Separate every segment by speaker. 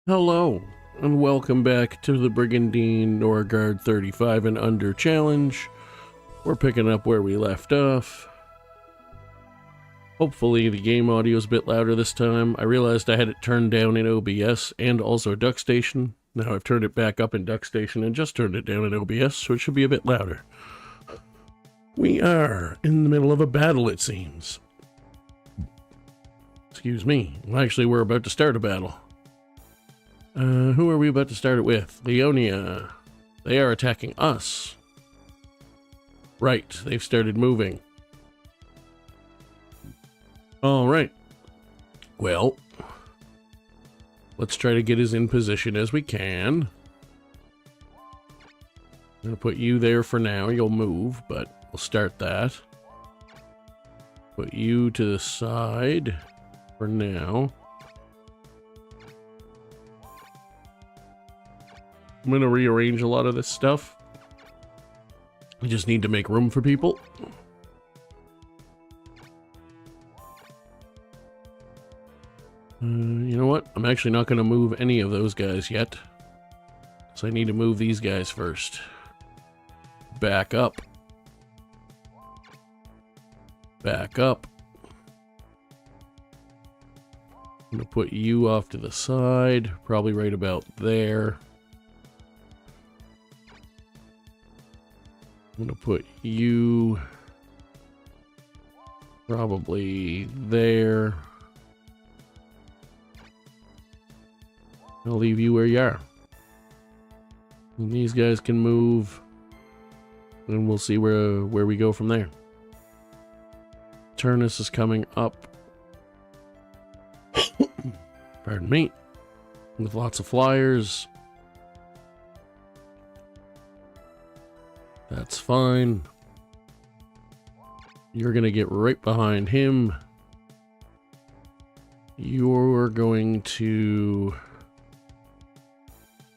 Speaker 1: Hello, and welcome back to the Brigandine Norgard 35 and Under Challenge. We're picking up where we left off. Hopefully the game audio is a bit louder this time. I realized I had it turned down in OBS and also DuckStation. Now I've turned it back up in DuckStation and just turned it down in OBS, so it should be a bit louder. We are in the middle of a battle, it seems. Excuse me. Well, actually, we're about to start a battle. Who are we about to start it with? Leonia. They are attacking us. Right, they've started moving. Alright. Well, let's try to get as in position as we can. I'm going to put you there for now. You'll move, but we'll start that. Put you to the side for now. I'm going to rearrange a lot of this stuff. I just need to make room for people. You know what? I'm actually not going to move any of those guys yet. So I need to move these guys first. Back up. Back up. I'm going to put you off to the side. Probably right about there. I'm going to put you probably there. I'll leave you where you are. And these guys can move. And we'll see where we go from there. Turnus is coming up. Pardon me. With lots of flyers. That's fine. You're going to get right behind him. You're going to...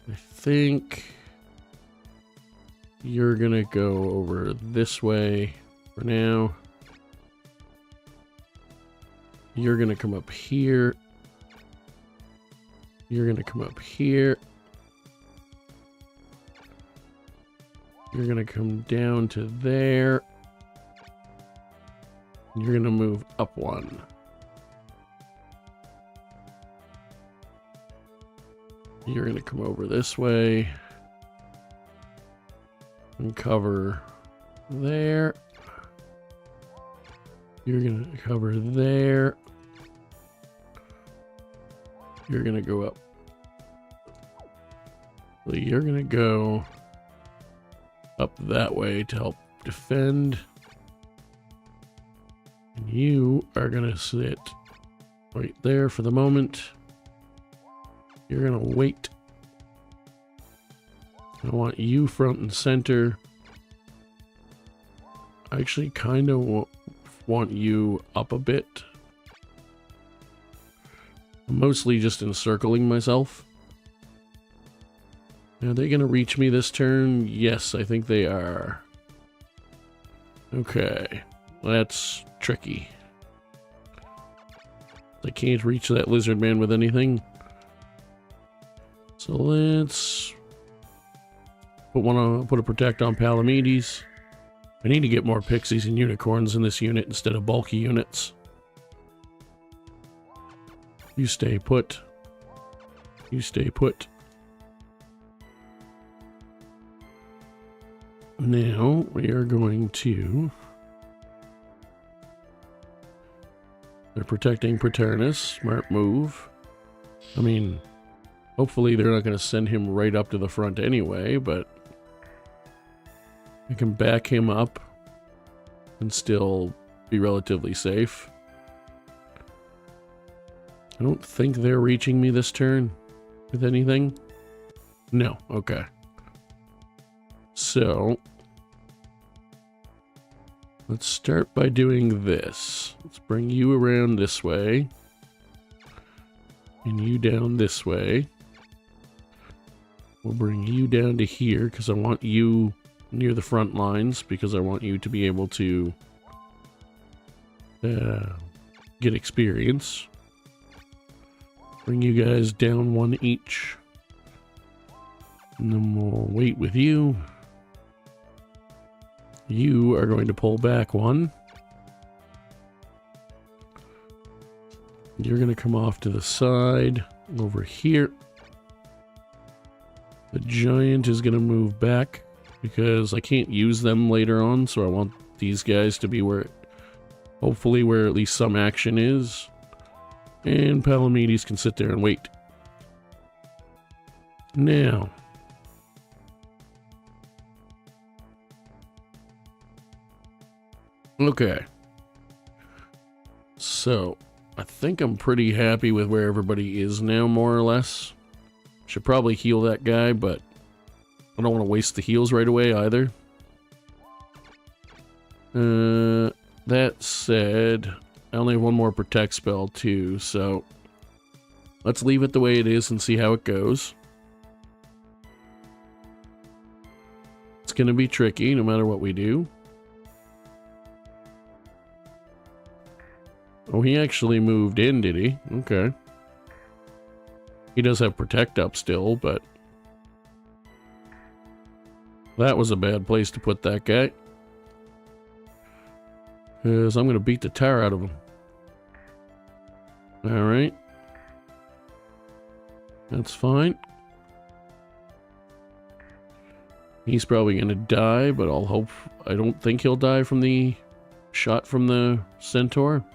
Speaker 1: I think... You're going to go over this way for now. You're going to come up here. You're going to come up here. You're going to come down to there. You're going to move up one. You're going to come over this way. And cover there. You're going to cover there. You're going to go up. So you're going to go up that way to help defend. And you are going to sit right there for the moment. You're going to wait. I want you front and center. I actually kind of want you up a bit. I'm mostly just encircling myself. Are they going to reach me this turn? Yes, I think they are. Okay, that's tricky. I can't reach that lizard man with anything. So let's put a protect on Palamedes. I need to get more pixies and unicorns in this unit instead of bulky units. You stay put. You stay put. Now we are going to... They're protecting Paternus. Smart move. I mean, hopefully they're not going to send him right up to the front anyway, but I can back him up and still be relatively safe. I don't think they're reaching me this turn with anything. No, okay. So, let's start by doing this. Let's bring you around this way. And you down this way. We'll bring you down to here because I want you near the front lines because I want you to be able to get experience. Bring you guys down one each. And then we'll wait with you. You are going to pull back one. You're going to come off to the side over here. The giant is going to move back because I can't use them later on, so I want these guys to be where, hopefully where at least some action is. And Palamedes can sit there and wait. Now. Okay. So, I think I'm pretty happy with where everybody is now, more or less. Should probably heal that guy, but I don't want to waste the heals right away either. That said, I only have one more protect spell too, so let's leave it the way it is and see how it goes. It's going to be tricky no matter what we do. Oh, he actually moved in, did he? Okay. He does have protect up still, but that was a bad place to put that guy. Because I'm going to beat the tar out of him. Alright. That's fine. He's probably going to die, but I'll hope... I don't think he'll die from the shot from the centaur.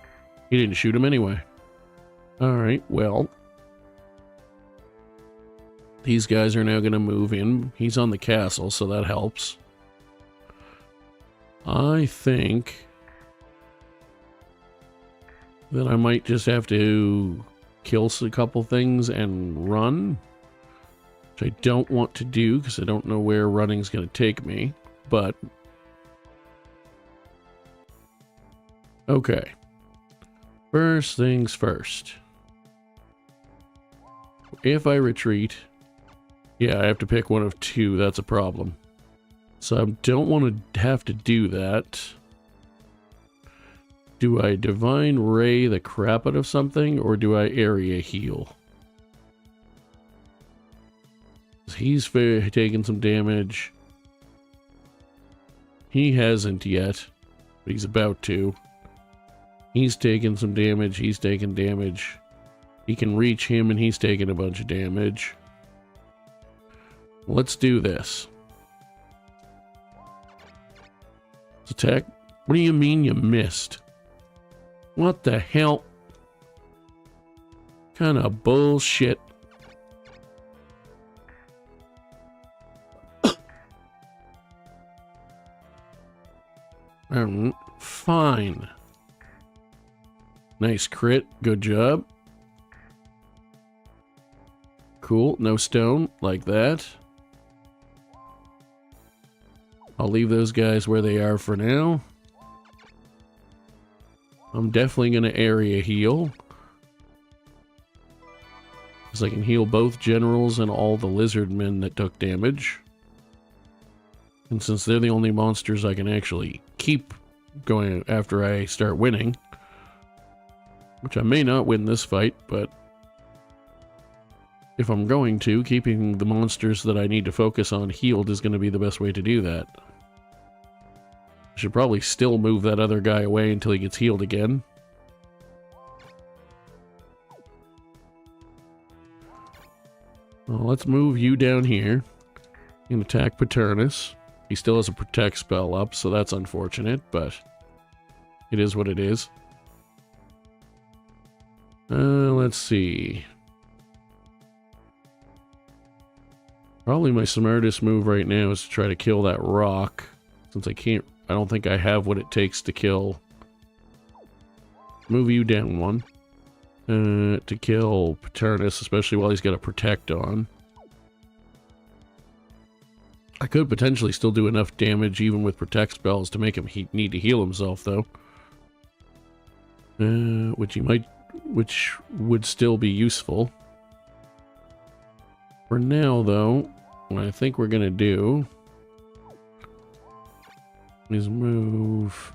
Speaker 1: He didn't shoot him anyway. Alright, well. These guys are now going to move in. He's on the castle, so that helps. I think that I might just have to kill a couple things and run. Which I don't want to do, because I don't know where running's going to take me. But okay. First things first. If I retreat, yeah, I have to pick one of two. That's a problem. So I don't want to have to do that. Do I Divine Ray the crap out of something, or do I Area Heal? He's taking some damage. He hasn't yet, but he's about to. He's taking some damage. He's taking damage. He can reach him, and he's taking a bunch of damage. Let's do this. Let's attack. What do you mean you missed? What the hell? Kind of bullshit. Fine. Nice crit. Good job. Cool. No stone. Like that. I'll leave those guys where they are for now. I'm definitely going to area heal. Because I can heal both generals and all the lizard men that took damage. And since they're the only monsters I can actually keep going after I start winning. Which I may not win this fight, but if I'm going to, keeping the monsters that I need to focus on healed is going to be the best way to do that. I should probably still move that other guy away until he gets healed again. Well, let's move you down here and attack Paternus. He still has a protect spell up, so that's unfortunate, but it is what it is. Let's see. Probably my smartest move right now is to try to kill that rock, since I don't think I have what it takes to kill. Move you down one. To kill Paternus, especially while he's got a protect on. I could potentially still do enough damage even with protect spells to make him need to heal himself, though. Which would still be useful. For now, though, what I think we're gonna do is move.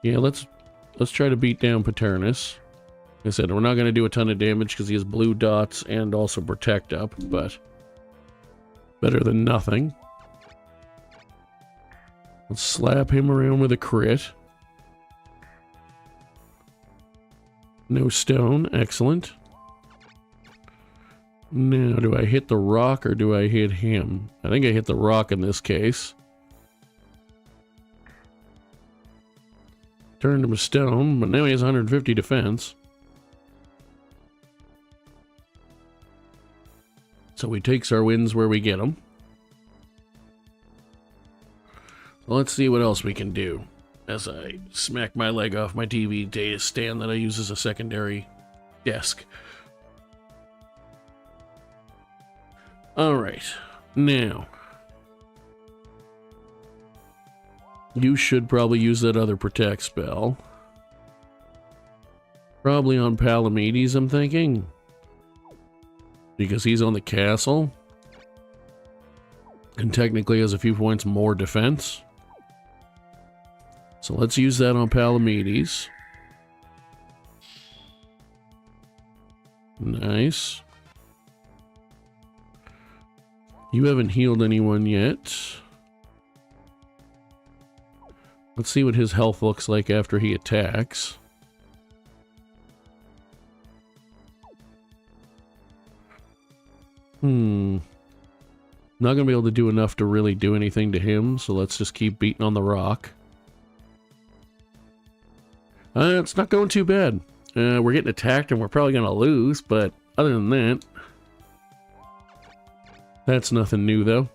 Speaker 1: Yeah, let's try to beat down Paternus. I said, we're not going to do a ton of damage because he has blue dots and also protect up, but better than nothing. Let's slap him around with a crit. No stone, excellent. Now, do I hit the rock or do I hit him? I think I hit the rock in this case. Turned him to stone, but now he has 150 defense. So he takes our wins where we get them. Let's see what else we can do as I smack my leg off my TV data stand that I use as a secondary desk. Alright, now you should probably use that other protect spell. Probably on Palamedes, I'm thinking. Because he's on the castle. And technically has a few points more defense. So let's use that on Palamedes. Nice. You haven't healed anyone yet. Let's see what his health looks like after he attacks. Not gonna be able to do enough to really do anything to him, so let's just keep beating on the rock. It's not going too bad. We're getting attacked and we're probably gonna lose, but other than that, that's nothing new though.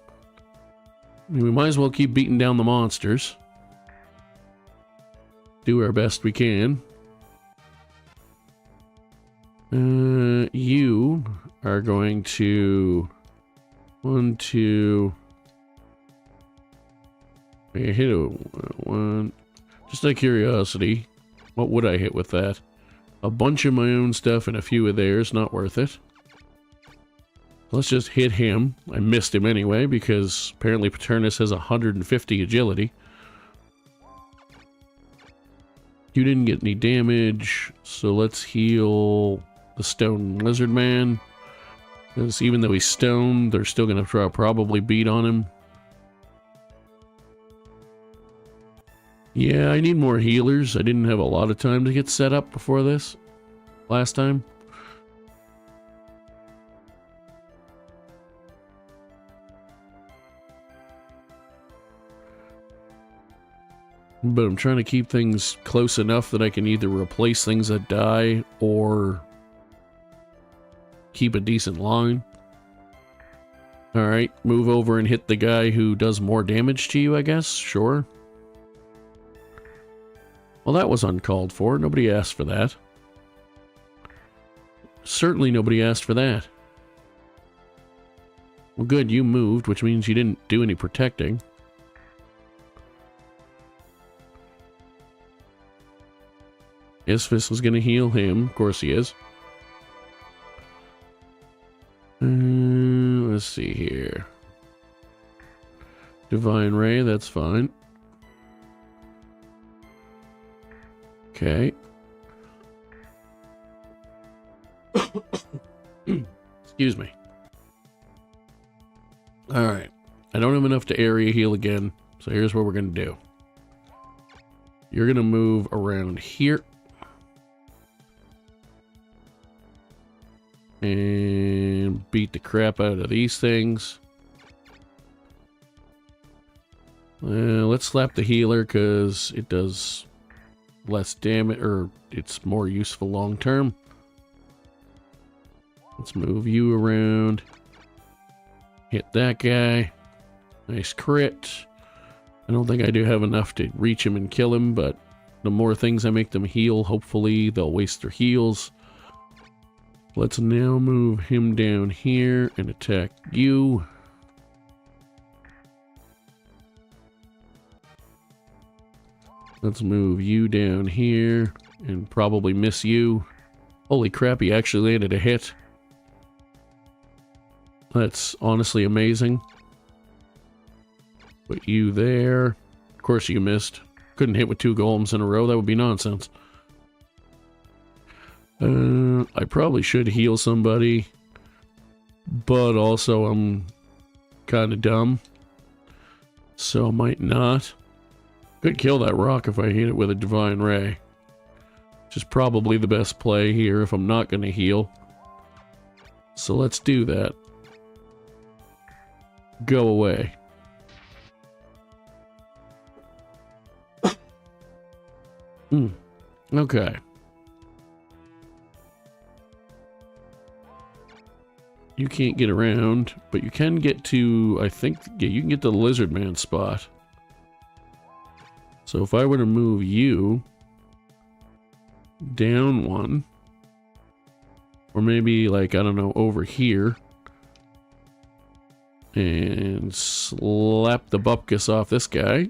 Speaker 1: I mean, we might as well keep beating down the monsters. Do our best we can. You are going to... 1, 2... I hit a 1... Just out of curiosity, what would I hit with that? A bunch of my own stuff and a few of theirs, not worth it. Let's just hit him. I missed him anyway, because apparently Paternus has 150 agility. You didn't get any damage, so let's heal the Stone Lizard Man. Because even though he's stoned, they're still going to probably beat on him. Yeah, I need more healers. I didn't have a lot of time to get set up before this last time. But I'm trying to keep things close enough that I can either replace things that die or keep a decent line. Alright, move over and hit the guy who does more damage to you, I guess? Sure. Well, that was uncalled for. Nobody asked for that. Certainly nobody asked for that. Well, good, you moved, which means you didn't do any protecting. Isphis was going to heal him. Of course he is. Let's see here. Divine Ray, that's fine. Okay. Excuse me. Alright. I don't have enough to area heal again, so here's what we're going to do. You're going to move around here. And beat the crap out of these things. Let's slap the healer because it does less damage, or it's more useful long term. Let's move you around. Hit that guy. Nice crit. I don't think I do have enough to reach him and kill him, but the more things I make them heal, hopefully they'll waste their heals. Let's now move him down here and attack you. Let's move you down here and probably miss you. Holy crap, he actually landed a hit. That's honestly amazing. Put you there. Of course you missed. Couldn't hit with 2 golems in a row. That would be nonsense. I probably should heal somebody, but also I'm kind of dumb, so I might not. Could kill that rock if I hit it with a Divine Ray, which is probably the best play here if I'm not going to heal. So let's do that. Go away. Okay. You can't get around, but you can get to, I think, yeah, you can get to the Lizard Man spot. So if I were to move you down one, or maybe like, I don't know, over here, and slap the bupkis off this guy.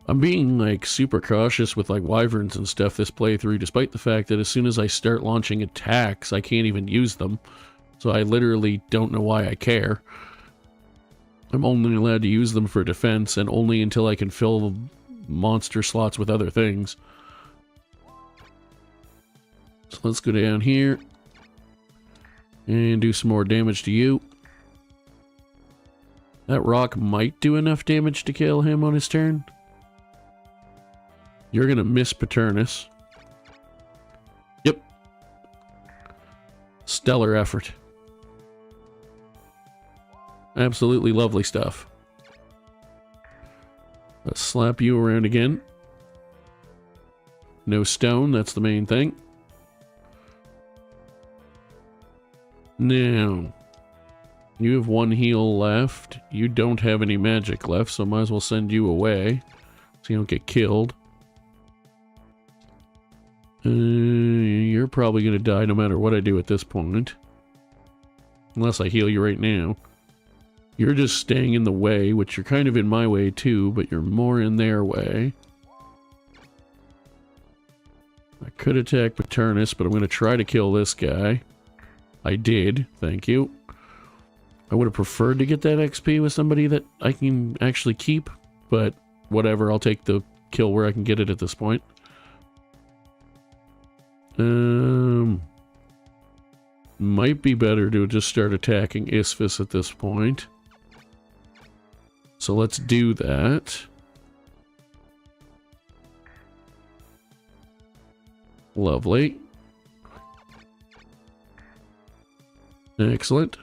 Speaker 1: I'm being like super cautious with like wyverns and stuff this playthrough, despite the fact that as soon as I start launching attacks, I can't even use them. So I literally don't know why I care. I'm only allowed to use them for defense, and only until I can fill monster slots with other things. So let's go down here and do some more damage to you. That rock might do enough damage to kill him on his turn. You're gonna miss Paternus. Yep. Stellar effort. Absolutely lovely stuff. Let's slap you around again. No stone, that's the main thing. Now, you have one heal left. You don't have any magic left, so might as well send you away so you don't get killed. You're probably going to die no matter what I do at this point. Unless I heal you right now. You're just staying in the way, which you're kind of in my way too, but you're more in their way. I could attack Paternus, but I'm going to try to kill this guy. I did, thank you. I would have preferred to get that XP with somebody that I can actually keep, but whatever, I'll take the kill where I can get it at this point. Might be better to just start attacking Isphus at this point. So let's do that. Lovely. Excellent.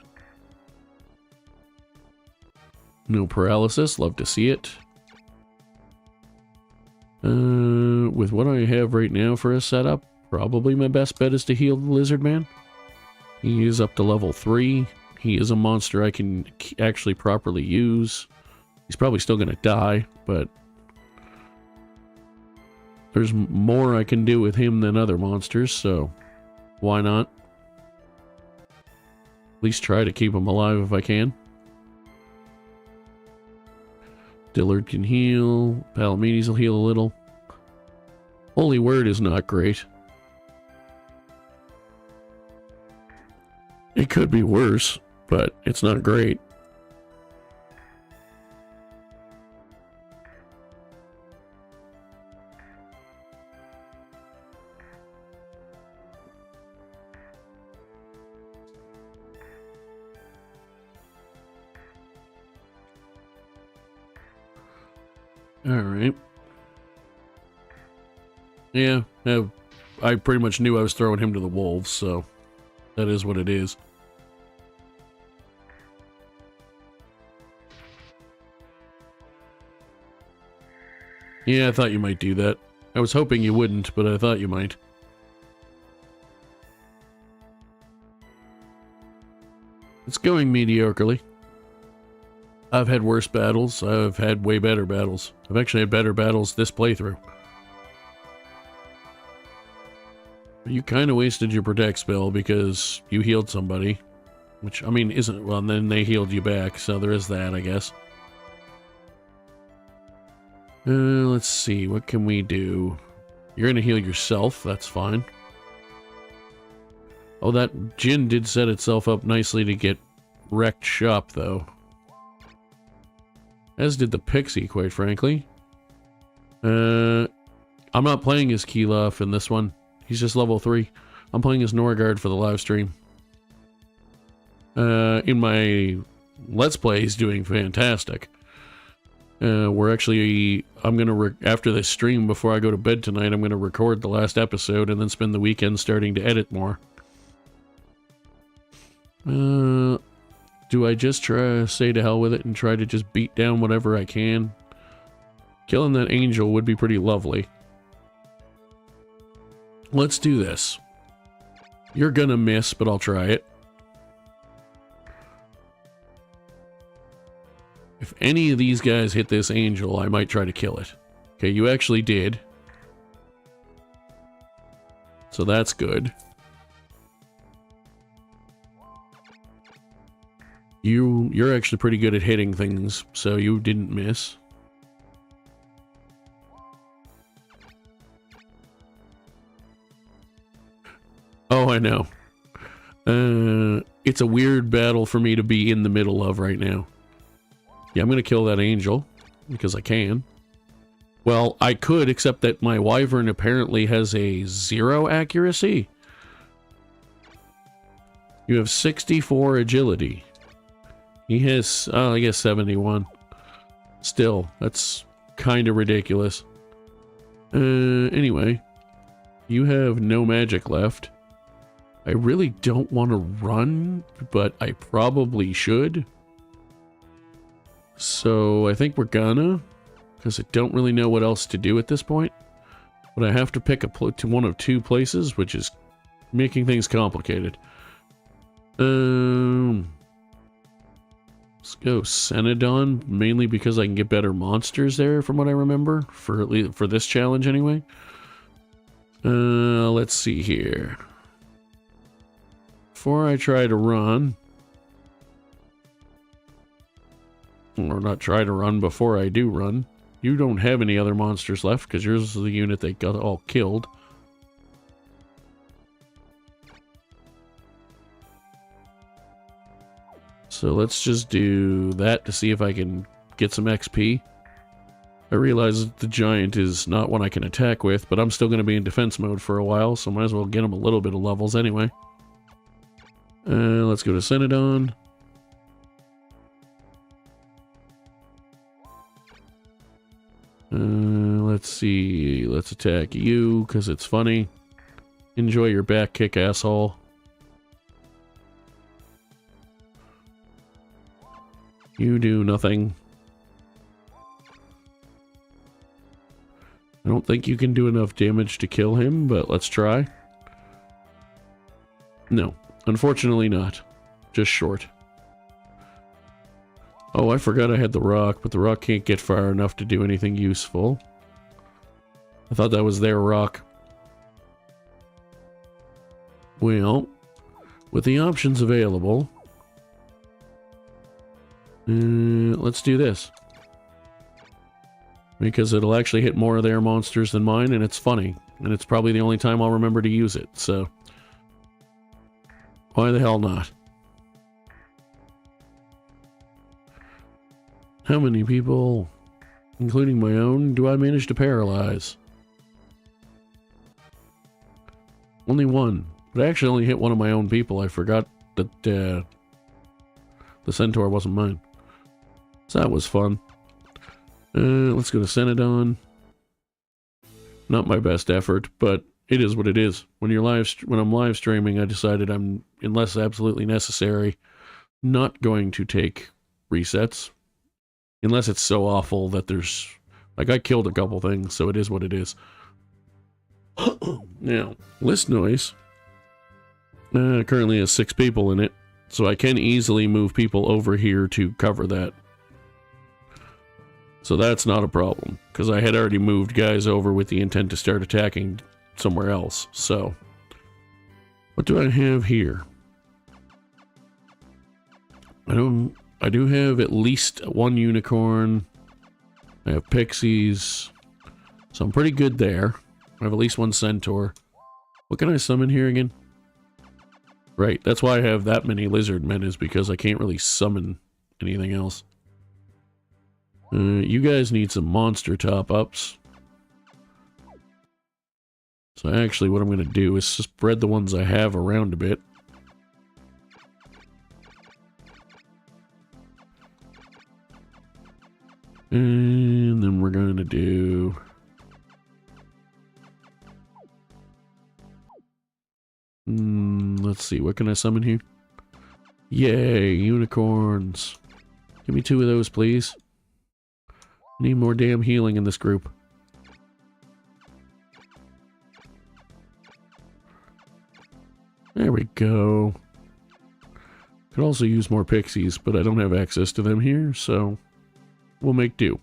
Speaker 1: No paralysis, love to see it. With what I have right now for a setup, probably my best bet is to heal the Lizard Man. He is up to level 3. He is a monster I can actually properly use. He's probably still going to die, but there's more I can do with him than other monsters, so why not? At least try to keep him alive if I can. Dillard can heal. Palamedes will heal a little. Holy Word is not great. It could be worse, but it's not great. Alright. Yeah, I pretty much knew I was throwing him to the wolves, so that is what it is. Yeah, I thought you might do that. I was hoping you wouldn't, but I thought you might. It's going mediocrely. I've had worse battles. I've had way better battles. I've actually had better battles this playthrough. You kind of wasted your protect spell because you healed somebody. Which, I mean, isn't... Well, and then they healed you back, so there is that, I guess. Let's see. What can we do? You're going to heal yourself. That's fine. Oh, that Jinn did set itself up nicely to get wrecked shop, though. As did the Pixie, quite frankly. I'm not playing as Keyleth in this one. He's just level 3. I'm playing as Norgard for the live stream. In my Let's Play, he's doing fantastic. We're actually... I'm gonna... after this stream, before I go to bed tonight, I'm gonna record the last episode and then spend the weekend starting to edit more. Do I just say to hell with it and try to just beat down whatever I can? Killing that angel would be pretty lovely. Let's do this. You're gonna miss, but I'll try it. If any of these guys hit this angel, I might try to kill it. Okay, you actually did. So that's good. You're actually pretty good at hitting things, so you didn't miss. Oh, I know. It's a weird battle for me to be in the middle of right now. Yeah, I'm gonna kill that angel, because I can. Well, I could, except that my wyvern apparently has a 0 accuracy. You have 64 agility. He has, I guess 71. Still, that's kind of ridiculous. Anyway, you have no magic left. I really don't want to run, but I probably should. So I think we're gonna, because I don't really know what else to do at this point. But I have to pick one of 2 places, which is making things complicated. Let's go Cenodon, mainly because I can get better monsters there, from what I remember, for this challenge anyway. Let's see here. Before I try to run, or not try to run, before I do run, you don't have any other monsters left, because yours is the unit that got all killed. So let's just do that to see if I can get some XP. I realize that the giant is not one I can attack with, but I'm still going to be in defense mode for a while, so might as well get him a little bit of levels anyway. Let's go to Cenodon. Let's see. Let's attack you, because it's funny. Enjoy your back kick, asshole. You do nothing. I don't think you can do enough damage to kill him, but let's try. No, unfortunately not. Just short. Oh, I forgot I had the rock, but the rock can't get far enough to do anything useful. I thought that was their rock. Well, with the options available, let's do this. Because it'll actually hit more of their monsters than mine, and it's funny. And it's probably the only time I'll remember to use it, so... why the hell not? How many people, including my own, do I manage to paralyze? Only 1. But I actually only hit one of my own people. I forgot that the centaur wasn't mine. So that was fun. Let's go to Cenodon. Not my best effort, but it is what it is. When I'm live streaming, I decided I'm, unless absolutely necessary, not going to take resets. Unless it's so awful that there's... like, I killed a couple things, so it is what it is. Now, list noise currently has 6 people in it, so I can easily move people over here to cover that. So that's not a problem, because I had already moved guys over with the intent to start attacking somewhere else, so... what do I have here? I do have at least 1 unicorn. I have pixies, so I'm pretty good there. I have at least 1 centaur. What can I summon here again? Right, that's why I have that many lizard men, is because I can't really summon anything else. You guys need some monster top-ups. So actually what I'm going to do is spread the ones I have around a bit. And then we're going to do... let's see, what can I summon here? Yay, unicorns. Give me 2 of those, please. Need more damn healing in this group. There we go. Could also use more pixies, but I don't have access to them here, so we'll make do.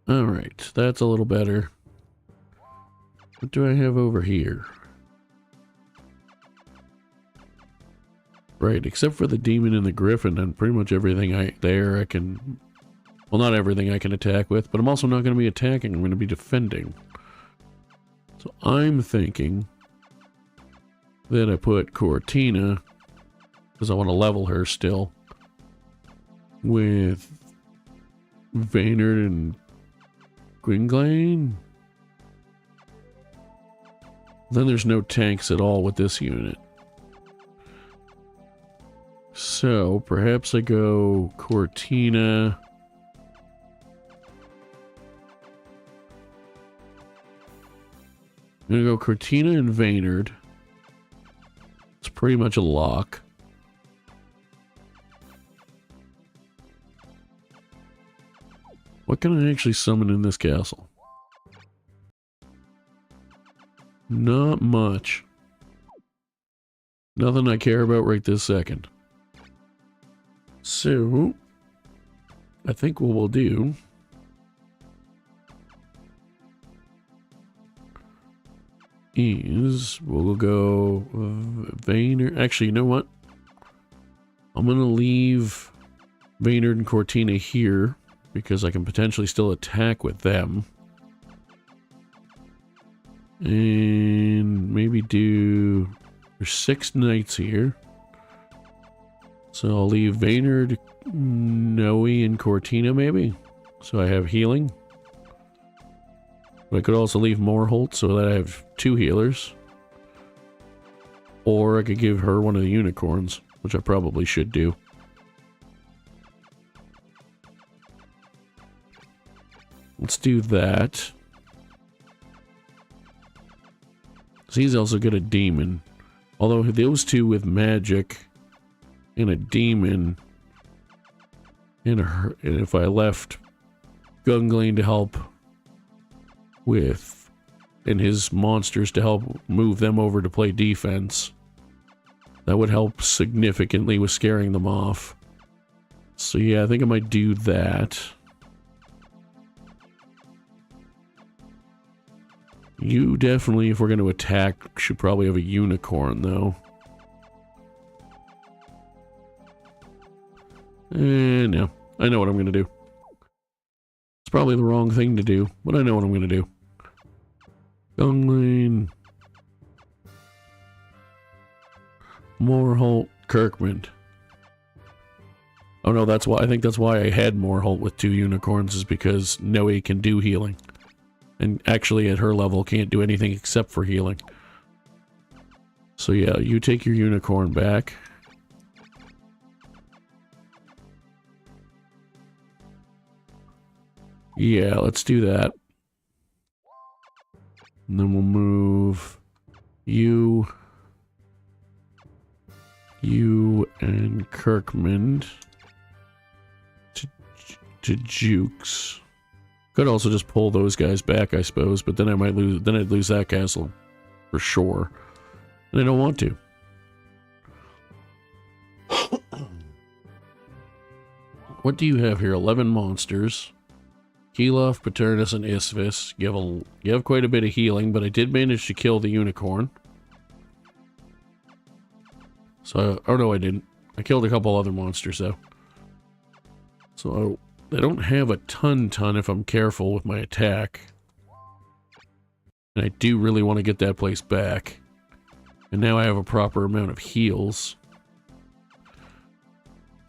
Speaker 1: Alright, that's a little better. What do I have over here? Right, except for the demon and the griffin, and pretty much everything I can... Well, not everything I can attack with, but I'm also not going to be attacking, I'm going to be defending. So I'm thinking that I put Cortina, because I want to level her still, with Vaynard and Gwynglane. Then there's no tanks at all with this unit. So perhaps I go Cortina. I'm gonna go Cortina and Vaynard. It's pretty much a lock. What can I actually summon in this castle? Not much. Nothing I care about right this second. So, I think what we'll do is we'll go Vaynard. Actually, you know what? I'm going to leave Vaynard and Cortina here because I can potentially still attack with them. And maybe do... There's 6 knights here. So I'll leave Vaynard, Noe, and Cortina maybe. So I have healing. But I could also leave Morholt so that I have 2 healers. Or I could give her one of the unicorns, which I probably should do. Let's do that. So he's also got a demon. Although those 2 with magic and a demon, and if I left Gwynglane to help with, and his monsters to help move them over to play defense, that would help significantly with scaring them off. So yeah, I think I might do that. You definitely, if we're going to attack, should probably have a unicorn, though. No. I know what I'm going to do. It's probably the wrong thing to do, but I know what I'm going to do. Gwynglane. Morholt. Kirkman. Oh no, that's why, I think that's why I had Morholt with 2 unicorns, is because Noe can do healing. And actually, at her level, can't do anything except for healing. So yeah, you take your unicorn back. Yeah, let's do that. And then we'll move you and Kirkman to Jukes. Could also just pull those guys back, I suppose, but then I might lose. Then I'd lose that castle for sure, and I don't want to. What do you have here? 11 monsters. Keloff, Paternus, and Isvis. You have quite a bit of healing, but I did manage to kill the unicorn. So, oh no, I didn't. I killed a couple other monsters though. So I don't have a ton if I'm careful with my attack. And I do really want to get that place back. And now I have a proper amount of heals.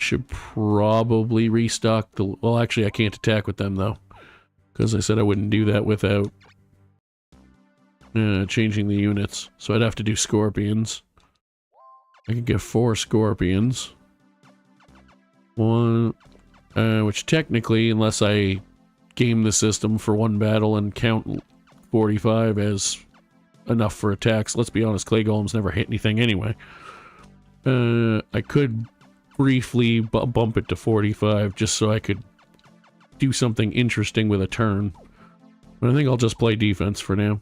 Speaker 1: Should probably restock the... Well, actually, I can't attack with them, though. Because I said I wouldn't do that without changing the units. So I'd have to do scorpions. I could get 4 scorpions. One... which technically, unless I game the system for one battle and count 45 as enough for attacks. Let's be honest, clay golems never hit anything anyway. I could briefly bump it to 45 just so I could do something interesting with a turn. But I think I'll just play defense for now.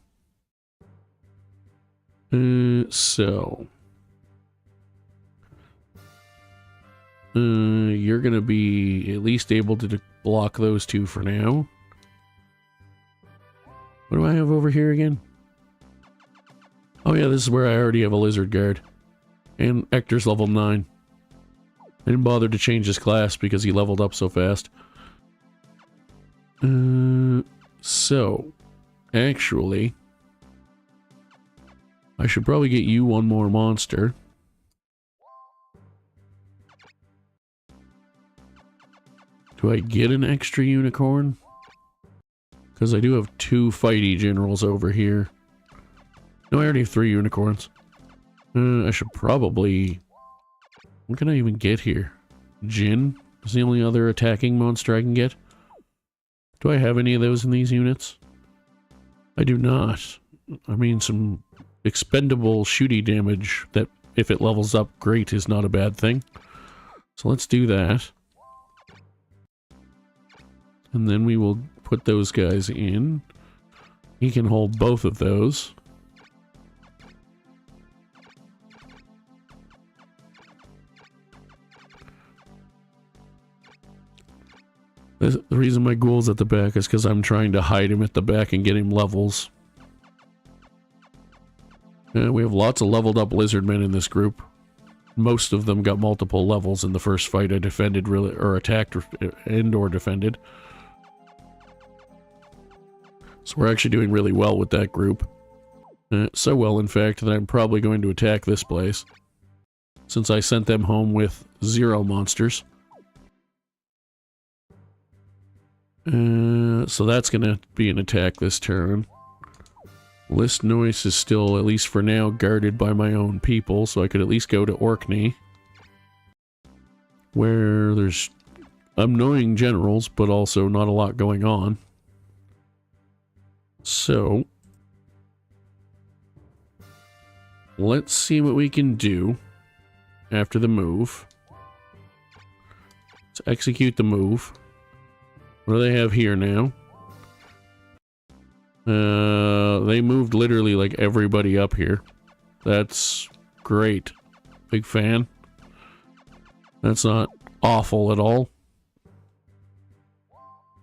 Speaker 1: So... you're gonna be at least able to block those 2 for now. What do I have over here again? Oh yeah, this is where I already have a lizard guard. And Hector's level 9. I didn't bother to change his class because he leveled up so fast. So, actually, I should probably get you one more monster. Do I get an extra unicorn? Because I do have 2 fighty generals over here. No, I already have 3 unicorns. I should probably... What can I even get here? Jin is the only other attacking monster I can get. Do I have any of those in these units? I do not. I mean, some expendable shooty damage that, if it levels up, great, is not a bad thing. So let's do that. And then we will put those guys in. He can hold both of those. The reason my ghoul's at the back is because I'm trying to hide him at the back and get him levels. We have lots of leveled up lizard men in this group. Most of them got multiple levels in the first fight I defended, really, or attacked and/or defended. So we're actually doing really well with that group. So well, in fact, that I'm probably going to attack this place, since I sent them home with 0 monsters. So that's going to be an attack this turn. List Noise is still, at least for now, guarded by my own people, so I could at least go to Orkney, where there's annoying generals, but also not a lot going on. So, let's see what we can do after the move. Let's execute the move. What do they have here now? They moved literally like everybody up here. That's great. Big fan. That's not awful at all.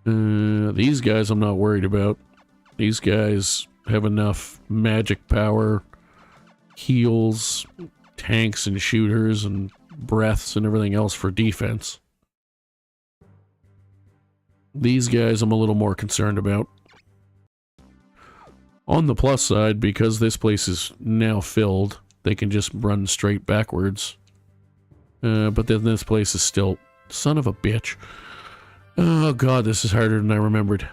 Speaker 1: These guys I'm not worried about. These guys have enough magic power, heals, tanks and shooters and breaths and everything else for defense. These guys I'm a little more concerned about. On the plus side, because this place is now filled, they can just run straight backwards. But then this place is still... Son of a bitch. Oh god, this is harder than I remembered.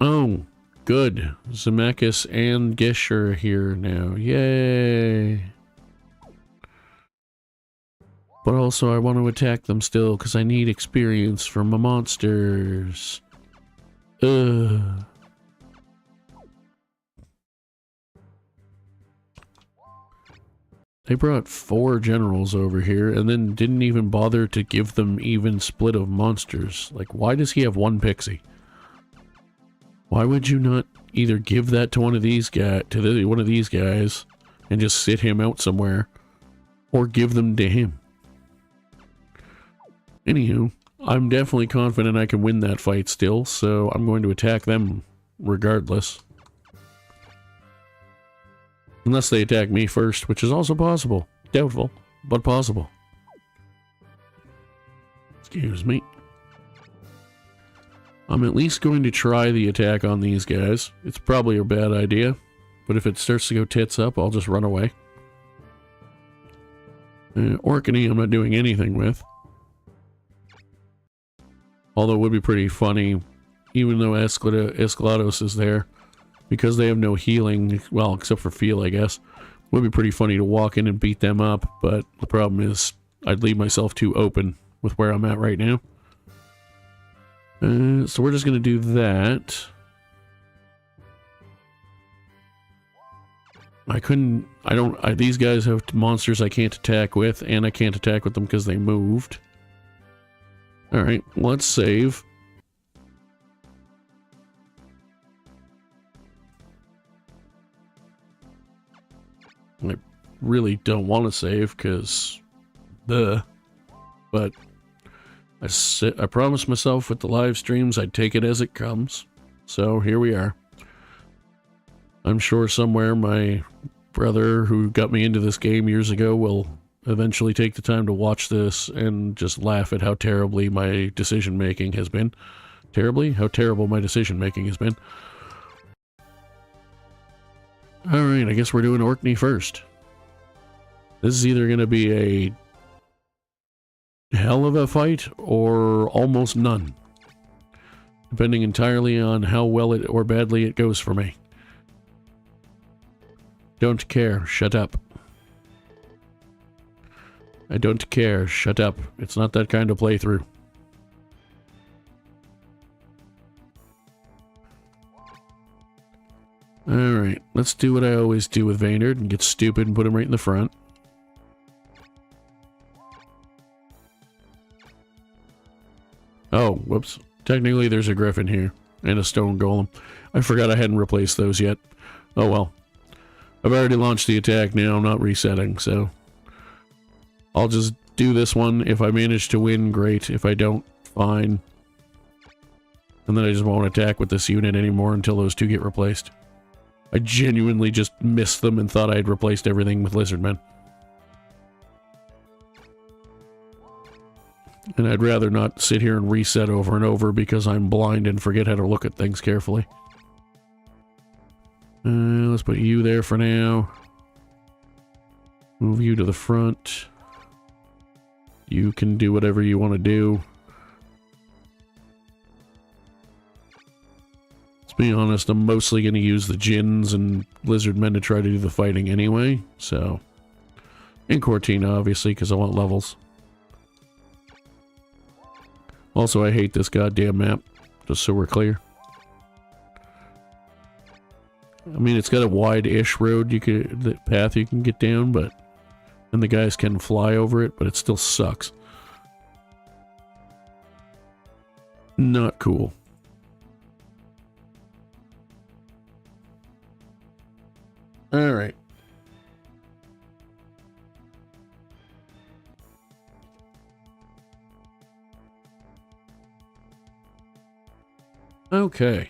Speaker 1: Oh, good. Zemeckis and Gish are here now. Yay! But also I want to attack them still, because I need experience from my monsters. Ugh. They brought 4 generals over here, and then didn't even bother to give them even split of monsters. Like, why does he have 1 pixie? Why would you not either give that to one of these guys, and just sit him out somewhere, or give them to him? Anywho, I'm definitely confident I can win that fight still, so I'm going to attack them regardless. Unless they attack me first, which is also possible. Doubtful, but possible. Excuse me. I'm at least going to try the attack on these guys. It's probably a bad idea, but if it starts to go tits up, I'll just run away. Orkney I'm not doing anything with. Although it would be pretty funny, even though Escalados is there, because they have no healing, well, except for feel, I guess. It would be pretty funny to walk in and beat them up, but the problem is I'd leave myself too open with where I'm at right now. So we're just going to do that. These guys have monsters I can't attack with, and I can't attack with them because they moved. Alright, let's save. I really don't want to save because but I promised myself with the live streams I'd take it as it comes. So here we are. I'm sure somewhere my brother who got me into this game years ago will eventually take the time to watch this and just laugh at how terribly my decision making has been. How terrible my decision making has been. Alright, I guess we're doing Orkney first. This is either going to be a hell of a fight or almost none, depending entirely on how well it or badly it goes for me. Don't care, shut up. I don't care, shut up. It's not that kind of playthrough. Alright, let's do what I always do with Vaynard and get stupid and put him right in the front. Oh, whoops. Technically there's a griffin here and a stone golem. I forgot I hadn't replaced those yet. Oh well. I've already launched the attack now, I'm not resetting, so I'll just do this one. If I manage to win, great. If I don't, fine. And then I just won't attack with this unit anymore until those two get replaced. I genuinely just missed them and thought I had replaced everything with lizardmen. And I'd rather not sit here and reset over and over because I'm blind and forget how to look at things carefully. Let's put you there for now. Move you to the front. You can do whatever you want to do. Let's be honest, I'm mostly going to use the Djinns and Lizardmen to try to do the fighting anyway, so... And Cortina, obviously, because I want levels. Also, I hate this goddamn map, just so we're clear. I mean, it's got a wide-ish road the path you can get down, but... And the guys can fly over it, but it still sucks. Not cool. Alright. Okay.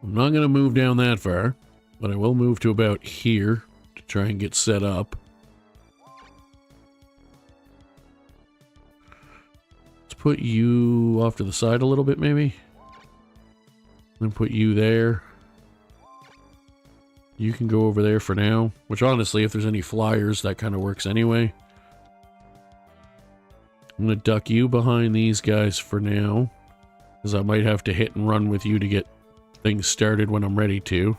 Speaker 1: I'm not going to move down that far, but I will move to about here to try and get set up. Let's put you off to the side a little bit, maybe. Then put you there. You can go over there for now, which honestly, if there's any flyers, that kind of works anyway. I'm going to duck you behind these guys for now, because I might have to hit and run with you to get things started when I'm ready to.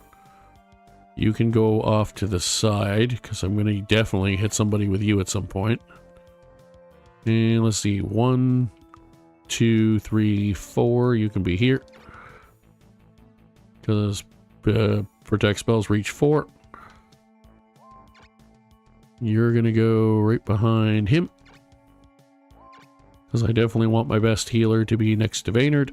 Speaker 1: You can go off to the side, because I'm going to definitely hit somebody with you at some point. And let's see, 1, 2, 3, 4, you can be here. Because protect spells reach 4. You're going to go right behind him. Because I definitely want my best healer to be next to Vaynard.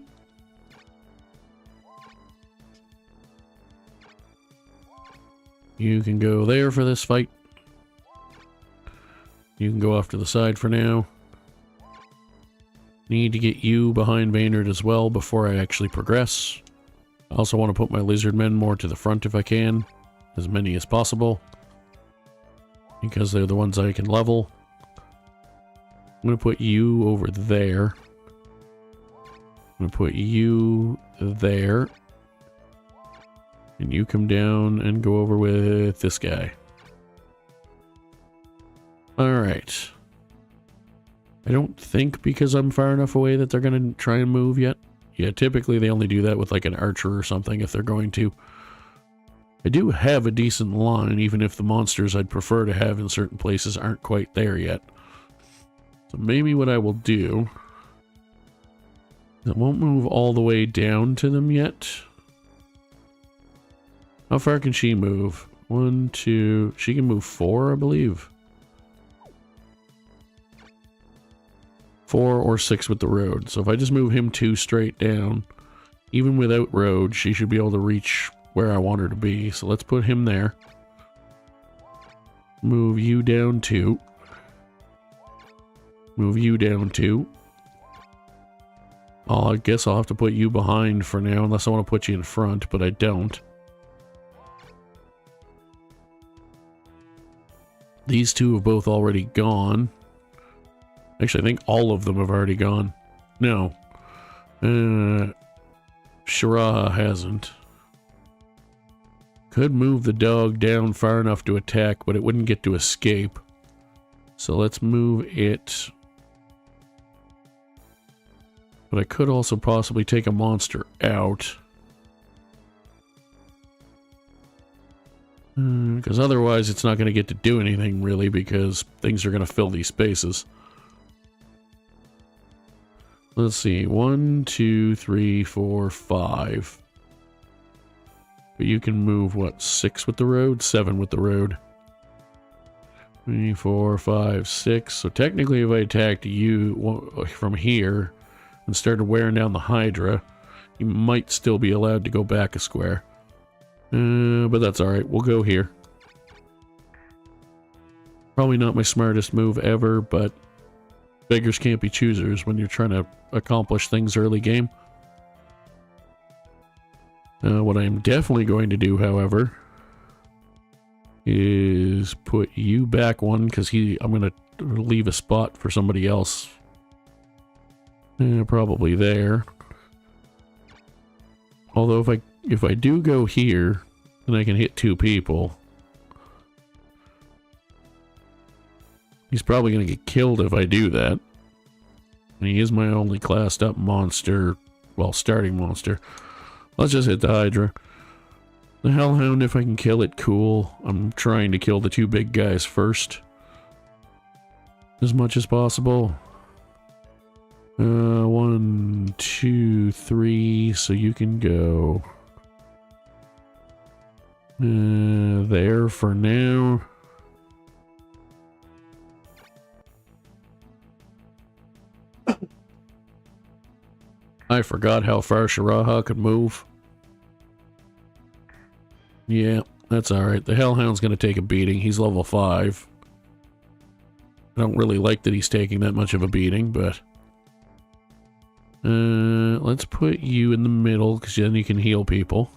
Speaker 1: You can go there for this fight. You can go off to the side for now. Need to get you behind Vaynard as well before I actually progress. I also want to put my lizardmen more to the front if I can. As many as possible. Because they're the ones I can level. I'm going to put you over there. I'm going to put you there. And you come down and go over with this guy. Alright. I don't think because I'm far enough away that they're going to try and move yet. Yeah, typically they only do that with like an archer or something if they're going to. I do have a decent line, even if the monsters I'd prefer to have in certain places aren't quite there yet. So maybe what I will do... I won't move all the way down to them yet. How far can she move? 1, 2... She can move 4, I believe. 4 or 6 with the road. So if I just move him 2 straight down, even without road, she should be able to reach where I want her to be. So let's put him there. Move you down 2. Move you down 2. Oh, I guess I'll have to put you behind for now, unless I want to put you in front, but I don't. These two have both already gone. Actually, I think all of them have already gone. No. Shiraha hasn't. Could move the dog down far enough to attack, but it wouldn't get to escape. So let's move it. But I could also possibly take a monster out. Because otherwise it's not going to get to do anything, really, because things are going to fill these spaces. Let's see. 1, 2, 3, 4, 5. But you can move, what, 6 with the road? 7 with the road. 3, 4, 5, 6. So technically if I attacked you from here and started wearing down the Hydra, you might still be allowed to go back a square. But that's alright. We'll go here. Probably not my smartest move ever, but beggars can't be choosers when you're trying to accomplish things early game. What I am definitely going to do, however, is put you back 1, because I'm going to leave a spot for somebody else. Probably there. Although if I do go here, then I can hit 2 people. He's probably going to get killed if I do that. And he is my only classed up monster, well, starting monster. Let's just hit the Hydra. The Hellhound, if I can kill it, cool. I'm trying to kill the 2 big guys first. As much as possible. 1, 2, 3, so you can go there for now. I forgot how far Shiraha could move. Yeah, that's alright. The Hellhound's gonna take a beating. He's level 5. I don't really like that he's taking that much of a beating, but... let's put you in the middle, because then you can heal people.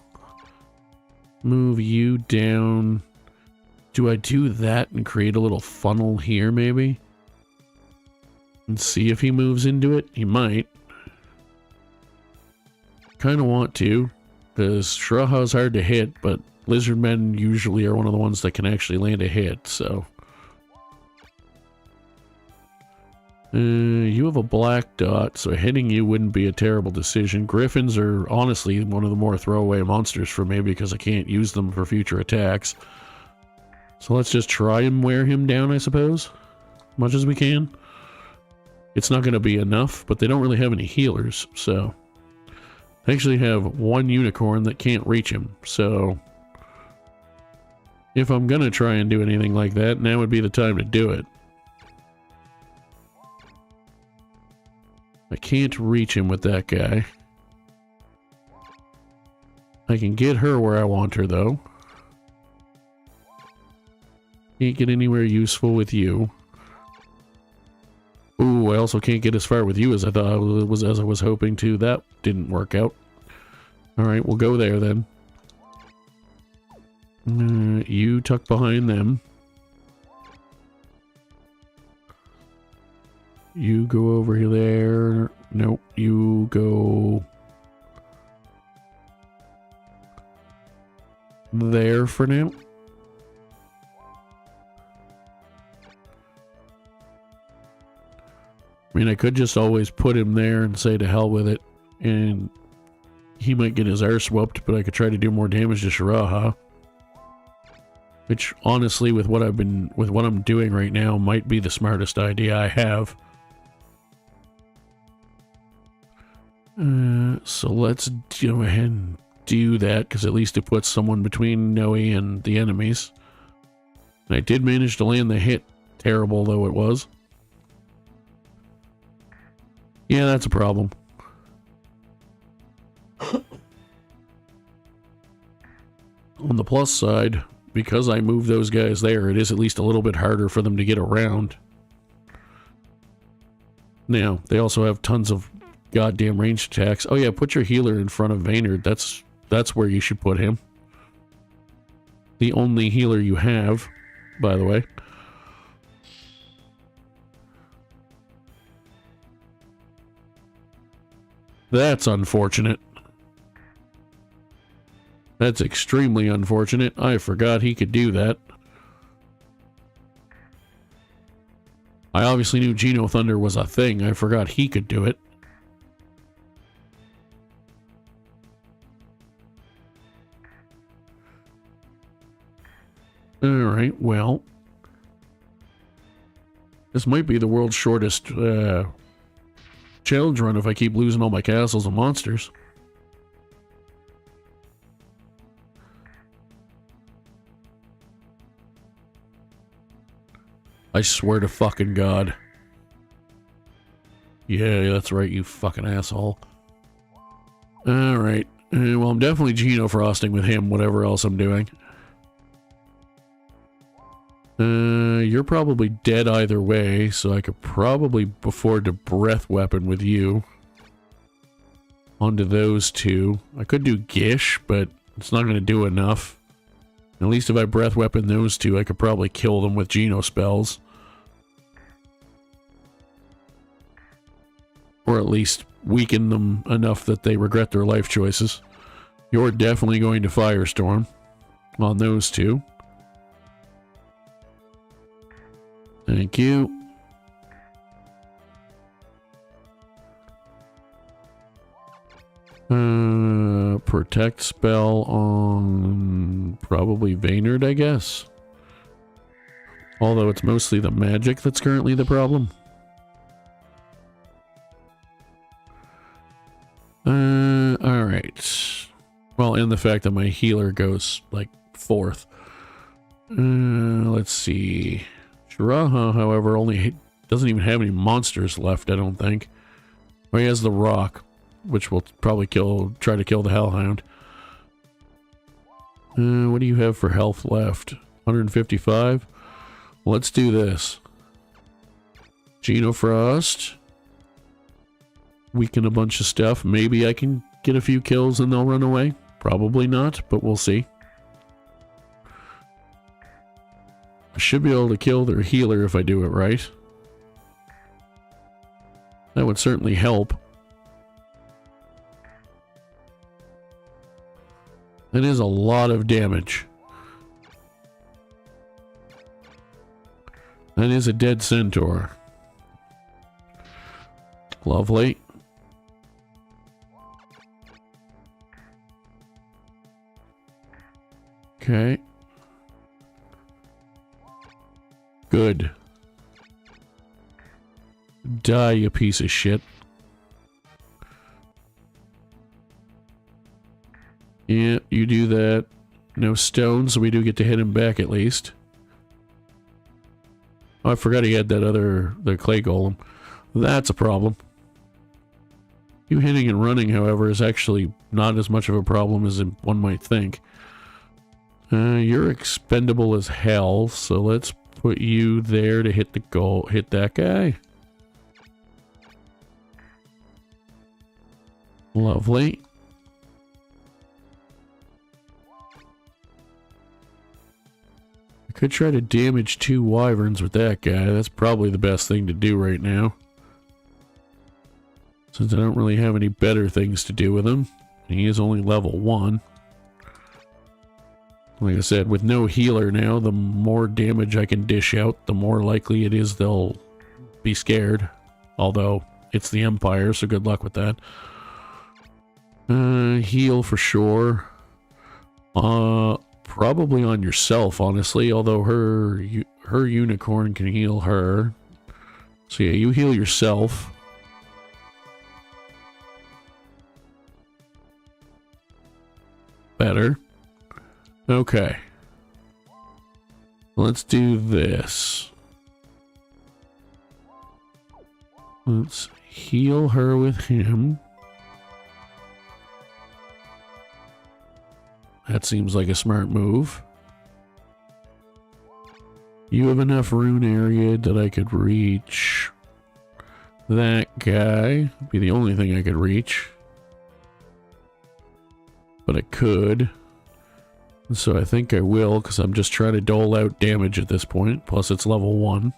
Speaker 1: Move you down. Do I do that and create a little funnel here, maybe? And see if he moves into it? He might. Kind of want to, because Shiraha's hard to hit, but lizardmen usually are one of the ones that can actually land a hit, so... you have a black dot, so hitting you wouldn't be a terrible decision. Griffins are honestly one of the more throwaway monsters for me because I can't use them for future attacks. So let's just try and wear him down, I suppose. As much as we can. It's not going to be enough, but they don't really have any healers, so... I actually have 1 unicorn that can't reach him, so... If I'm going to try and do anything like that, now would be the time to do it. I can't reach him with that guy. I can get her where I want her, though. Can't get anywhere useful with you. Ooh, I also can't get as far with you as I thought I was hoping to. That didn't work out. Alright, we'll go there then. You tuck behind them. You go over there. Nope, you go there for now. I mean, I could just always put him there and say to hell with it, and he might get his arse whooped, but I could try to do more damage to Shiraha. Which, honestly, with what I'm doing right now, might be the smartest idea I have. So let's go ahead and do that, because at least it puts someone between Noe and the enemies. And I did manage to land the hit, terrible though it was. Yeah, that's a problem. On the plus side, because I moved those guys there, it is at least a little bit harder for them to get around. Now, they also have tons of goddamn ranged attacks. Oh yeah, put your healer in front of Vaynard. That's where you should put him. The only healer you have, by the way. That's unfortunate. That's extremely unfortunate. I forgot he could do that. I obviously knew Geno Thunder was a thing. I forgot he could do it. Alright, well. This might be the world's shortest challenge run if I keep losing all my castles and monsters. I swear to fucking God. Yeah, that's right, you fucking asshole. Alright. Well, I'm definitely Geno frosting with him, whatever else I'm doing. You're probably dead either way, so I could probably afford to breath weapon with you. Onto those two. I could do Gish, but it's not going to do enough. At least if I breath weapon those two, I could probably kill them with Geno spells. Or at least weaken them enough that they regret their life choices. You're definitely going to Firestorm on those two. Thank you. Protect spell on probably Vaynard, I guess. Although it's mostly the magic that's currently the problem. Alright. Well, and the fact that my healer goes, like, fourth. Let's see. Shiraha, however, doesn't even have any monsters left, I don't think. Well, he has the rock, which will probably try to kill the Hellhound. What do you have for health left? 155? Let's do this. Geno Frost. Weaken a bunch of stuff. Maybe I can get a few kills and they'll run away. Probably not, but we'll see. I should be able to kill their healer if I do it right. That would certainly help. That is a lot of damage. That is a dead centaur. Lovely. Okay. Good. Die, you piece of shit. Yeah, you do that. No stones, so we do get to hit him back at least. Oh, I forgot he had that the clay golem. That's a problem. You hitting and running, however, is actually not as much of a problem as one might think. You're expendable as hell, so let's put you there to hit that guy. Lovely. I could try to damage 2 wyverns with that guy. That's probably the best thing to do right now, since I don't really have any better things to do with him. He is only level 1. Like I said, with no healer now, the more damage I can dish out, the more likely it is they'll be scared. Although, it's the Empire, so good luck with that. Heal for sure. Probably on yourself, honestly, although her unicorn can heal her. So yeah, you heal yourself. Better. Okay. Let's do this. Let's heal her with him. That seems like a smart move. You have enough rune area that I could reach that guy. Be the only thing I could reach. But I could. So I think I will, because I'm just trying to dole out damage at this point. Plus it's level 1.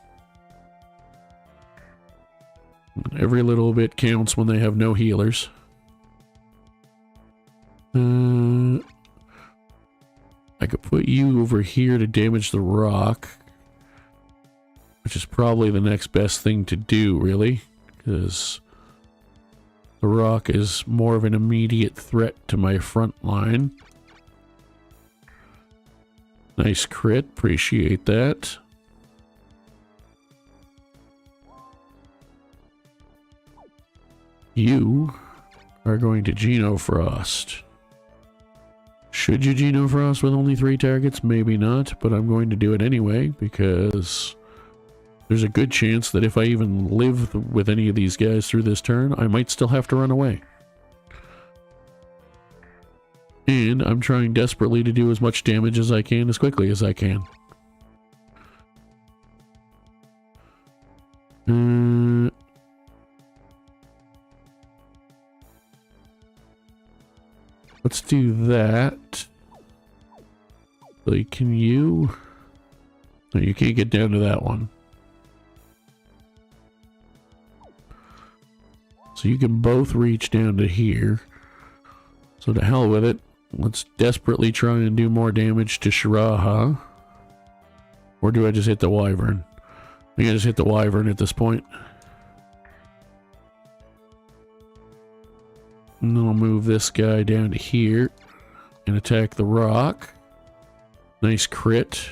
Speaker 1: Every little bit counts when they have no healers. I could put you over here to damage the rock, which is probably the next best thing to do, really, because the rock is more of an immediate threat to my front line. Nice crit, appreciate that. You are going to Geno Frost. Should you Geno Frost with only 3 targets? Maybe not, but I'm going to do it anyway, because there's a good chance that if I even live with any of these guys through this turn, I might still have to run away. And I'm trying desperately to do as much damage as I can, as quickly as I can. Let's do that. Like, can you? No, you can't get down to that one. So you can both reach down to here. So to hell with it. Let's desperately try and do more damage to Shiraha. Or do I just hit the Wyvern? I think I just hit the Wyvern at this point. And then I'll move this guy down to here and attack the rock. Nice crit.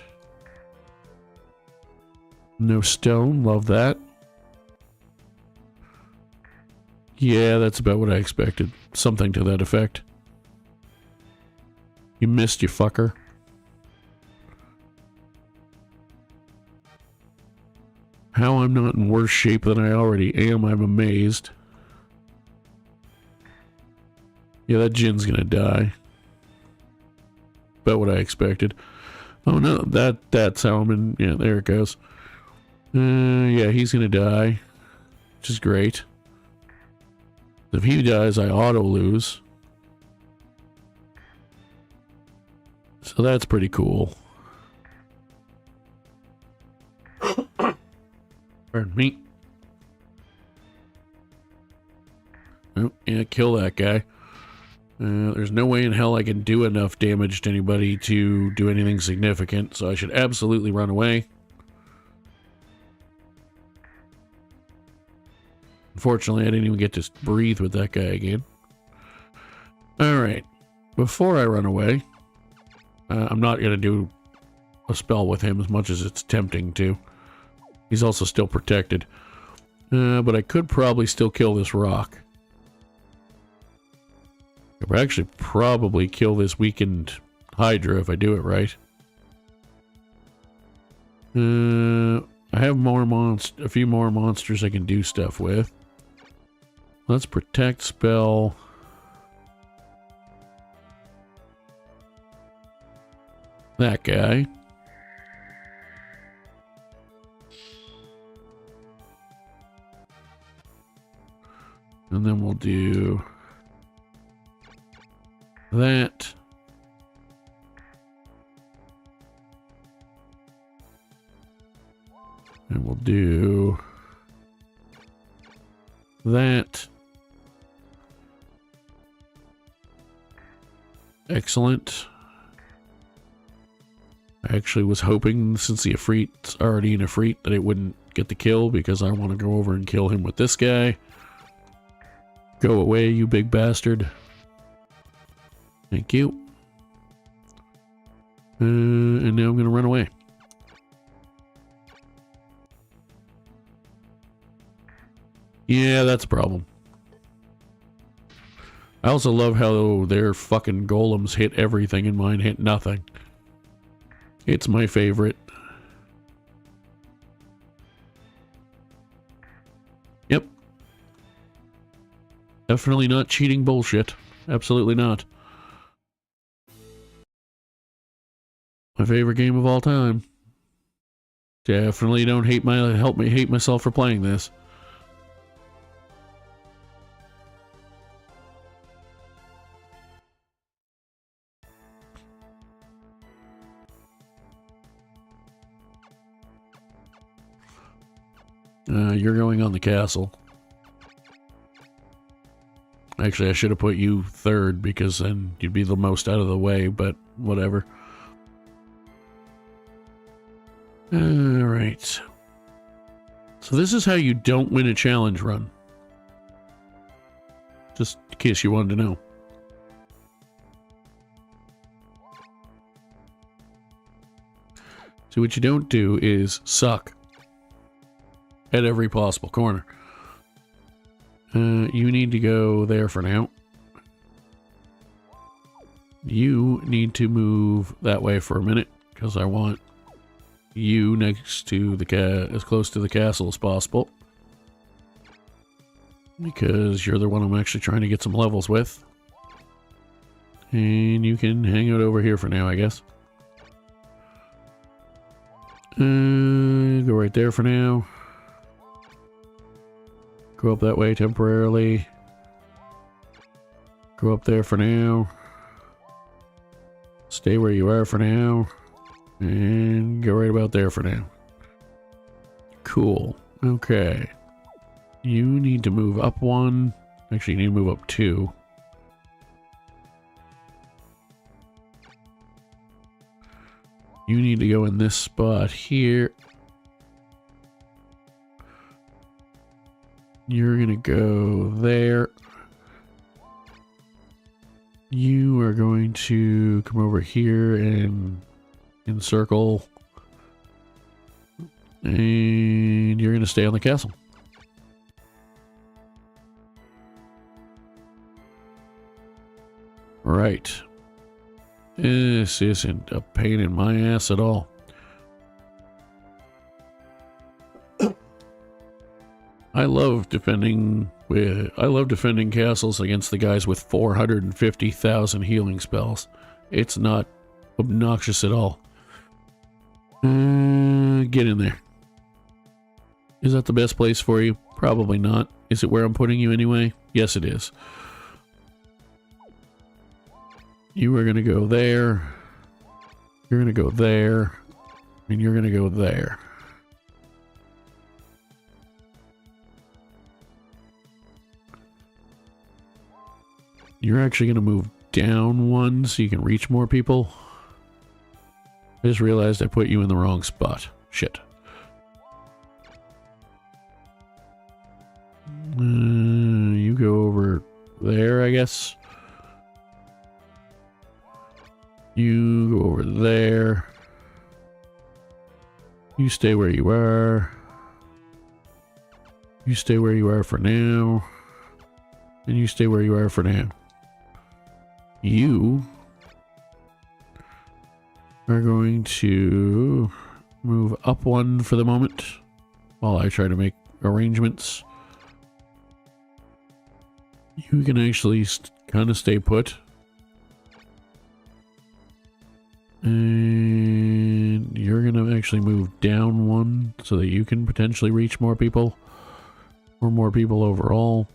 Speaker 1: No stone, love that. Yeah, that's about what I expected. Something to that effect. You missed, you fucker. How I'm not in worse shape than I already am, I'm amazed. Yeah, that Jin's gonna die. About what I expected. Oh no, that's how I'm in. Yeah, there it goes. Yeah, he's gonna die. Which is great. If he dies, I auto lose. So that's pretty cool. Pardon me. Oh, yeah, kill that guy. There's no way in hell I can do enough damage to anybody to do anything significant, so I should absolutely run away. Unfortunately, I didn't even get to breathe with that guy again. Alright, before I run away, I'm not going to do a spell with him as much as it's tempting to. He's also still protected. But I could probably still kill this rock. I could actually probably kill this weakened Hydra if I do it right. I have a few more monsters I can do stuff with. Let's protect spell. That guy. And then we'll do that. And we'll do that. Excellent. I actually was hoping, since the Ifrit's already in Ifrit, that it wouldn't get the kill because I want to go over and kill him with this guy. Go away, you big bastard. Thank you. And now I'm going to run away. Yeah, that's a problem. I also love how their fucking golems hit everything and mine hit nothing. It's my favorite. Yep. Definitely not cheating bullshit. Absolutely not. My favorite game of all time. Definitely don't help me hate myself for playing this. You're going on the castle. Actually, I should have put you third because then you'd be the most out of the way, but whatever. Alright. So this is how you don't win a challenge run. Just in case you wanted to know. So what you don't do is suck at every possible corner. You need to go there for now. You need to move that way for a minute because I want you next to the as close to the castle as possible. Because you're the one I'm actually trying to get some levels with. And you can hang out over here for now, I guess. Go right there for now. Go up that way temporarily. Go up there for now. Stay where you are for now. And go right about there for now. Cool. Okay. You need to move up one. Actually, you need to move up two. You need to go in this spot here. You're gonna go there. You are going to come over here and encircle. And you're gonna stay on the castle. Right. This isn't a pain in my ass at all. I love defending castles against the guys with 450,000 healing spells. It's not obnoxious at all. Get in there. Is that the best place for you? Probably not. Is it where I'm putting you anyway? Yes, it is. You are going to go there. You're going to go there. And you're going to go there. You're actually going to move down one so you can reach more people. I just realized I put you in the wrong spot. Shit. You go over there, I guess. You go over there. You stay where you are. You stay where you are for now. And you stay where you are for now. You are going to move up one for the moment while I try to make arrangements. You can actually kind of stay put. And you're going to actually move down one so that you can potentially reach more people. Or more people overall.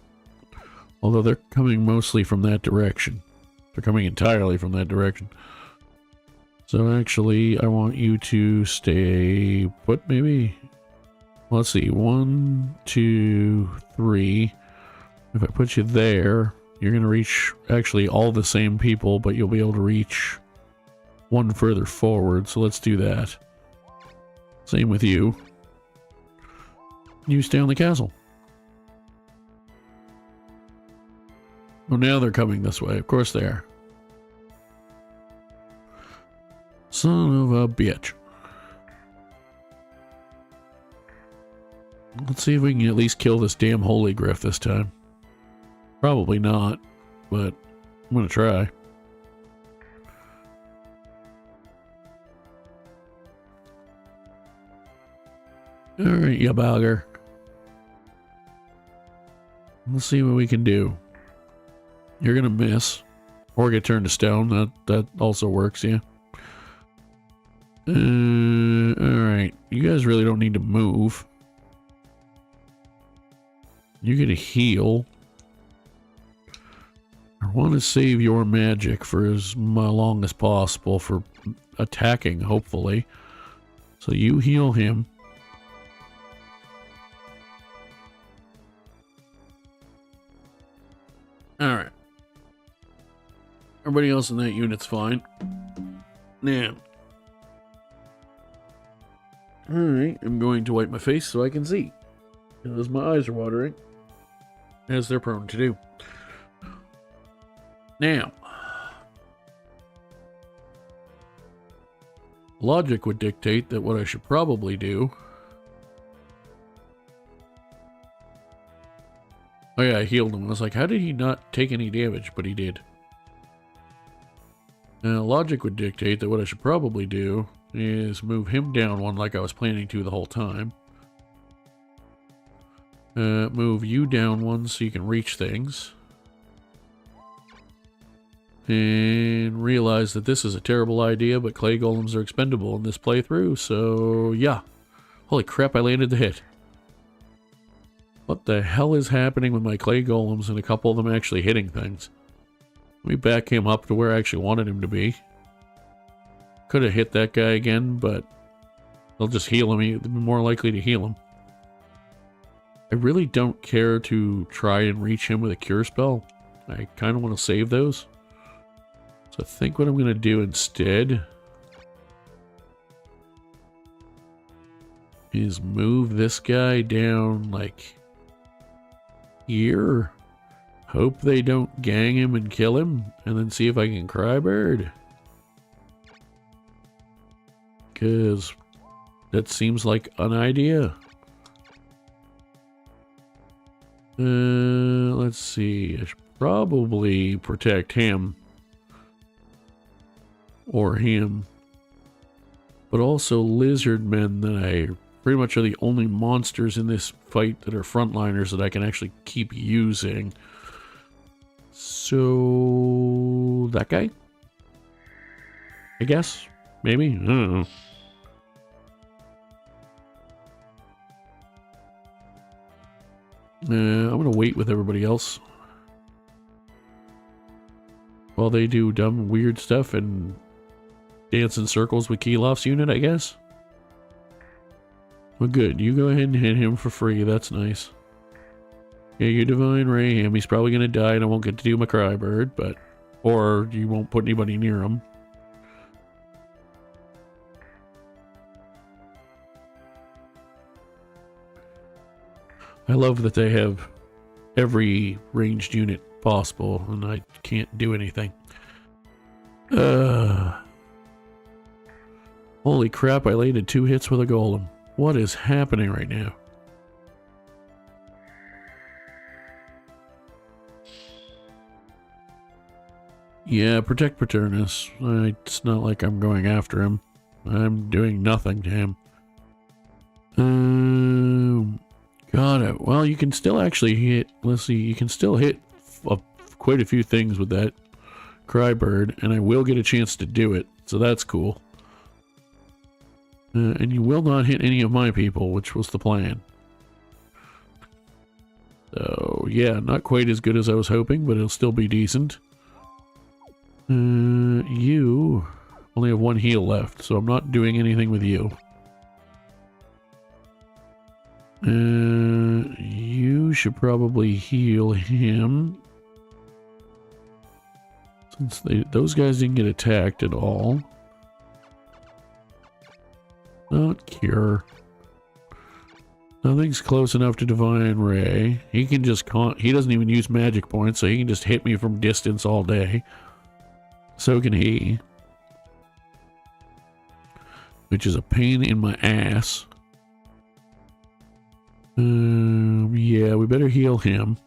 Speaker 1: Although they're coming mostly from that direction. They're coming entirely from that direction. So actually, I want you to stay put, maybe? Let's see. 1, 2, 3. If I put you there, you're going to reach actually all the same people, but you'll be able to reach one further forward. So let's do that. Same with you. You stay on the castle. Oh, now they're coming this way. Of course they are. Son of a bitch. Let's see if we can at least kill this damn holy griff this time. Probably not, but I'm gonna try. Alright, you bugger. Let's see what we can do. You're gonna miss. Or get turned to stone. That also works, yeah. Alright. You guys really don't need to move. You get a heal. I want to save your magic for as long as possible for attacking, hopefully. So you heal him. Alright. Everybody else in that unit's fine. Now. Alright, I'm going to wipe my face so I can see. Because my eyes are watering. As they're prone to do. Now. Logic would dictate that what I should probably do... Oh yeah, I healed him. I was like, how did he not take any damage? But he did. Now, logic would dictate that what I should probably do is move him down one like I was planning to the whole time. Move you down one so you can reach things. And realize that this is a terrible idea, but clay golems are expendable in this playthrough, so yeah. Holy crap, I landed the hit. What the hell is happening with my clay golems and a couple of them actually hitting things? Let me back him up to where I actually wanted him to be. Could have hit that guy again, but they'll just heal him. They'll be more likely to heal him. I really don't care to try and reach him with a cure spell. I kind of want to save those. So I think what I'm going to do instead is move this guy down like here. Hope they don't gang him and kill him, and then see if I can Crybird. Because that seems like an idea. Let's see. I should probably protect him. Or him. But also lizard men that I pretty much are the only monsters in this fight that are frontliners that I can actually keep using. So that guy? I guess? Maybe? I don't know. I'm gonna wait with everybody else while they do dumb, weird stuff and dance in circles with Kilof's unit, I guess. Well, good. You go ahead and hit him for free. That's nice. Yeah, you Divine Ray him. He's probably gonna die and I won't get to do my Crybird, but... Or you won't put anybody near him. I love that they have every ranged unit possible, and I can't do anything. Holy crap, I landed 2 hits with a golem. What is happening right now? Yeah, protect Paternus. It's not like I'm going after him. I'm doing nothing to him. Got it. Well, you can still actually hit... Let's see, you can still hit quite a few things with that Crybird, and I will get a chance to do it, so that's cool. And you will not hit any of my people, which was the plan. So, yeah, not quite as good as I was hoping, but it'll still be decent. You only have 1 heal left, so I'm not doing anything with you. You should probably heal him. Since those guys didn't get attacked at all. Not cure. Nothing's close enough to Divine Ray. He can just he doesn't even use magic points, so he can just hit me from distance all day. So can he. Which is a pain in my ass. Yeah, we better heal him.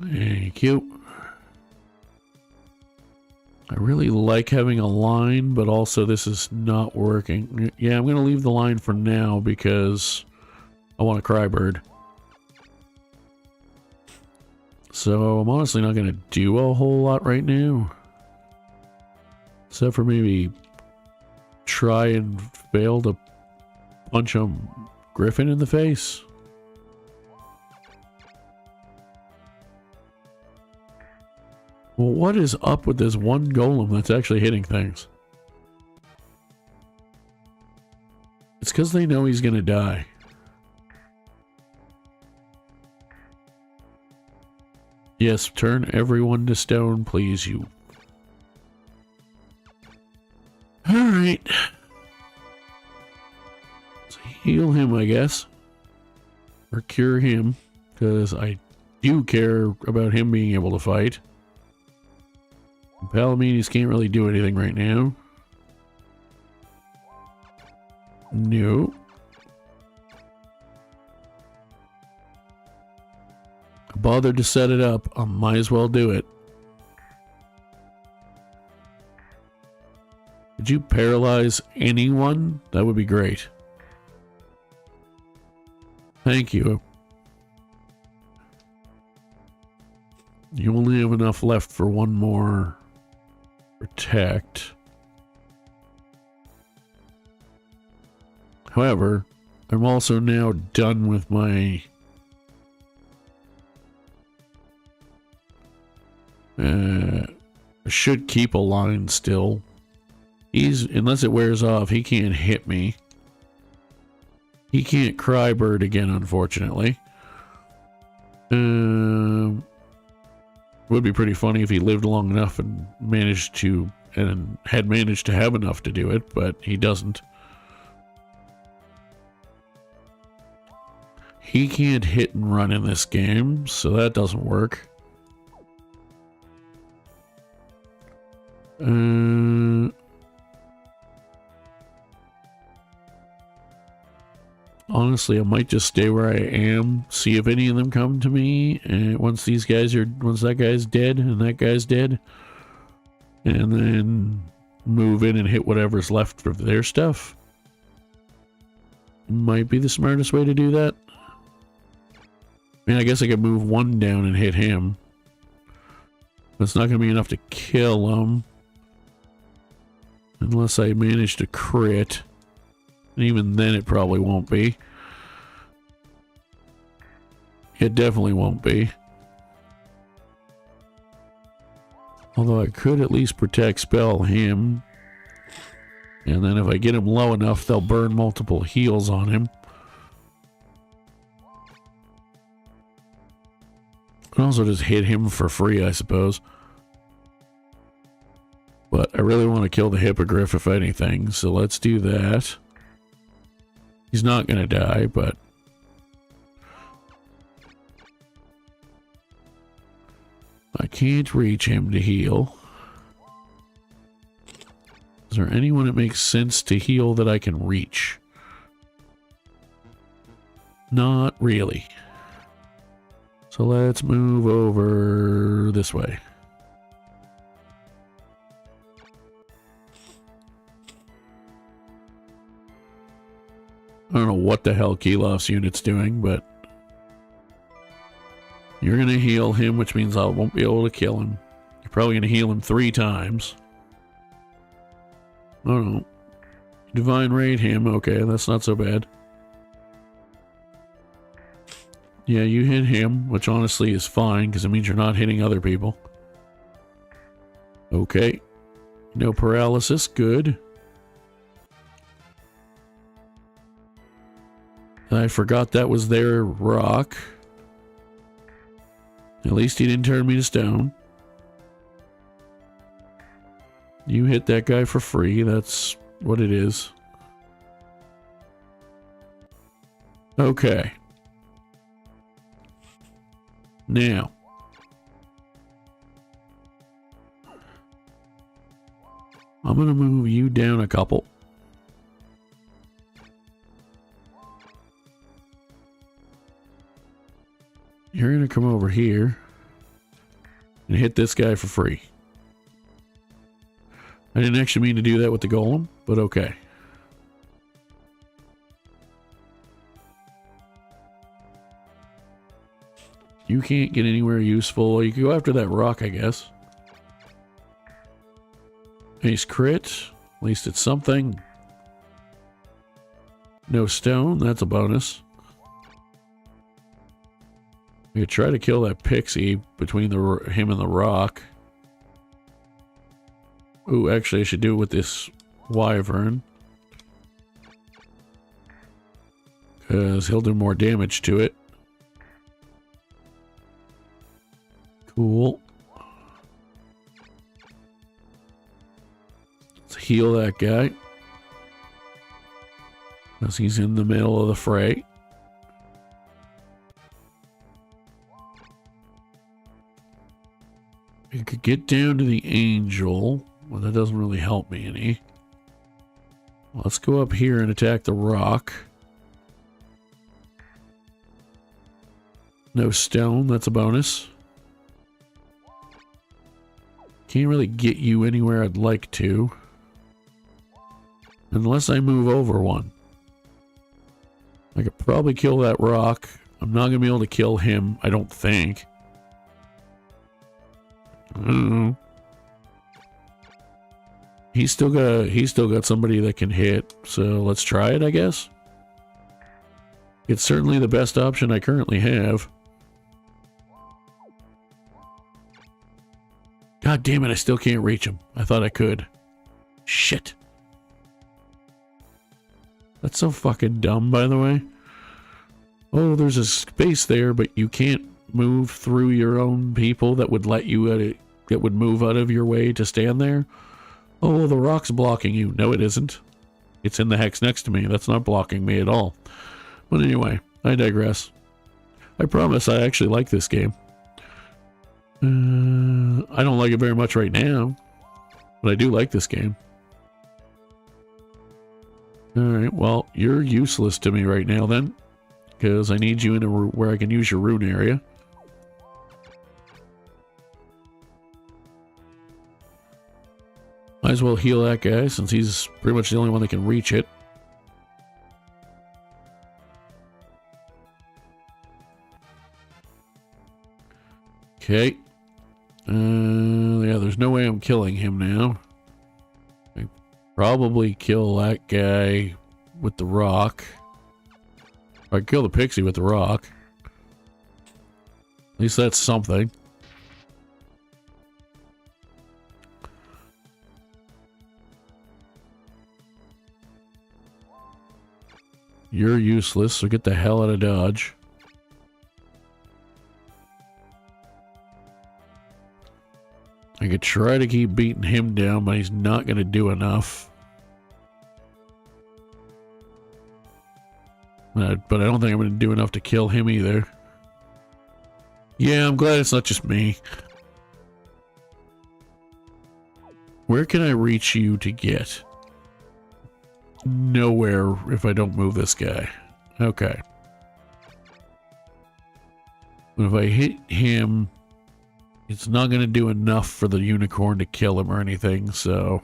Speaker 1: Thank you. I really like having a line, but also this is not working. Yeah, I'm going to leave the line for now because I want a Crybird. So I'm honestly not going to do a whole lot right now. Except for maybe try and fail to punch a griffin in the face. Well, what is up with this one golem that's actually hitting things? It's because they know he's going to die. Yes, turn everyone to stone, please, you. Alright. Let's heal him, I guess. Or cure him, because I do care about him being able to fight. Palamedes can't really do anything right now. No. I bothered to set it up. I might as well do it. Could you paralyze anyone? That would be great. Thank you. You only have enough left for one more protect. However, I'm also now done with my I should keep a line still. Unless it wears off, he can't hit me. He can't Crybird again, unfortunately. Would be pretty funny if he lived long enough and had managed to have enough to do it, but he doesn't. He can't hit and run in this game, so that doesn't work. Honestly, I might just stay where I am, see if any of them come to me, and once that guy's dead and that guy's dead, and then move in and hit whatever's left of their stuff. Might be the smartest way to do that. I mean, I guess I could move one down and hit him. That's not going to be enough to kill him. Unless I manage to crit. And even then it probably won't be. It definitely won't be. Although I could at least protect spell him. And then if I get him low enough, they'll burn multiple heals on him. I can also just hit him for free, I suppose. But I really want to kill the Hippogriff if anything, so let's do that. He's not going to die, but... I can't reach him to heal. Is there anyone that makes sense to heal that I can reach? Not really. So let's move over this way. I don't know what the hell Kilof's unit's doing, but you're going to heal him, which means I won't be able to kill him. You're probably going to heal him 3 times. I don't know. Divine Raid him. Okay, that's not so bad. Yeah, you hit him, which honestly is fine, because it means you're not hitting other people. Okay. No paralysis. Good. I forgot that was their rock. At least he didn't turn me to stone. You hit that guy for free. That's what it is. Okay. Now. I'm going to move you down a couple. You're going to come over here and hit this guy for free. I didn't actually mean to do that with the golem, but okay. You can't get anywhere useful. You can go after that rock, I guess. Ace crit. At least it's something. No stone. That's a bonus. We could try to kill that pixie between him and the rock. Ooh, actually I should do it with this wyvern. Because he'll do more damage to it. Cool. Let's heal that guy. Because he's in the middle of the fray. I could get down to the angel. Well, that doesn't really help me any. Let's go up here and attack the rock. No stone, that's a bonus. Can't really get you anywhere I'd like to. Unless I move over one. I could probably kill that rock. I'm not going to be able to kill him, I don't think. I don't know. He's still got somebody that can hit, so let's try it, I guess. It's certainly the best option I currently have. God damn it, I still can't reach him. I thought I could. Shit. That's so fucking dumb, by the way. Oh, there's a space there, but you can't move through your own people that would let you that would move out of your way to stand there. Oh, the rock's blocking you. No, it isn't. It's in the hex next to me. That's not blocking me at all. But anyway, I digress. I promise I actually like this game. I don't like it very much right now, but I do like this game. Alright, well, you're useless to me right now then, because I need you in where I can use your rune area. Might as well heal that guy since he's pretty much the only one that can reach it. Okay. Yeah, there's no way I'm killing him now. I probably kill that guy with the rock. I can kill the pixie with the rock. At least that's something. You're useless, so get the hell out of Dodge. I could try to keep beating him down, but he's not going to do enough. But I don't think I'm going to do enough to kill him either. Yeah, I'm glad it's not just me. Where can I reach you to get? Nowhere if I don't move this guy. Okay. But if I hit him, it's not going to do enough for the unicorn to kill him or anything, so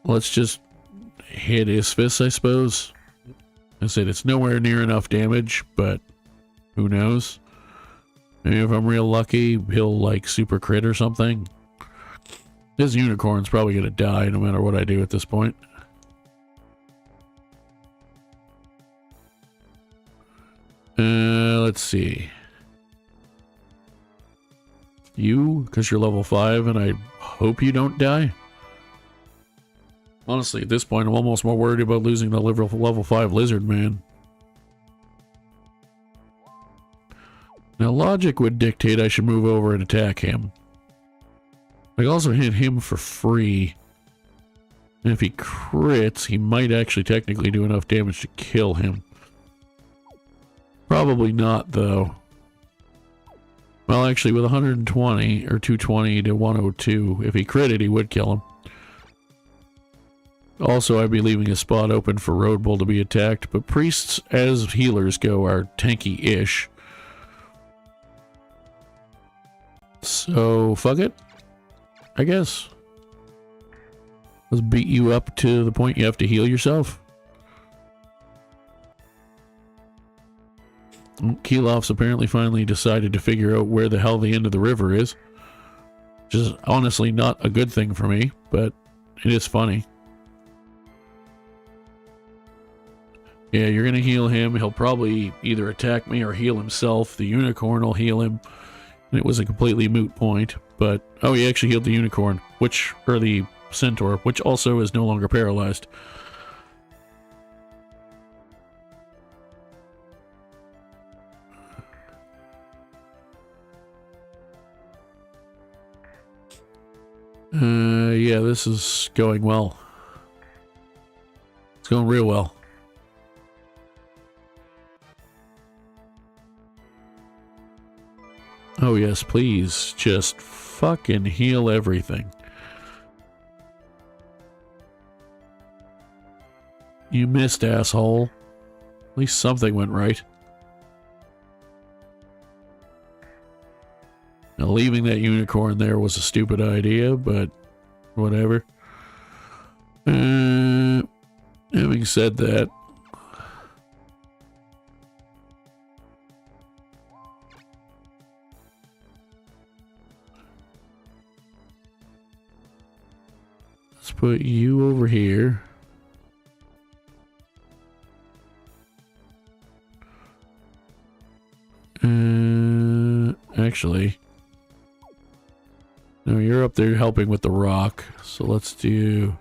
Speaker 1: let's just hit Isphis, I suppose. I said it's nowhere near enough damage, but who knows? Maybe if I'm real lucky, he'll like super crit or something. This unicorn's probably going to die no matter what I do at this point. Let's see. You, because you're level 5, and I hope you don't die. Honestly, at this point, I'm almost more worried about losing the level 5 lizard man. Now, logic would dictate I should move over and attack him. I also hit him for free. And if he crits, he might actually technically do enough damage to kill him. Probably not, though. Well, actually, with 120, or 220 to 102, if he critted, he would kill him. Also, I'd be leaving a spot open for Road Bull to be attacked, but priests, as healers go, are tanky-ish. So, fuck it, I guess. Let's beat you up to the point you have to heal yourself. Keelof's apparently finally decided to figure out where the hell the end of the river is. Which is honestly not a good thing for me, but it is funny. Yeah, you're gonna heal him. He'll probably either attack me or heal himself. The unicorn will heal him. And it was a completely moot point, but... Oh, he actually healed the unicorn, or the centaur, which also is no longer paralyzed. Yeah, this is going well. It's going real well. Oh yes, please, just fucking heal everything. You missed, asshole. At least something went right. Now, leaving that unicorn there was a stupid idea, but whatever. Having said that, let's put you over here. Actually, no, you're up there helping with the rock, so let's do...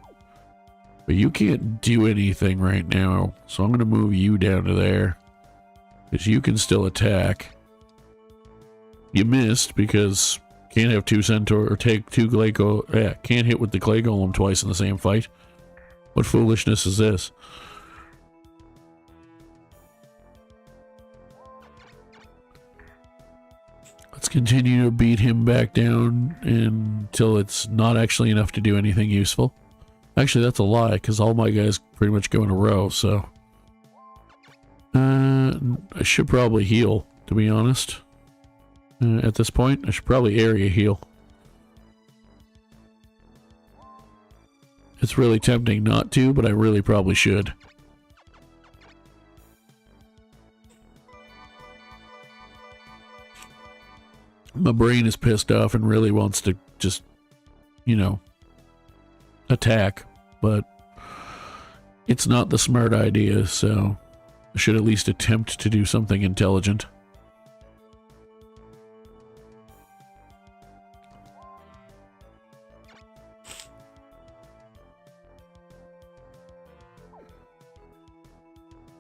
Speaker 1: But you can't do anything right now, so I'm going to move you down to there. Because you can still attack. You missed because can't have two centaur, or take two clay golem. Yeah, can't hit with the clay golem twice in the same fight. What foolishness is this? Let's continue to beat him back down until it's not actually enough to do anything useful. Actually, that's a lie, because all my guys pretty much go in a row, so... I should probably heal, to be honest. At this point, I should probably area heal. It's really tempting not to, but I really probably should. My brain is pissed off and really wants to just, you know, attack, but it's not the smart idea, so I should at least attempt to do something intelligent.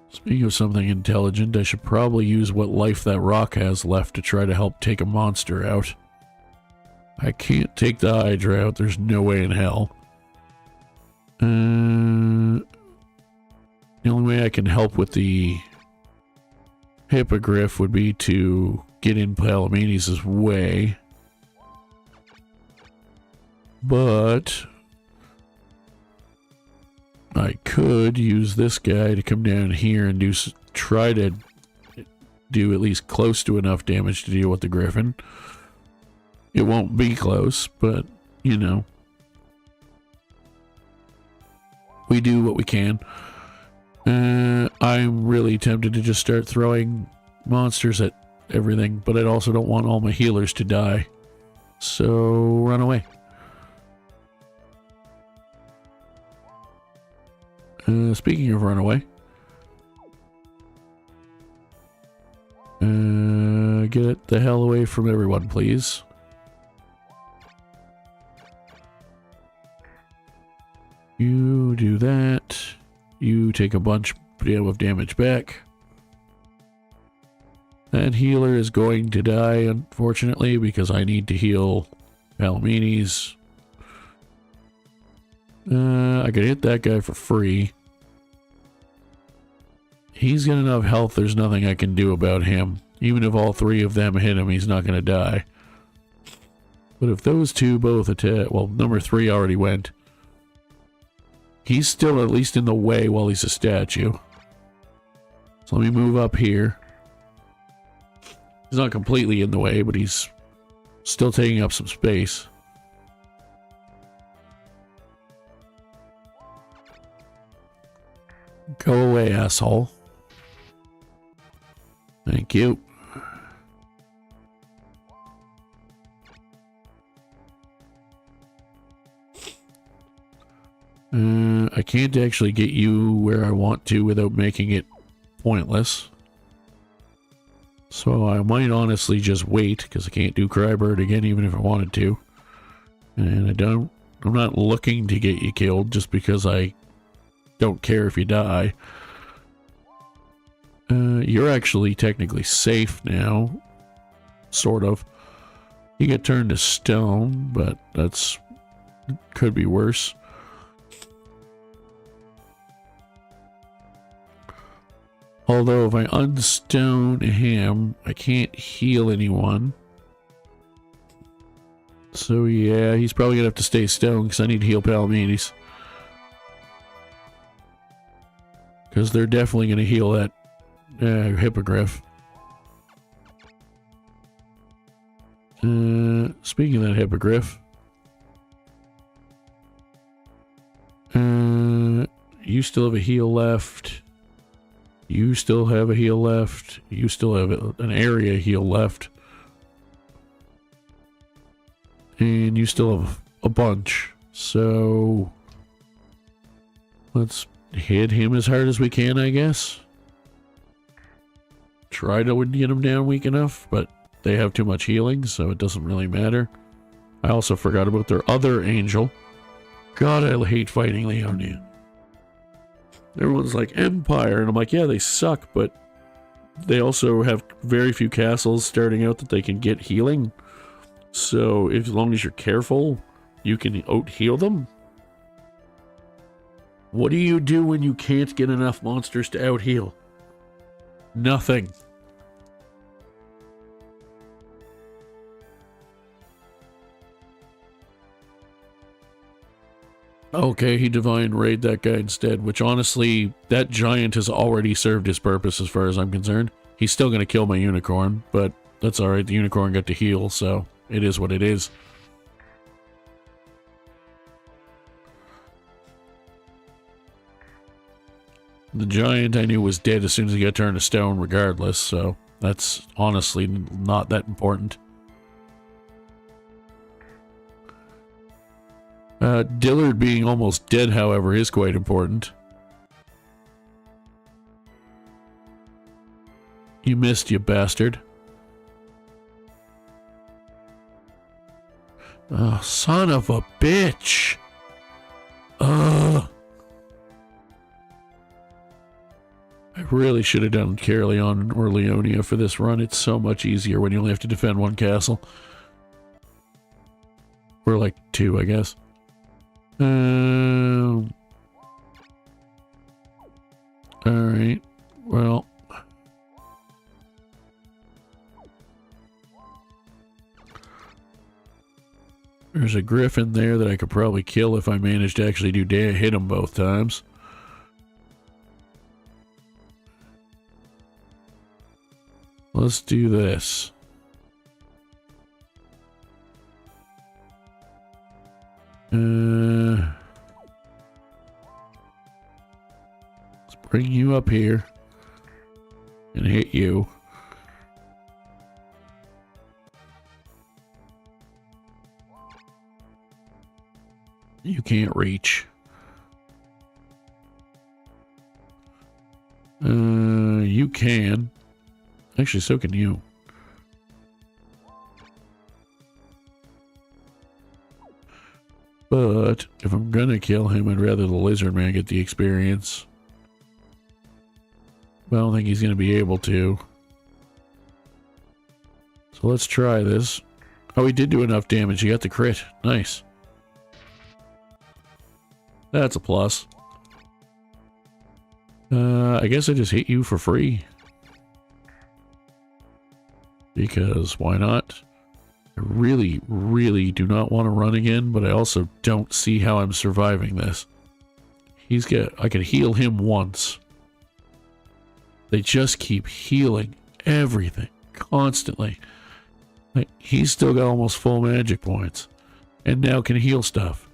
Speaker 1: Speaking of something intelligent, I should probably use what life that rock has left to try to help take a monster out. I can't take the Hydra out, there's no way in hell. The only way I can help with the Hippogriff would be to get in Palamedes' way. But I could use this guy to come down here and try to do at least close to enough damage to deal with the Griffin. It won't be close, but, you know. We do what we can. I'm really tempted to just start throwing monsters at everything, but I also don't want all my healers to die. So, run away. Speaking of runaway, get the hell away from everyone, please. You do that. You take a bunch of damage back. That healer is going to die, unfortunately, because I need to heal Palamedes. I could hit that guy for free. He's got enough health, there's nothing I can do about him. Even if all three of them hit him, he's not going to die. But if those two both attack... Well, number 3 already went. He's still at least in the way while he's a statue. So let me move up here. He's not completely in the way, but he's still taking up some space. Go away, asshole. Thank you. I can't actually get you where I want to without making it pointless. So I might honestly just wait, because I can't do Crybird again even if I wanted to. And I'm not looking to get you killed just because I don't care if you die. You're actually technically safe now. Sort of. You get turned to stone, but could be worse. Although if I unstone him, I can't heal anyone. So yeah, he's probably gonna have to stay stone because I need to heal Palamedes. Because they're definitely gonna heal that Hippogriff. Speaking of that Hippogriff, you still have a heal left. You still have a heal left. You still have an area heal left. And you still have a bunch. So let's hit him as hard as we can, I guess. Try to get him down weak enough, but they have too much healing, so it doesn't really matter. I also forgot about their other angel. God, I hate fighting Leonia. Everyone's like, Empire, and I'm like, yeah, they suck, but they also have very few castles starting out that they can get healing. So as long as you're careful, you can out-heal them. What do you do when you can't get enough monsters to out-heal? Nothing. Okay, he Divine Raid that guy instead, which honestly, that giant has already served his purpose as far as I'm concerned. He's still going to kill my unicorn, but that's alright, the unicorn got to heal, so it is what it is. The giant I knew was dead as soon as he got turned to stone regardless, so that's honestly not that important. Dillard being almost dead, however, is quite important. You missed, you bastard. Oh, son of a bitch! Ugh! I really should have done Caerleon or Leonia for this run. It's so much easier when you only have to defend one castle. Or like 2, I guess. Alright. Well. There's a griffin there that I could probably kill if I managed to actually hit him both times. Let's do this. Let's bring you up here and hit you. You can't reach. You can. Actually, so can you. But if I'm gonna kill him, I'd rather the lizard man get the experience. But I don't think he's gonna be able to. So let's try this. Oh, he did do enough damage. He got the crit. Nice. That's a plus. I guess I just hit you for free. Because why not? I really, really do not want to run again, but I also don't see how I'm surviving this. I could heal him once. They just keep healing everything constantly. Like, he's still got almost full magic points and now can heal stuff.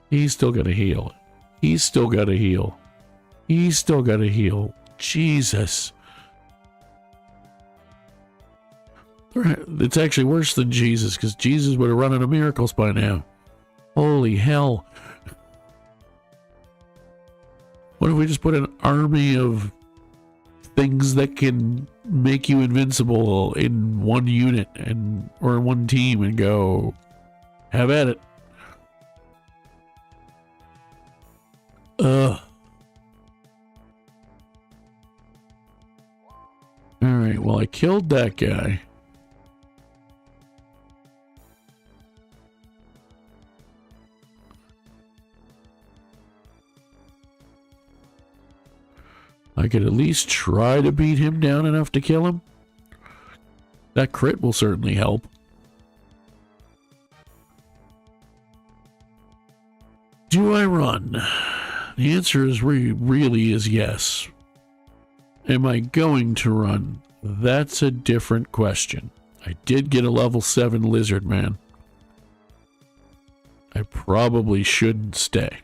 Speaker 1: He's still got to heal. He's still got to heal. He's still got to heal. Jesus. It's actually worse than Jesus, because Jesus would have run out of miracles by now. Holy hell. What if we just put an army of things that can make you invincible in one unit or in one team and go, have at it. Alright, well, I killed that guy. I could at least try to beat him down enough to kill him. That crit will certainly help. Do I run? The answer is really is yes. Am I going to run? That's a different question. I did get a level 7 lizard man. I probably shouldn't stay.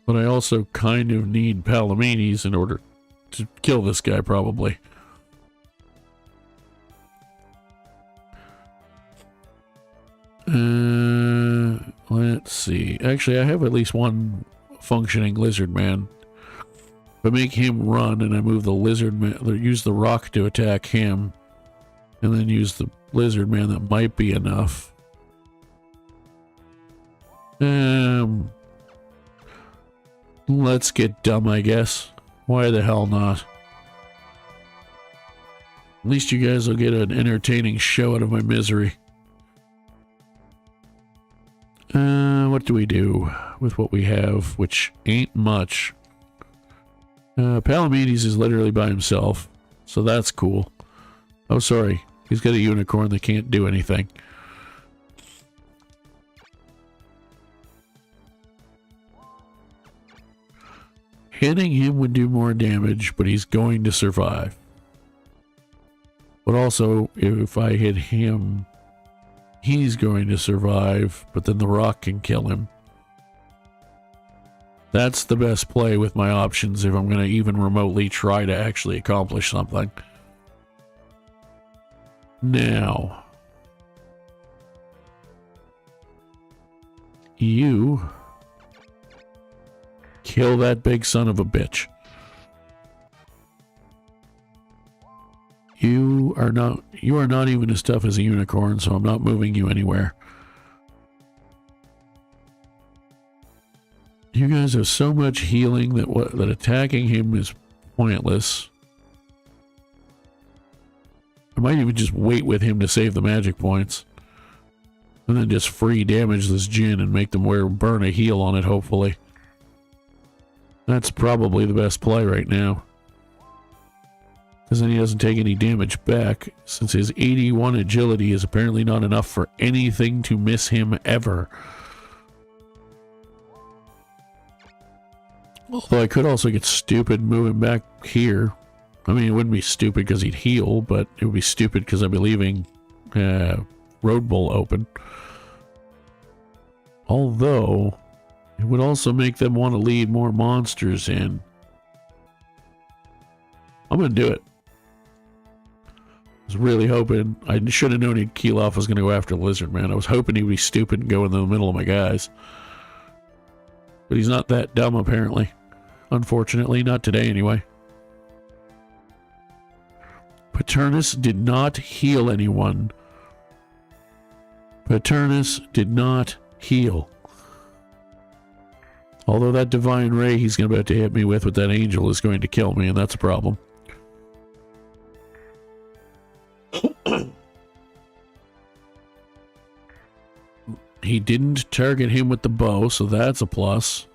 Speaker 1: But I also kind of need Palamedes in order to kill this guy, probably. Let's see. Actually, I have at least one functioning lizard man. If I make him run and I move the lizard man, use the rock to attack him, and then use the lizard man, that might be enough. Let's get dumb, I guess. Why the hell not? At least you guys will get an entertaining show out of my misery. What do we do with what we have, which ain't much? Palamedes is literally by himself, so that's cool. Oh, sorry. He's got a unicorn that can't do anything. Hitting him would do more damage, but he's going to survive. But also, if I hit him, he's going to survive, but then the rock can kill him. That's the best play with my options if I'm going to even remotely try to actually accomplish something. Now, you kill that big son of a bitch. You are not even as tough as a unicorn, so I'm not moving you anywhere. You guys have so much healing that attacking him is pointless. I might even just wait with him to save the magic points. And then just free damage this Djinn and make them burn a heal on it, hopefully. That's probably the best play right now. Because then he doesn't take any damage back, since his 81 agility is apparently not enough for anything to miss him ever. Although I could also get stupid moving back here. I mean, it wouldn't be stupid because he'd heal, but it would be stupid because I'd be leaving Road Bull open. Although, it would also make them want to lead more monsters in. I'm going to do it. I was really hoping. I should have known he'd keel off. I was going to go after the lizard man. I was hoping he'd be stupid and go in the middle of my guys. But he's not that dumb, apparently. Unfortunately, not today anyway. Paternus did not heal anyone. Paternus did not heal. Although that divine ray he's about to hit me with that angel is going to kill me, and that's a problem. He didn't target him with the bow, so that's a plus.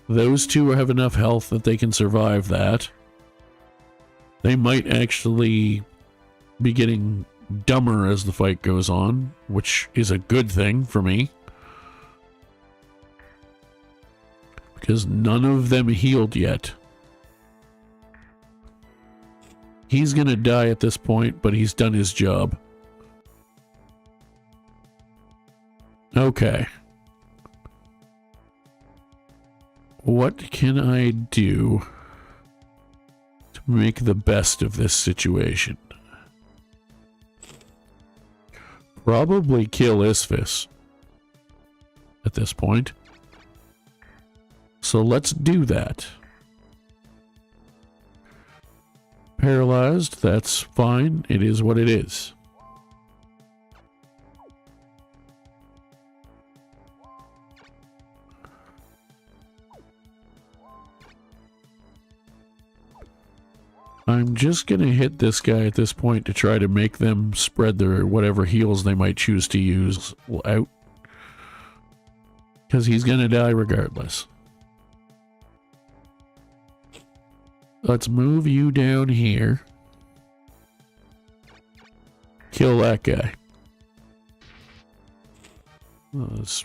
Speaker 1: Those two have enough health that they can survive that. They might actually be getting dumber as the fight goes on, which is a good thing for me. Because none of them healed yet. He's gonna die at this point, but he's done his job. Okay. What can I do to make the best of this situation? Probably kill Isphis at this point. So let's do that. Paralyzed, that's fine. It is what it is. I'm just going to hit this guy at this point to try to make them spread their whatever heals they might choose to use out. Because he's going to die regardless. Let's move you down here. Kill that guy.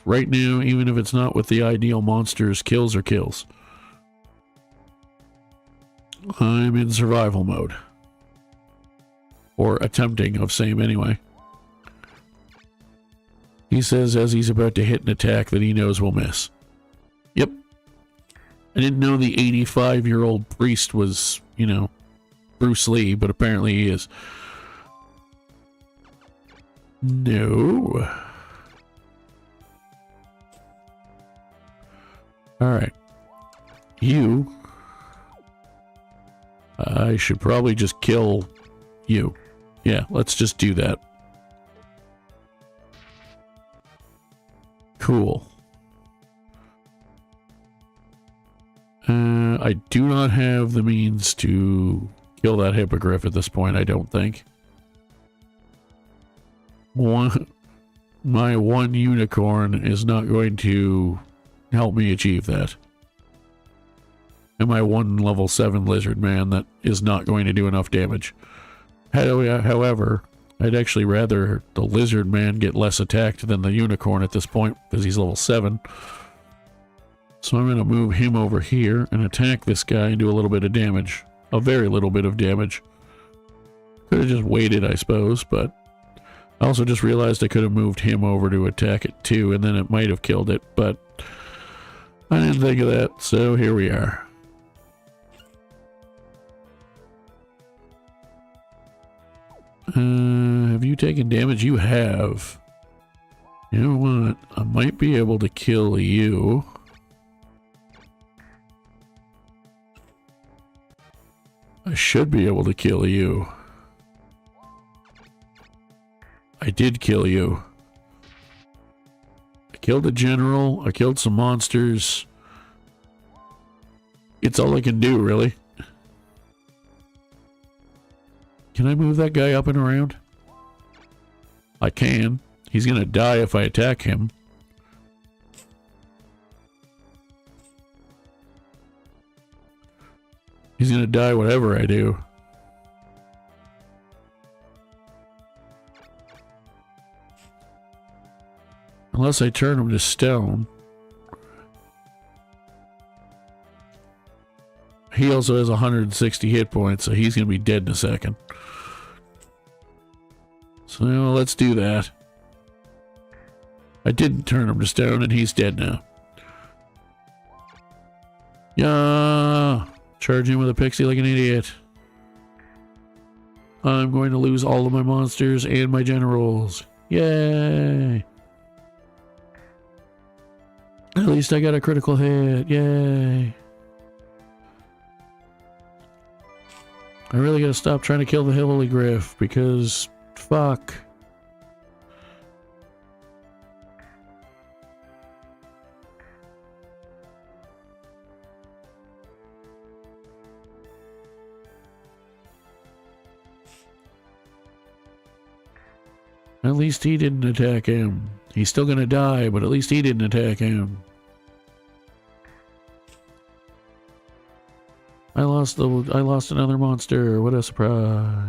Speaker 1: Right now, even if it's not with the ideal monsters, kills are kills. I'm in survival mode. Or attempting of same anyway. He says as he's about to hit an attack that he knows will miss. Yep. I didn't know the 85-year-old priest was, you know, Bruce Lee, but apparently he is. No. Alright. You... I should probably just kill you. Yeah, let's just do that. Cool. I do not have the means to kill that hippogriff at this point, I don't think. My one unicorn is not going to help me achieve that. And my one level 7 lizard man that is not going to do enough damage. However, I'd actually rather the lizard man get less attacked than the unicorn at this point, because he's level 7. So I'm going to move him over here and attack this guy and do a little bit of damage. A very little bit of damage. Could have just waited, I suppose, but I also just realized I could have moved him over to attack it too, and then it might have killed it, but I didn't think of that, so here we are. Have you taken damage? You have. You know what? I might be able to kill you. I should be able to kill you. I did kill you. I killed a general. I killed some monsters. It's all I can do, really. Can I move that guy up and around? I can. He's gonna die if I attack him. He's gonna die whatever I do. Unless I turn him to stone. He also has 160 hit points, so he's gonna be dead in a second. So let's do that. I didn't turn him to stone and he's dead now. Yeah, charge him with a pixie like an idiot. I'm going to lose all of my monsters and my generals. Yay! At least I got a critical hit. Yay! I really gotta stop trying to kill the Hillary Griff because fuck. At least he didn't attack him. He's still gonna die, but at least he didn't attack him. I lost another monster. What a surprise.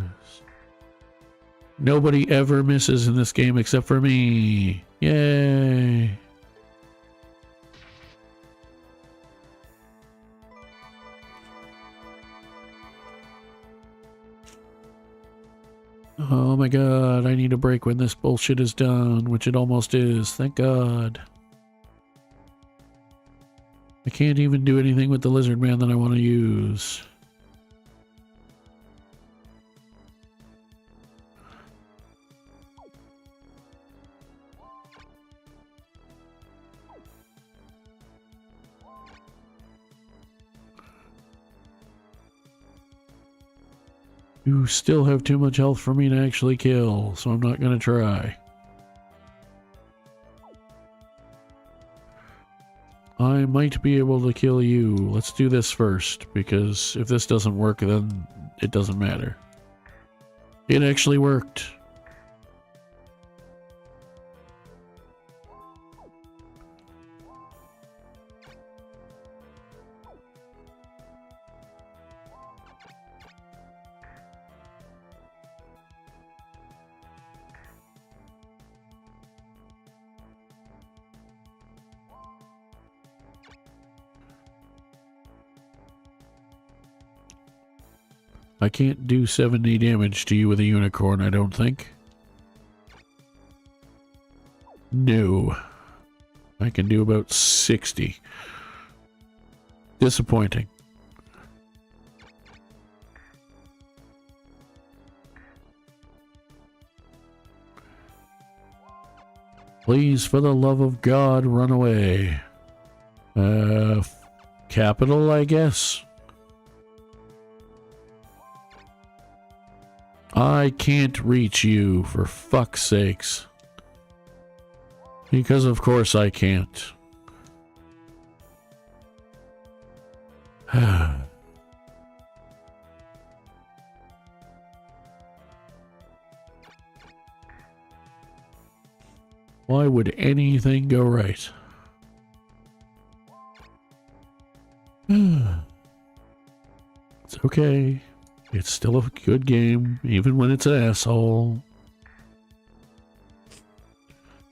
Speaker 1: Nobody ever misses in this game except for me. Yay. Oh my god, I need a break when this bullshit is done, which it almost is. Thank god. I can't even do anything with the lizard man that I want to use. You still have too much health for me to actually kill, so I'm not going to try. I might be able to kill you. Let's do this first, because if this doesn't work, then it doesn't matter. It actually worked. I can't do 70 damage to you with a unicorn, I don't think. No. I can do about 60. Disappointing. Please, for the love of God, run away. Capital, I guess. I can't reach you, for fuck's sakes. Because of course I can't. Why would anything go right? It's okay. It's still a good game, even when it's an asshole.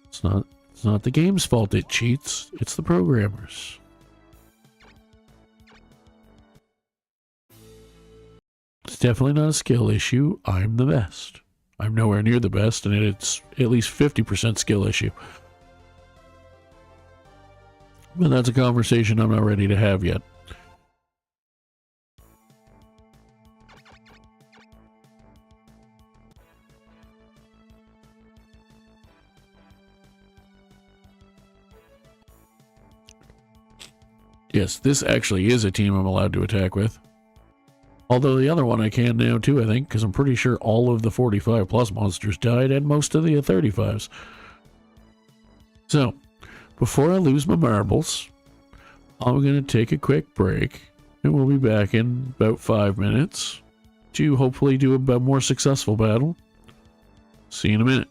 Speaker 1: It's not the game's fault it cheats, it's the programmers. It's definitely not a skill issue. I'm the best. I'm nowhere near the best, and it's at least 50% skill issue. But that's a conversation I'm not ready to have yet. Yes, this actually is a team I'm allowed to attack with. Although the other one I can now too, I think, because I'm pretty sure all of the 45 plus monsters died and most of the 35s. So, before I lose my marbles, I'm going to take a quick break, and we'll be back in about 5 minutes to hopefully do a more successful battle. See you in a minute.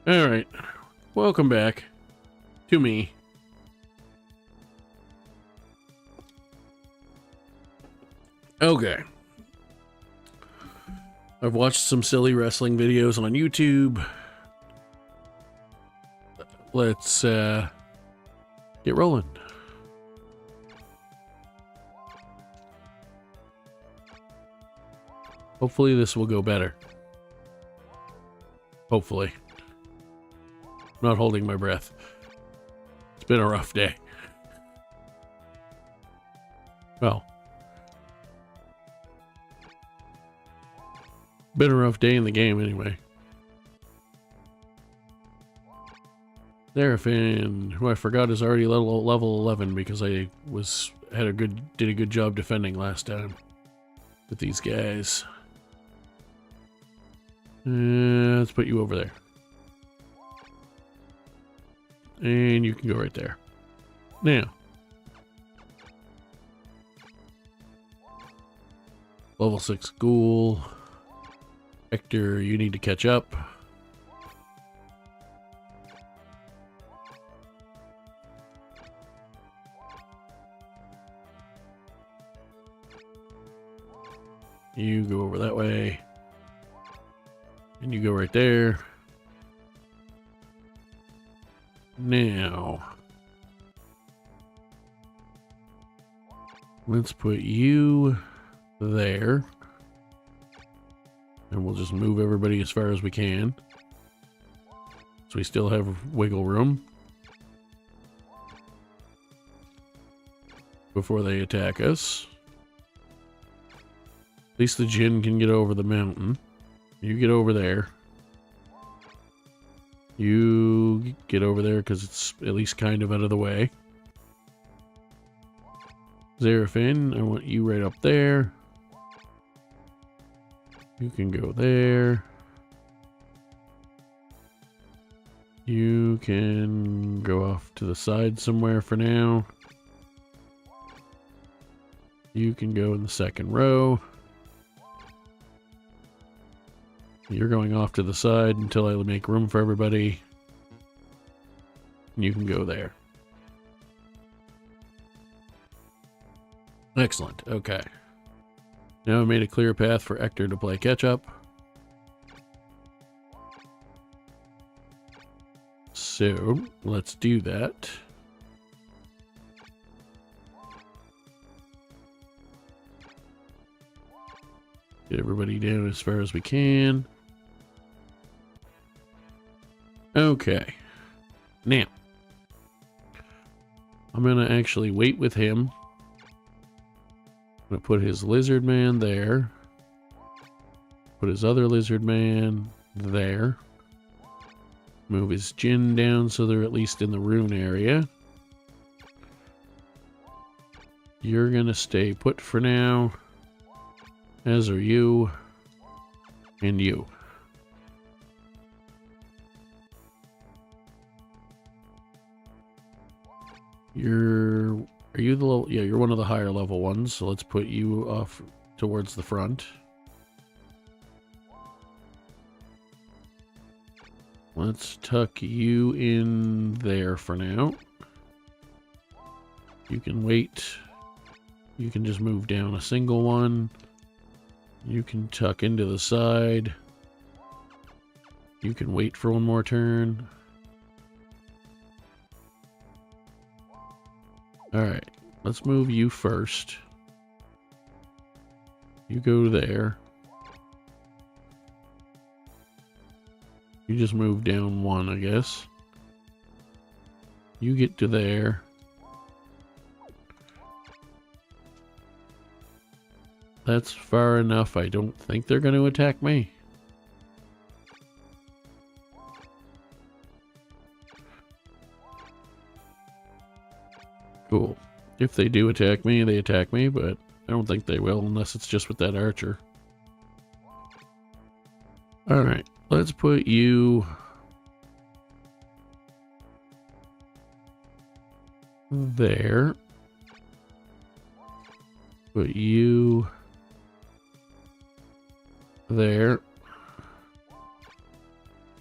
Speaker 1: Alright. Welcome back to me. Okay. I've watched some silly wrestling videos on YouTube. Let's get rolling. Hopefully this will go better. Hopefully. I'm not holding my breath. It's been a rough day. Well. Been a rough day in the game anyway. Seraphin, who I forgot is already level 11 because I did a good job defending last time with these guys. Let's put you over there. And you can go right there. Now. Level 6 ghoul. Hector, you need to catch up. You go over that way. And you go right there. Now, let's put you there. And we'll just move everybody as far as we can. So we still have wiggle room before they attack us. At least the Jinn can get over the mountain. You get over there. You get over there because it's at least kind of out of the way. Seraphin, I want you right up there. You can go there. You can go off to the side somewhere for now. You can go in the second row. You're going off to the side until I make room for everybody. You can go there. Excellent. Okay. Now I made a clear path for Hector to play catch up. So, let's do that. Get everybody down as far as we can. Okay. Now, I'm going to actually wait with him. I'm going to put his lizard man there. Put his other lizard man there. Move his Jinn down so they're at least in the rune area. You're going to stay put for now. As are you. And you. Are you the low? Yeah, you're one of the higher level ones, so let's put you off towards the front. Let's tuck you in there for now. You can wait. You can just move down a single one. You can tuck into the side. You can wait for one more turn. Alright, let's move you first. You go there. You just move down one, I guess. You get to there. That's far enough. I don't think they're going to attack me. Cool. If they do attack me, they attack me, but I don't think they will unless it's just with that archer. Alright, let's put you there. Put you there.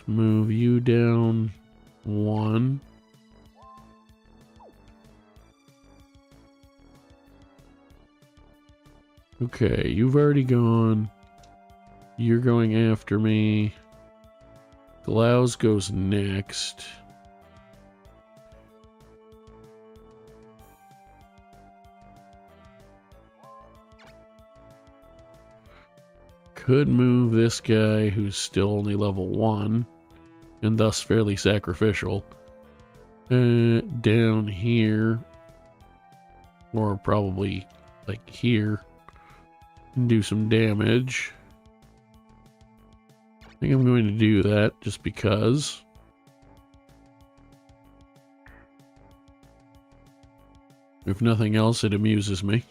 Speaker 1: Move you down 1. Okay, you've already gone. You're going after me. Glaus goes next. Could move this guy who's still only level 1 and thus fairly sacrificial down here, or probably like here, and do some damage. I think I'm going to do that just because. If nothing else, it amuses me.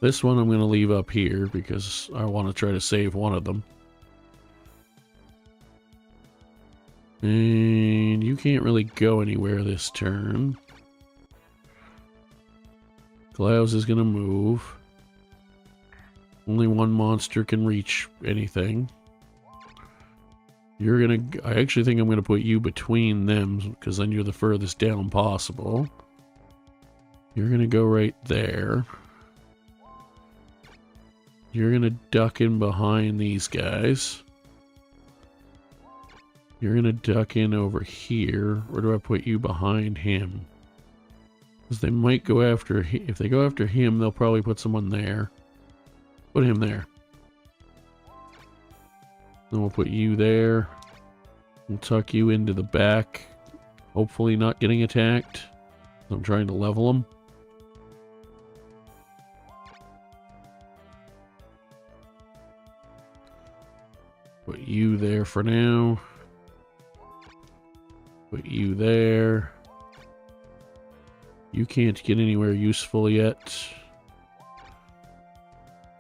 Speaker 1: This one I'm going to leave up here because I want to try to save one of them. And you can't really go anywhere this turn. Glaus is going to move. Only one monster can reach anything. You're going to... I actually think I'm going to put you between them because then you're the furthest down possible. You're going to go right there. You're going to duck in behind these guys. You're going to duck in over here. Where do I put you behind him? Because they might go after... If they go after him, they'll probably put someone there. Put him there. Then we'll put you there. We'll tuck you into the back. Hopefully not getting attacked. I'm trying to level them. Put you there for now. Put you there. You can't get anywhere useful yet.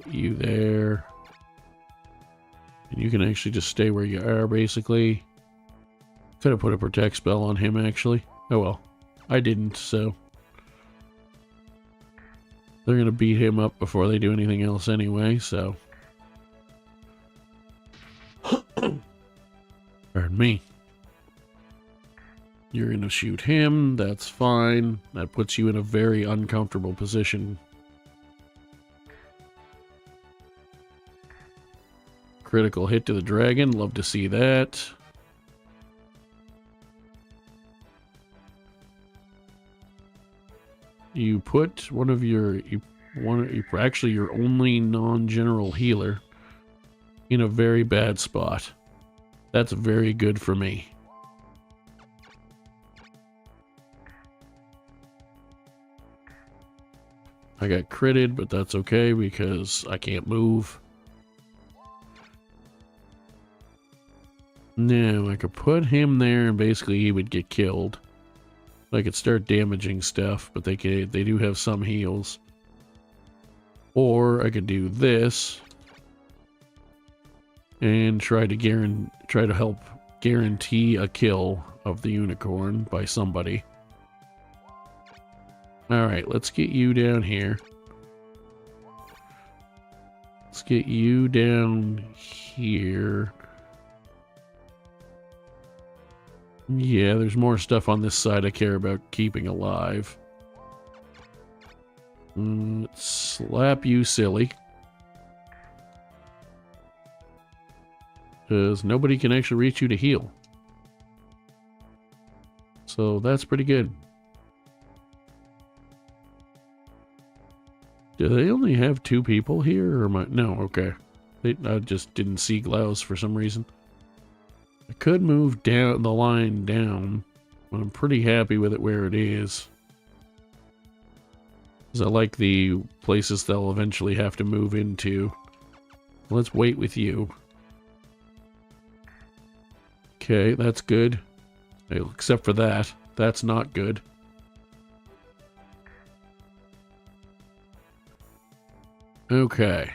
Speaker 1: Put you there. And you can actually just stay where you are, basically. Could have put a protect spell on him, actually. Oh well. I didn't, so. They're going to beat him up before they do anything else anyway, so. Pardon me. You're going to shoot him. That's fine. That puts you in a very uncomfortable position. Critical hit to the dragon. Love to see that. You put one of your... actually your only non-general healer in a very bad spot. That's very good for me. I got critted, but that's okay because I can't move. Now, I could put him there and basically he would get killed. I could start damaging stuff, but they do have some heals. Or I could do this and try to help guarantee a kill of the unicorn by somebody. Alright, let's get you down here. Let's get you down here. Yeah, there's more stuff on this side I care about keeping alive. Slap you silly. Because nobody can actually reach you to heal. So that's pretty good. Do they only have 2 people here? Or am I... No, okay. I just didn't see Glaus for some reason. I could move down the line down, but I'm pretty happy with it where it is. Because I like the places they'll eventually have to move into. Let's wait with you. Okay, that's good. Except for that. That's not good. Okay.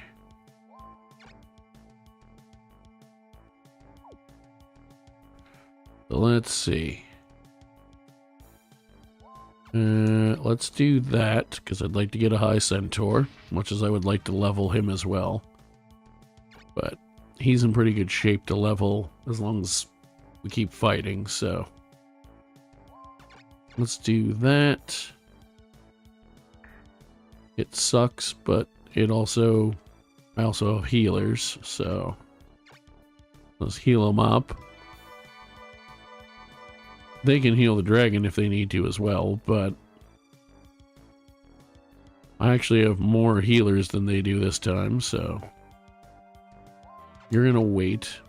Speaker 1: So let's see. Let's do that, because I'd like to get a high centaur, much as I would like to level him as well. But he's in pretty good shape to level as long as we keep fighting, so let's do that. It sucks, but I also have healers, so let's heal them up. They can heal the dragon if they need to as well, but I actually have more healers than they do this time, so you're gonna wait.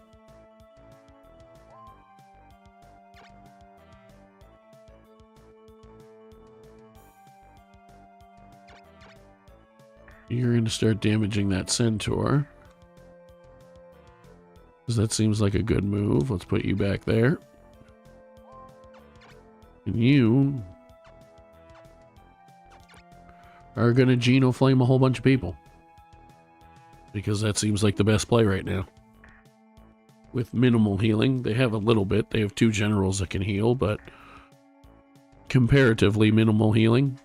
Speaker 1: You're gonna start damaging that centaur, because that seems like a good move. Let's put you back there. And you are gonna Genoflame a whole bunch of people, because that seems like the best play right now. With minimal healing, they have a little bit. They have 2 generals that can heal, but comparatively minimal healing.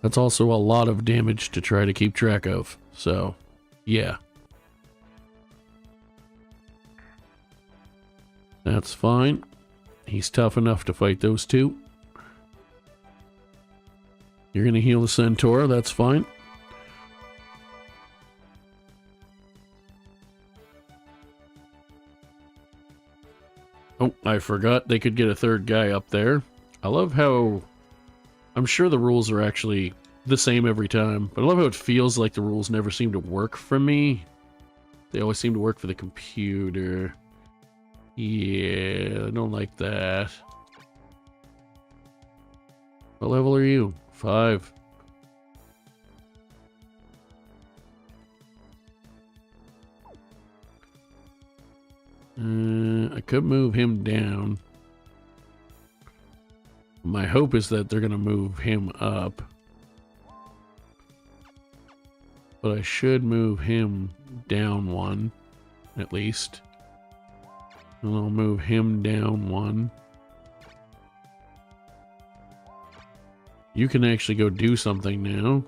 Speaker 1: That's also a lot of damage to try to keep track of, so yeah. That's fine. He's tough enough to fight those 2. You're going to heal the centaur, that's fine. Oh, I forgot they could get a 3rd guy up there. I love how... I'm sure the rules are actually the same every time, but I love how it feels like the rules never seem to work for me. They always seem to work for the computer. Yeah, I don't like that. What level are you? 5. I could move him down. My hope is that they're going to move him up. But I should move him down 1, at least. And I'll move him down 1. You can actually go do something now.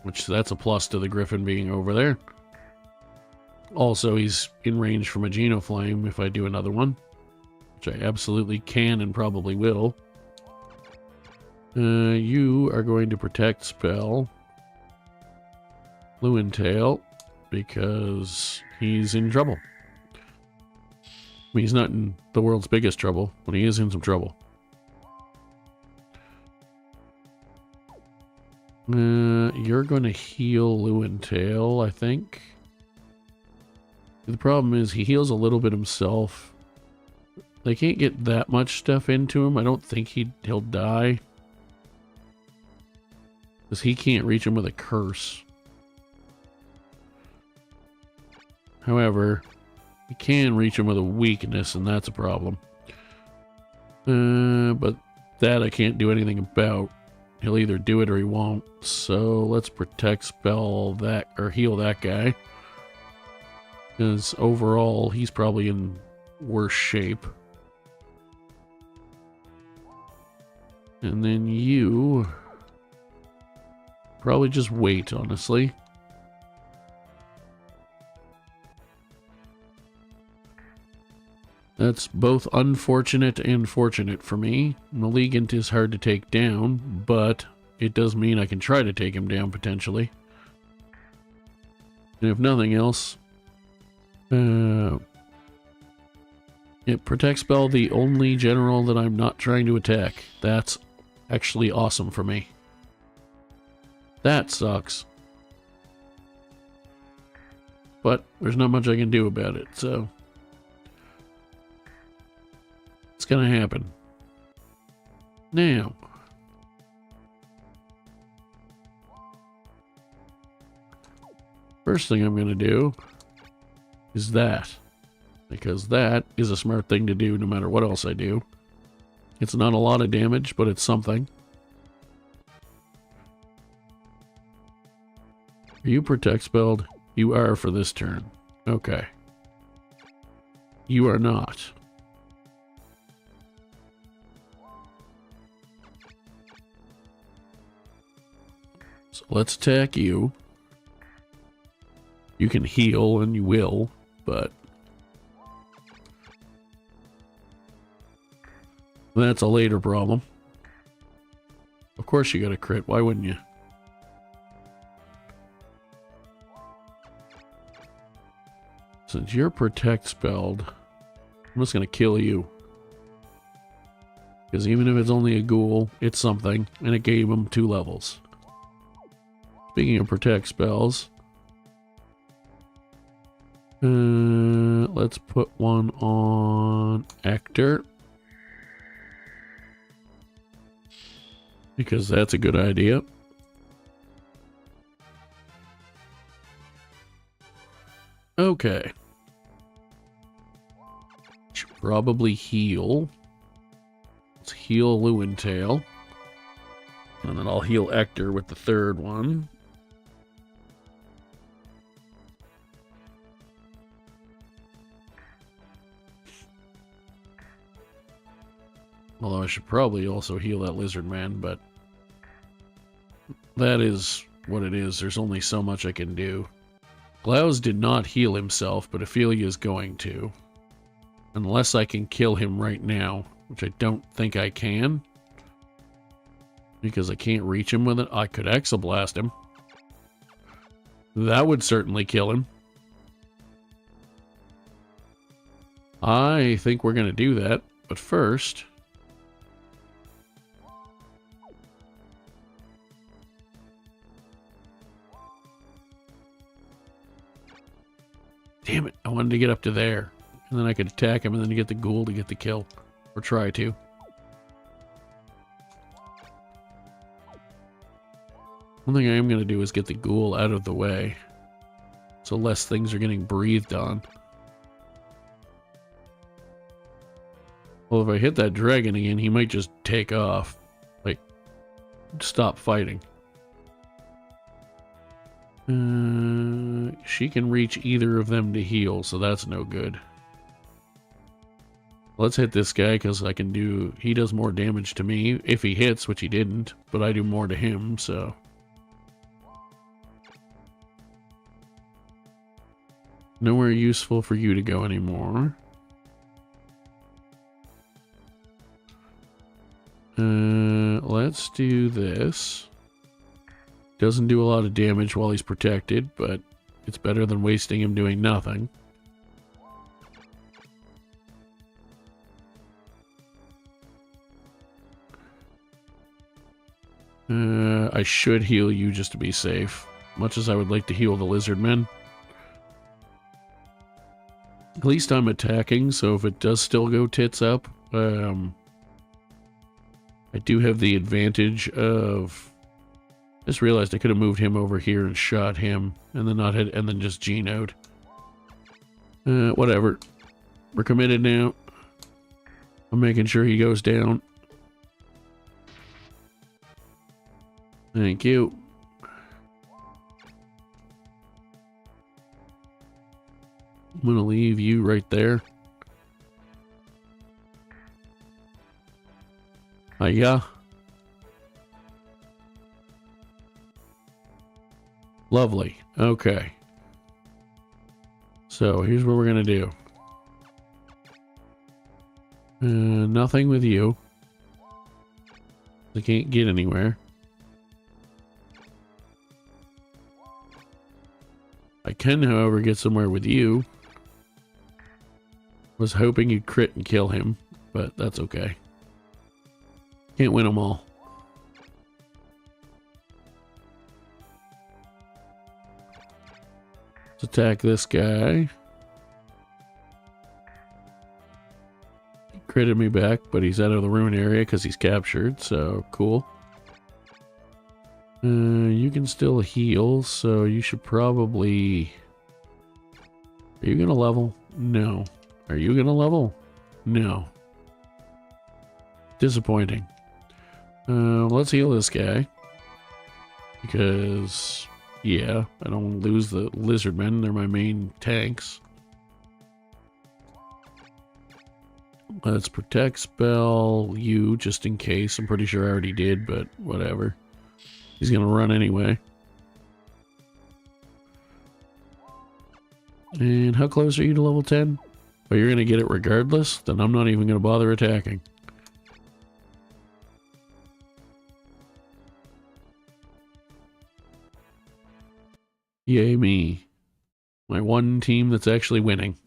Speaker 1: Which, that's a plus to the Griffin being over there. Also, he's in range from a Genoflame if I do another one. Which I absolutely can and probably will. You are going to protect spell Lewintail because he's in trouble. I mean, he's not in the world's biggest trouble, but he is in some trouble. You're going to heal Lewintail, I think. The problem is he heals a little bit himself. They can't get that much stuff into him. I don't think he'll die. Because he can't reach him with a curse. However, he can reach him with a weakness, and that's a problem. But that I can't do anything about. He'll either do it or he won't. So let's protect spell that, or heal that guy. Because overall, he's probably in worse shape. And then you... probably just wait, honestly. That's both unfortunate and fortunate for me. Malignant is hard to take down, but it does mean I can try to take him down, potentially. And if nothing else... it protects spell the only general that I'm not trying to attack. That's actually awesome for me. That sucks. But there's not much I can do about it, so... it's gonna happen. Now... first thing I'm gonna do... is that. Because that is a smart thing to do no matter what else I do. It's not a lot of damage, but it's something. Are you protect spelled? You are for this turn. Okay. You are not. So let's attack you. You can heal, and you will, but that's a later problem. Of course you got a crit. Why wouldn't you? Since you're protect spelled, I'm just going to kill you. Because even if it's only a ghoul, it's something, and it gave him 2 levels. Speaking of protect spells, let's put one on Hector. Because that's a good idea. Okay. Should probably heal. Let's heal Lewintail. And then I'll heal Hector with the 3rd one. Although I should probably also heal that lizard man, but that is what it is. There's only so much I can do. Glaus did not heal himself, but Ophelia is going to. Unless I can kill him right now, which I don't think I can. Because I can't reach him with it. I could Exoblast him. That would certainly kill him. I think we're going to do that, but first... Damn it, I wanted to get up to there. And then I could attack him and then get the ghoul to get the kill. Or try to. One thing I am going to do is get the ghoul out of the way. So less things are getting breathed on. Well, if I hit that dragon again, he might just take off. Like, stop fighting. She can reach either of them to heal, so that's no good. Let's hit this guy, because I can do... He does more damage to me, if he hits, which he didn't, but I do more to him, so... Nowhere useful for you to go anymore. Let's do this. Doesn't do a lot of damage while he's protected, but it's better than wasting him doing nothing. I should heal you just to be safe. Much as I would like to heal the lizard men. At least I'm attacking, so if it does still go tits up, I do have the advantage of... Just realized I could have moved him over here and shot him, and then not hit, and then just Geno'd. Whatever. We're committed now. I'm making sure he goes down. Thank you. I'm gonna leave you right there. Hiya. Lovely. Okay. So here's what we're gonna do. Nothing with you. I can't get anywhere. I can, however, get somewhere with you. Was hoping you'd crit and kill him, but that's okay. Can't win them all. Let's attack this guy. He critted me back, but he's out of the rune area because he's captured, so cool. You can still heal, so you should probably... Are you gonna level? No. Are you gonna level? No. Disappointing. Let's heal this guy. Because, yeah, I don't want to lose the lizard men. They're my main tanks. Let's protect spell you, just in case. I'm pretty sure I already did, but whatever. He's gonna run anyway. And how close are you to level 10? Oh, you're going to get it regardless? Then I'm not even going to bother attacking. Yay me. My one team that's actually winning.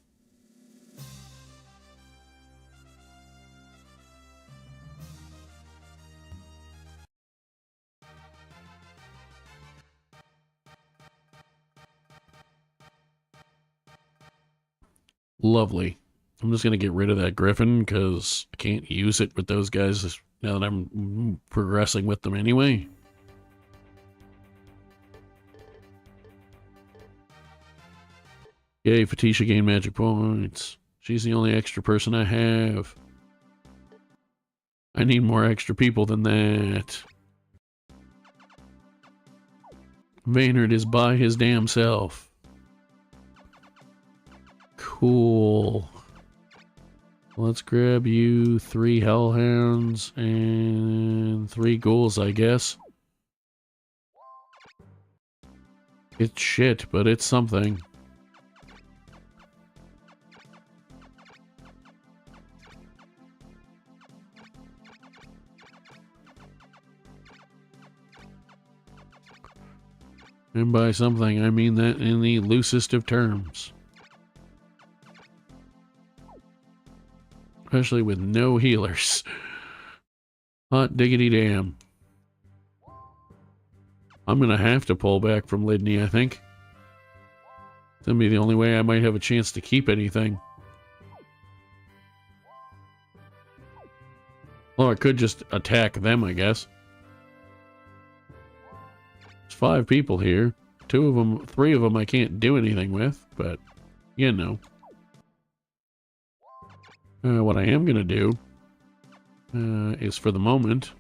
Speaker 1: Lovely. I'm just going to get rid of that griffin because I can't use it with those guys now that I'm progressing with them anyway. Yay, Fatisha gained magic points. She's the only extra person I have. I need more extra people than that. Vaynard is by his damn self. Cool. Let's grab you 3 hellhounds and 3 ghouls, I guess. It's shit, but it's something. And by something, I mean that in the loosest of terms. Especially with no healers. Hot diggity damn. I'm gonna have to pull back from Lydney, I think. It's gonna be the only way I might have a chance to keep anything. Well, I could just attack them, I guess. 5 people here. 2 of them, 3 of them I can't do anything with, but you know. What I am going to do is for the moment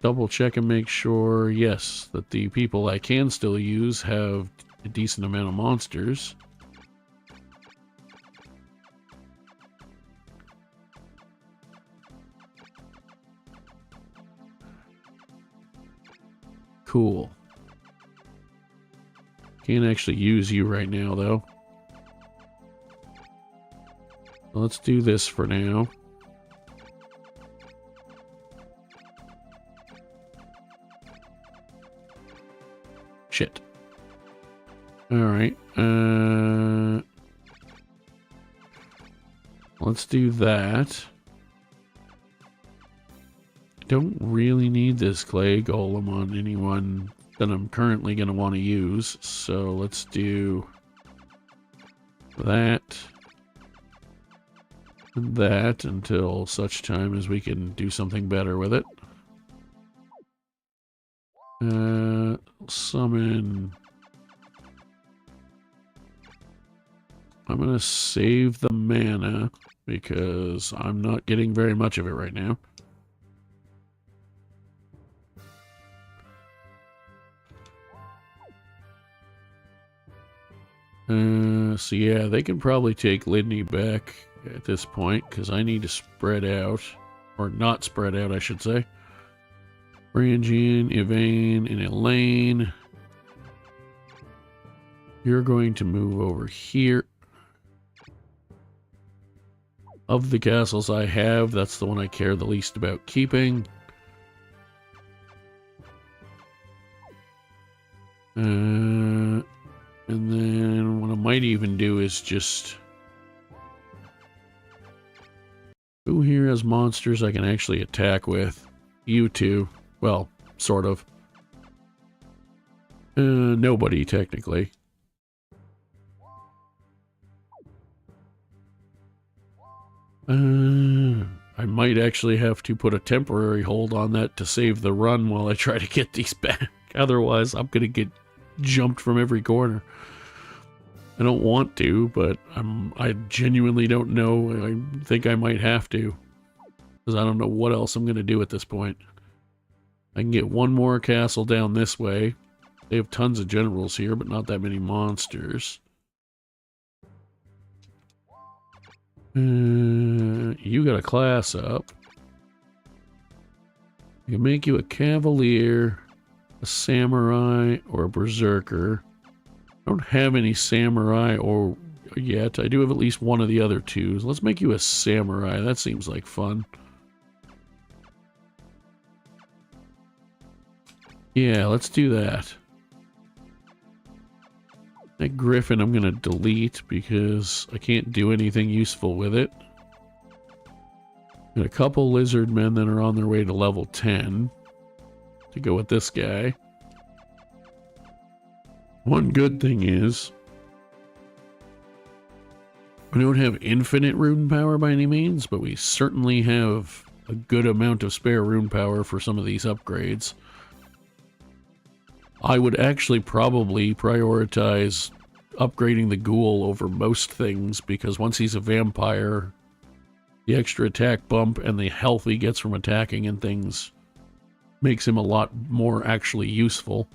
Speaker 1: double check and make sure, yes, that the people I can still use have a decent amount of monsters. Cool. Can't actually use you right now, though. Let's do this for now. Shit. Alright. Let's do that. Don't really need this clay golem on anyone that I'm currently going to want to use, so let's do that and that until such time as we can do something better with it. Summon. I'm going to save the mana because I'm not getting very much of it right now. So yeah, they can probably take Lydney back at this point, because I need to spread out. Or not spread out, I should say. Brigandine, Yvain, and Elaine. You're going to move over here. Of the castles I have, that's the one I care the least about keeping. And then what I might even do is just... Who here has monsters I can actually attack with? You two. Well, sort of. Nobody, technically. I might actually have to put a temporary hold on that to save the run while I try to get these back. Otherwise, I'm gonna get jumped from every corner. I don't want to, but I genuinely don't know. I think I might have to, because I don't know what else I'm going to do at this point. I can get one more castle down this way. They have tons of generals here, but not that many monsters. You got a class up. I can make you a cavalier. a samurai or a berserker. I don't have any samurai or yet. I do have at least one of the other two. So let's make you a samurai. That seems like fun. Yeah, let's do that. That griffin I'm going to delete because I can't do anything useful with it. And a couple lizard men that are on their way to level 10 to go with this guy. One good thing is we don't have infinite rune power by any means, but we certainly have a good amount of spare rune power for some of these upgrades. I would actually probably prioritize upgrading the ghoul over most things, because once he's a vampire, the extra attack bump and the health he gets from attacking and things makes him a lot more actually useful.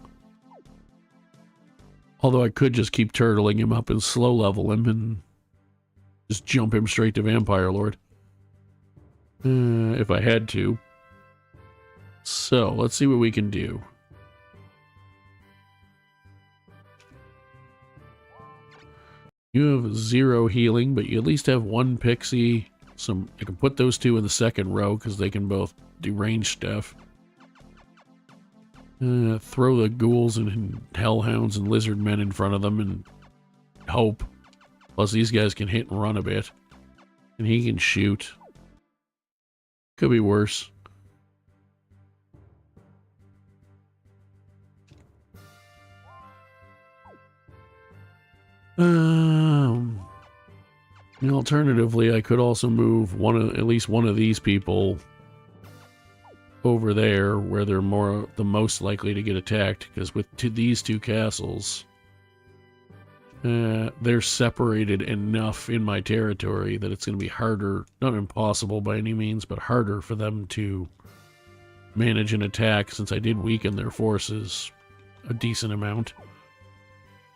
Speaker 1: Although I could just keep turtling him up and slow level him and just jump him straight to Vampire Lord. If I had to. So, let's see what we can do. You have 0 healing, but you at least have 1 pixie. I can put those 2 in the second row because they can both do range stuff. Throw the ghouls and hellhounds and lizard men in front of them and hope. Plus these guys can hit and run a bit. And he can shoot. Could be worse. Alternatively, I could also move at least one of these people over there where they're the most likely to get attacked, because with these 2 castles, they're separated enough in my territory that it's going to be harder, not impossible by any means, but harder for them to manage an attack, since I did weaken their forces a decent amount.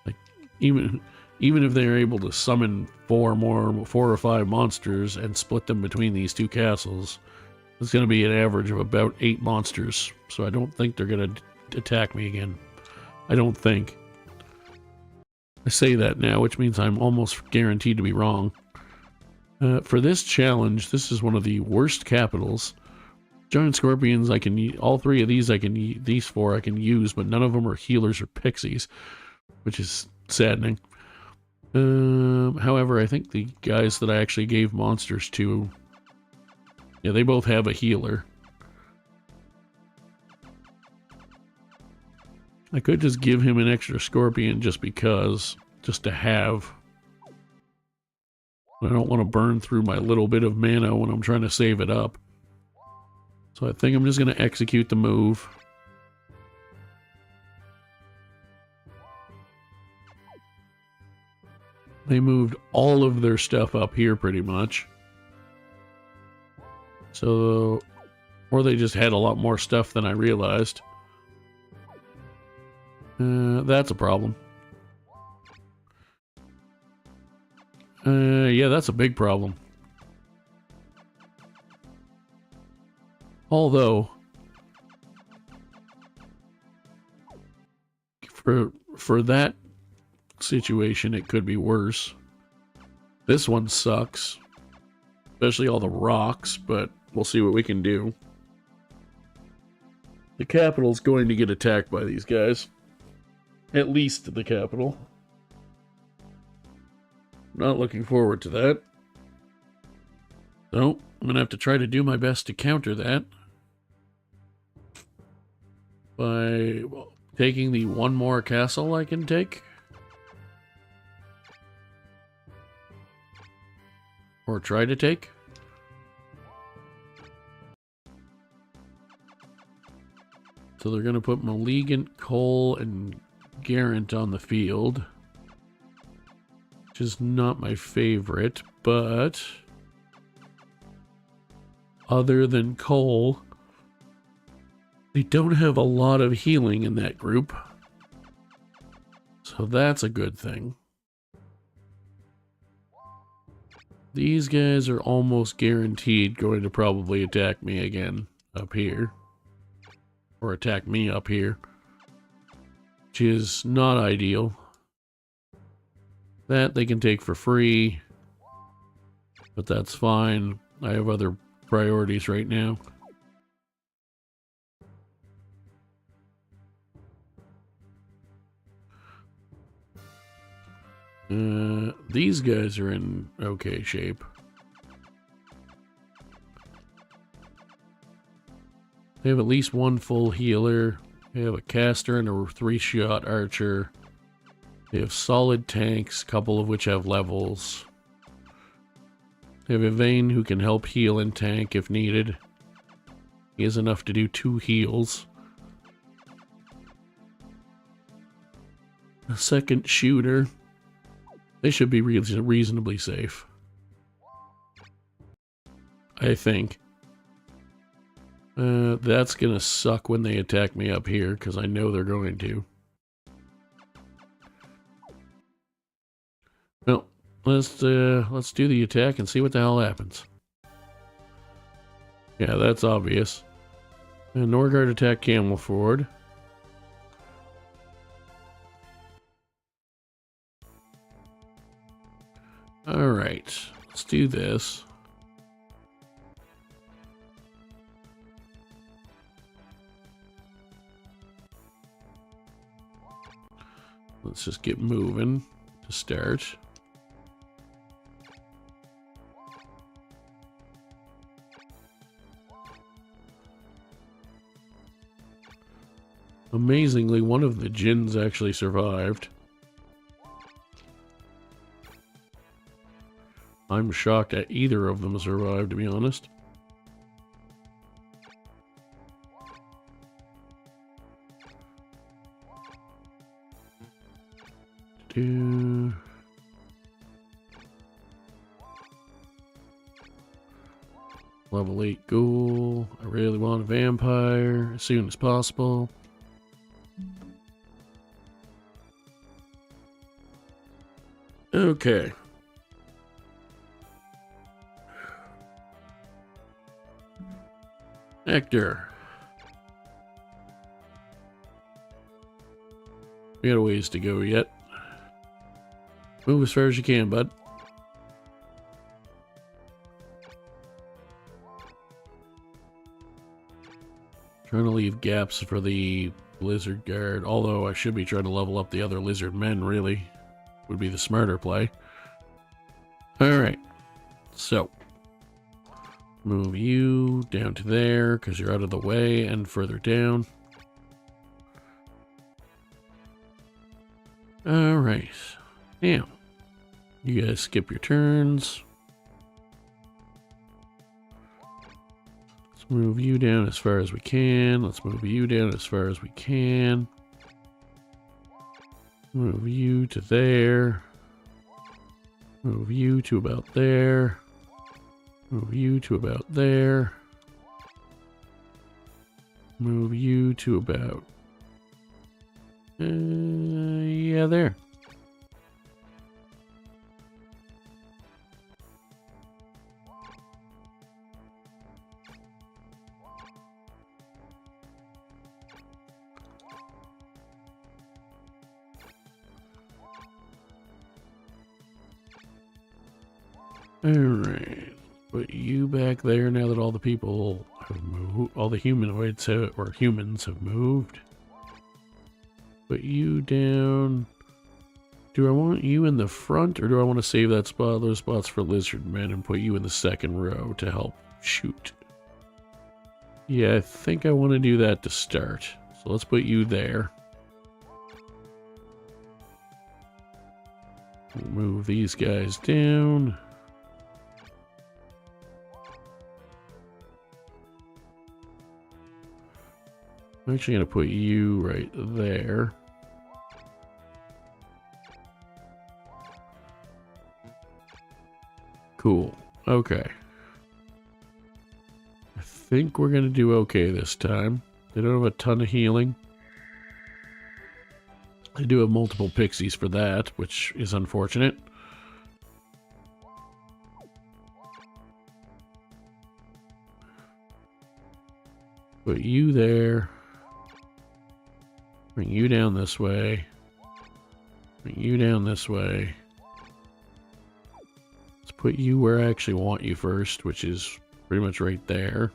Speaker 1: Like, even if they're able to summon 4 or 5 monsters and split them between these 2 castles, it's going to be an average of about 8 monsters. So I don't think they're going to attack me again. I don't think. I say that now, which means I'm almost guaranteed to be wrong. For this challenge, this is one of the worst capitals. Giant scorpions, I can all 3 of these these 4 I can use, but none of them are healers or pixies, which is saddening. However, I think the guys that I actually gave monsters to, yeah, they both have a healer. I could just give him an extra scorpion just to have. I don't want to burn through my little bit of mana when I'm trying to save it up. So I think I'm just going to execute the move. They moved all of their stuff up here pretty much. So, or they just had a lot more stuff than I realized. That's a problem. Yeah, that's a big problem. Although, for that situation, it could be worse. This one sucks, especially all the rocks, but we'll see what we can do. The capital's going to get attacked by these guys. At least the capital. Not looking forward to that. So, I'm going to have to try to do my best to counter that by taking the 1 more castle I can take. Or try to take. So they're going to put Malignant, Cole, and Garant on the field. Which is not my favorite, but other than Cole, they don't have a lot of healing in that group. So that's a good thing. These guys are almost guaranteed going to probably attack me again up here. Or attack me up here. which is not ideal. That they can take for free, but that's fine. I have other priorities right now. These guys are in okay shape. They have at least one full healer. They have a caster and a 3-shot archer. They have solid tanks, a couple of which have levels. They have a Vayne who can help heal and tank if needed. He has enough to do 2 heals. A second shooter. They should be reasonably safe, I think. That's gonna suck when they attack me up here, because I know they're going to. Well, let's do the attack and see what the hell happens. Yeah, that's obvious. And Norgard attack Camel Ford. Alright, let's do this. Let's just get moving to start. Amazingly, one of the Djinns actually survived. I'm shocked that either of them survived, to be honest. Level 8 ghoul. I really want a vampire as soon as possible. Okay. Hector. We got a ways to go yet. Move as far as you can, bud. Trying to leave gaps for the lizard guard, although I should be trying to level up the other lizard men, really. Would be the smarter play. Alright. So. Move you down to there, because you're out of the way, and further down. Alright. Now, you guys skip your turns. Let's move you down as far as we can. Let's move you down as far as we can. Move you to there. Move you to about there. Move you to about there. Move you to about... yeah, there. Alright, put you back there now that all the people have moved, all the humanoids or humans have moved. Put you down. Do I want you in the front, or do I want to save that spot, those spots for lizard men, and put you in the second row to help shoot? Yeah, I think I want to do that to start. So let's put you there. We'll move these guys down. I'm actually going to put you right there. Cool. Okay. I think we're going to do okay this time. They don't have a ton of healing. They do have multiple pixies for that, which is unfortunate. Put you there. Bring you down this way. Bring you down this way. Let's put you where I actually want you first, which is pretty much right there.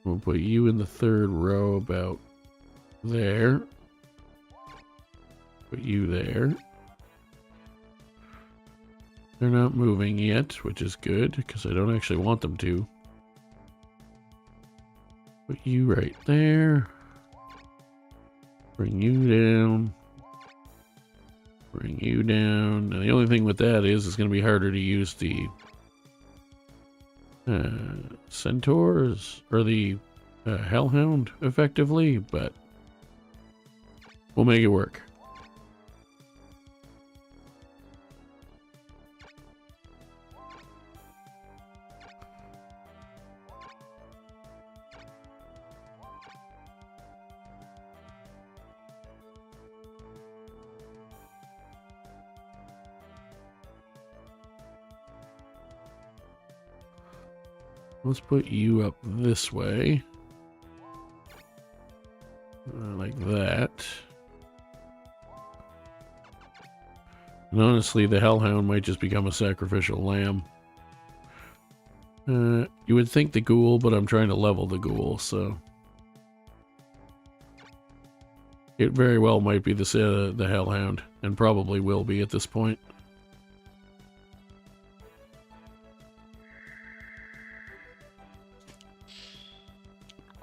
Speaker 1: We'll put you in the third row about there. Put you there. They're not moving yet, which is good, because I don't actually want them to. Put you right there. Bring you down. Bring you down. And the only thing with that is it's going to be harder to use the centaurs or the hellhound effectively, but we'll make it work. Let's put you up this way. Like that. And honestly, the hellhound might just become a sacrificial lamb. You would think the ghoul, but I'm trying to level the ghoul, so... It very well might be the hellhound, and probably will be at this point.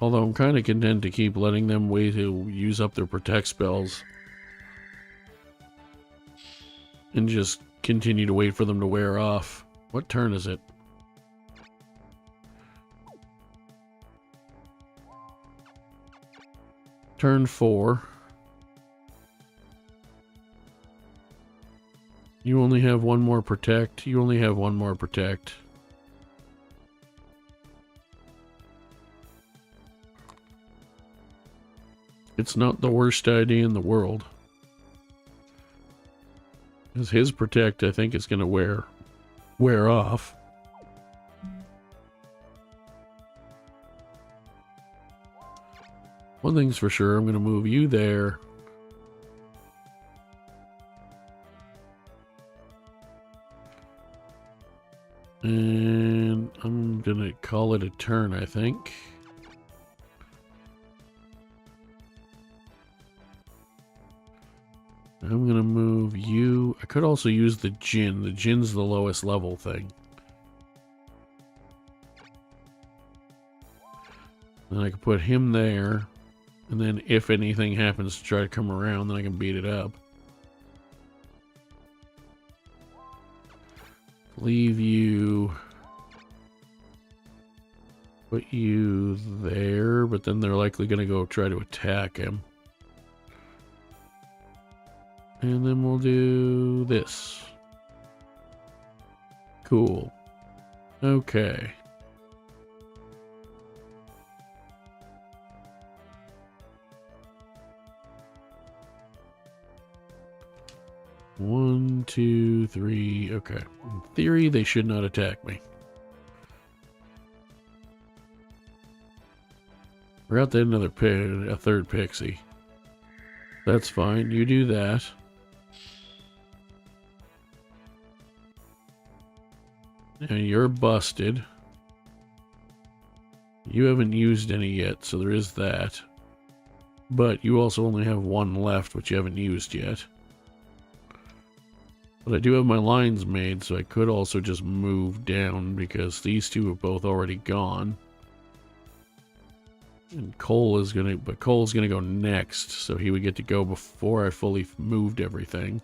Speaker 1: Although I'm kind of content to keep letting them wait to use up their protect spells. And just continue to wait for them to wear off. What turn is it? Turn 4. You only have one more protect. You only have one more protect. It's not the worst idea in the world. Because his protect, I think, is going to wear off. One thing's for sure, I'm going to move you there. And I'm going to call it a turn, I think. I'm going to move you. I could also use the Jinn. The Jinn's the lowest level thing. Then I can put him there. And then if anything happens to try to come around, then I can beat it up. Leave you. Put you there, but then they're likely going to go try to attack him. And then we'll do this. Cool. Okay. One, two, three. Okay. In theory, they should not attack me. Forgot they had a third pixie. That's fine. You do that. And you're busted. You haven't used any yet, so there is that. But you also only have one left, which you haven't used yet. But I do have my lines made, so I could also just move down, because these two have both already gone. And Cole's gonna go next, so he would get to go before I fully moved everything.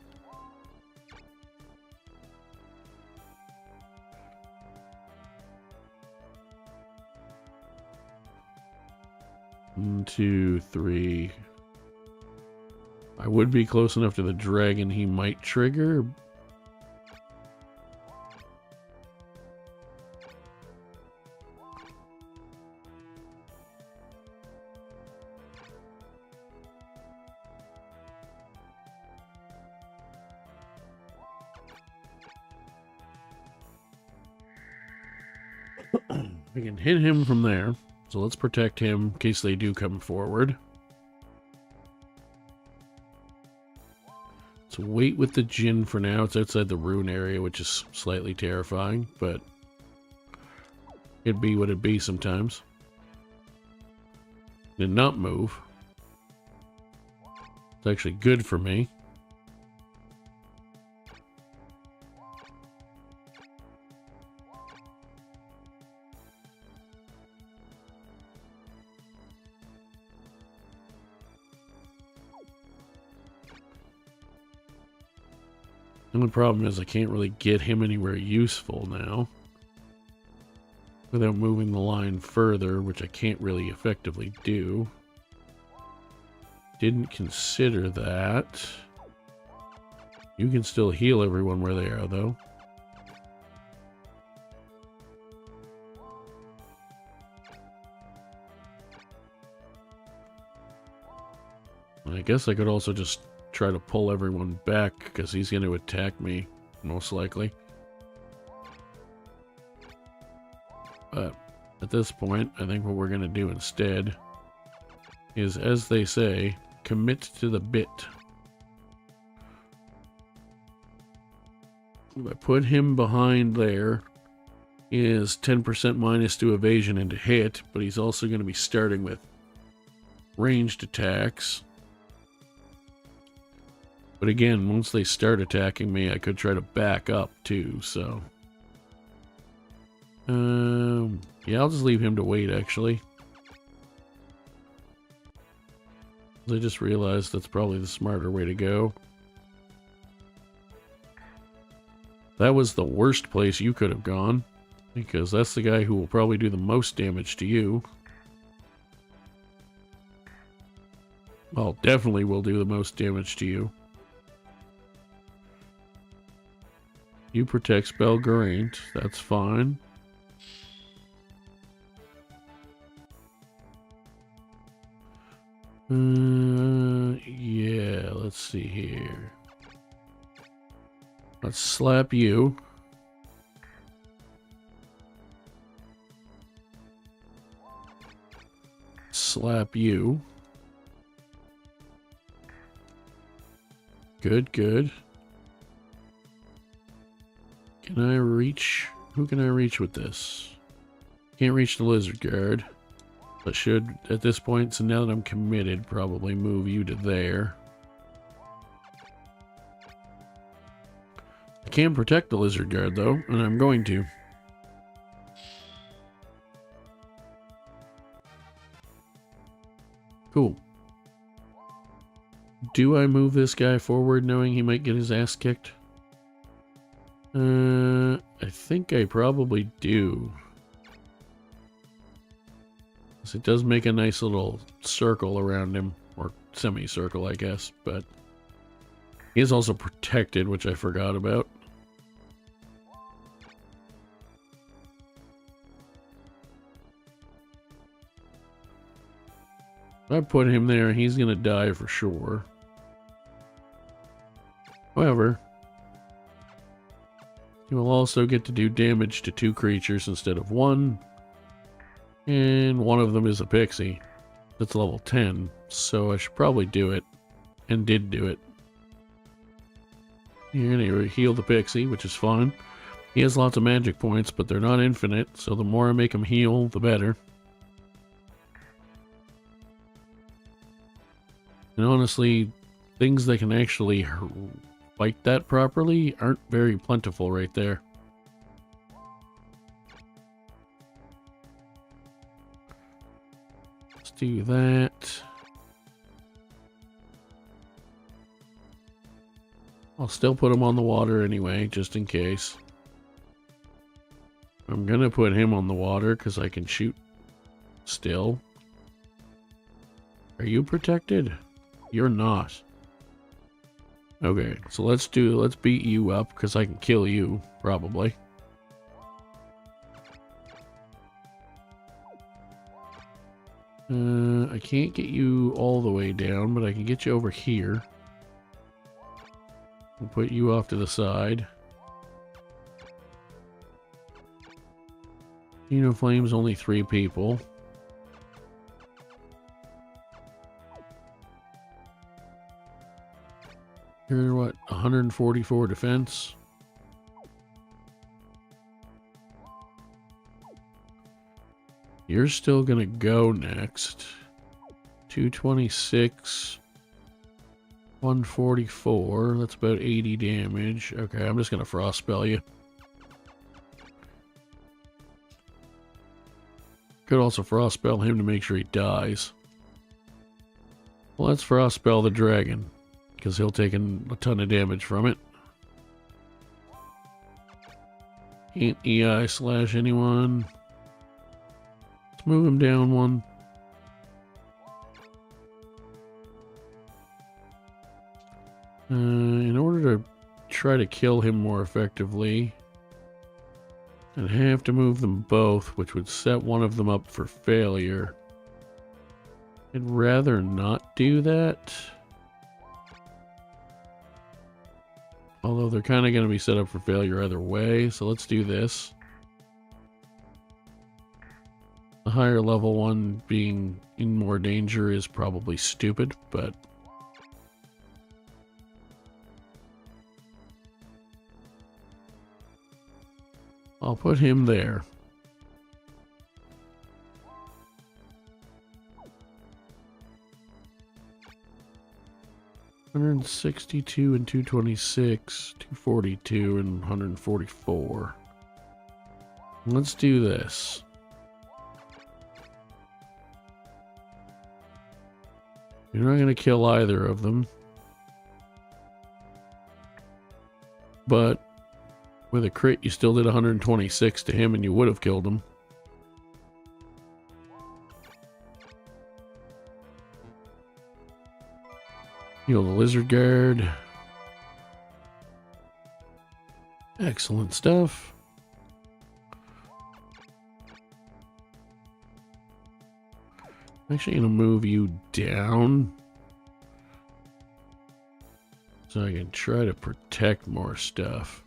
Speaker 1: One, two, three. I would be close enough to the dragon he might trigger. I can hit him from there. So let's protect him in case they do come forward. Let's wait with the Jinn for now. It's outside the rune area, which is slightly terrifying, but it'd be what it'd be sometimes. Did not move. It's actually good for me. The only problem is I can't really get him anywhere useful now without moving the line further, which I can't really effectively do. Didn't consider that. You can still heal everyone where they are, though. I guess I could also just try to pull everyone back, because he's going to attack me, most likely. But at this point, I think what we're going to do instead is, as they say, commit to the bit. If I put him behind there, he is 10% minus to evasion and to hit, but he's also going to be starting with ranged attacks. But again, once they start attacking me, I could try to back up too, so... yeah, I'll just leave him to wait, actually. I just realized that's probably the smarter way to go. That was the worst place you could have gone, because that's the guy who will probably do the most damage to you. Well, definitely will do the most damage to you. You protect Spell Geraint, that's fine. Yeah, let's see here. Let's slap you. Slap you. Good, good. Can I reach? Who can I reach with this? Can't reach the lizard guard. But should, at this point, so now that I'm committed, probably move you to there. I can protect the lizard guard, though, and I'm going to. Cool. Do I move this guy forward knowing he might get his ass kicked? I think I probably do. So it does make a nice little circle around him, or semicircle, I guess, but he is also protected, which I forgot about. If I put him there, he's gonna die for sure. However, he will also get to do damage to 2 creatures instead of 1. And one of them is a pixie. That's level 10, so I should probably do it. And did do it. And he healed the pixie, which is fine. He has lots of magic points, but they're not infinite, so the more I make him heal, the better. And honestly, things that can actually fight that properly aren't very plentiful right there. Let's do that. I'll still put him on the water anyway, just in case. I'm gonna put him on the water because I can shoot still. Are you protected? You're not. Okay, so let's beat you up because I can kill you, probably. I can't get you all the way down, but I can get you over here. We'll put you off to the side. Flame's only 3 people. You're what, 144 defense? You're still gonna go next. 226. 144. That's about 80 damage. Okay, I'm just gonna frost spell you. Could also frost spell him to make sure he dies. Well, let's frost spell the dragon, because he'll take a ton of damage from it. Can't EI slash anyone. Let's move him down one. In order to try to kill him more effectively, I'd have to move them both, which would set one of them up for failure. I'd rather not do that. Although they're kind of going to be set up for failure either way, so let's do this. The higher level one being in more danger is probably stupid, but I'll put him there. $162 and 226, 242 and 144. Let's do this. You're not going to kill either of them. But with a crit, you still did 126 to him and you would have killed him. Heal the lizard guard. Excellent stuff. I'm actually going to move you down so I can try to protect more stuff.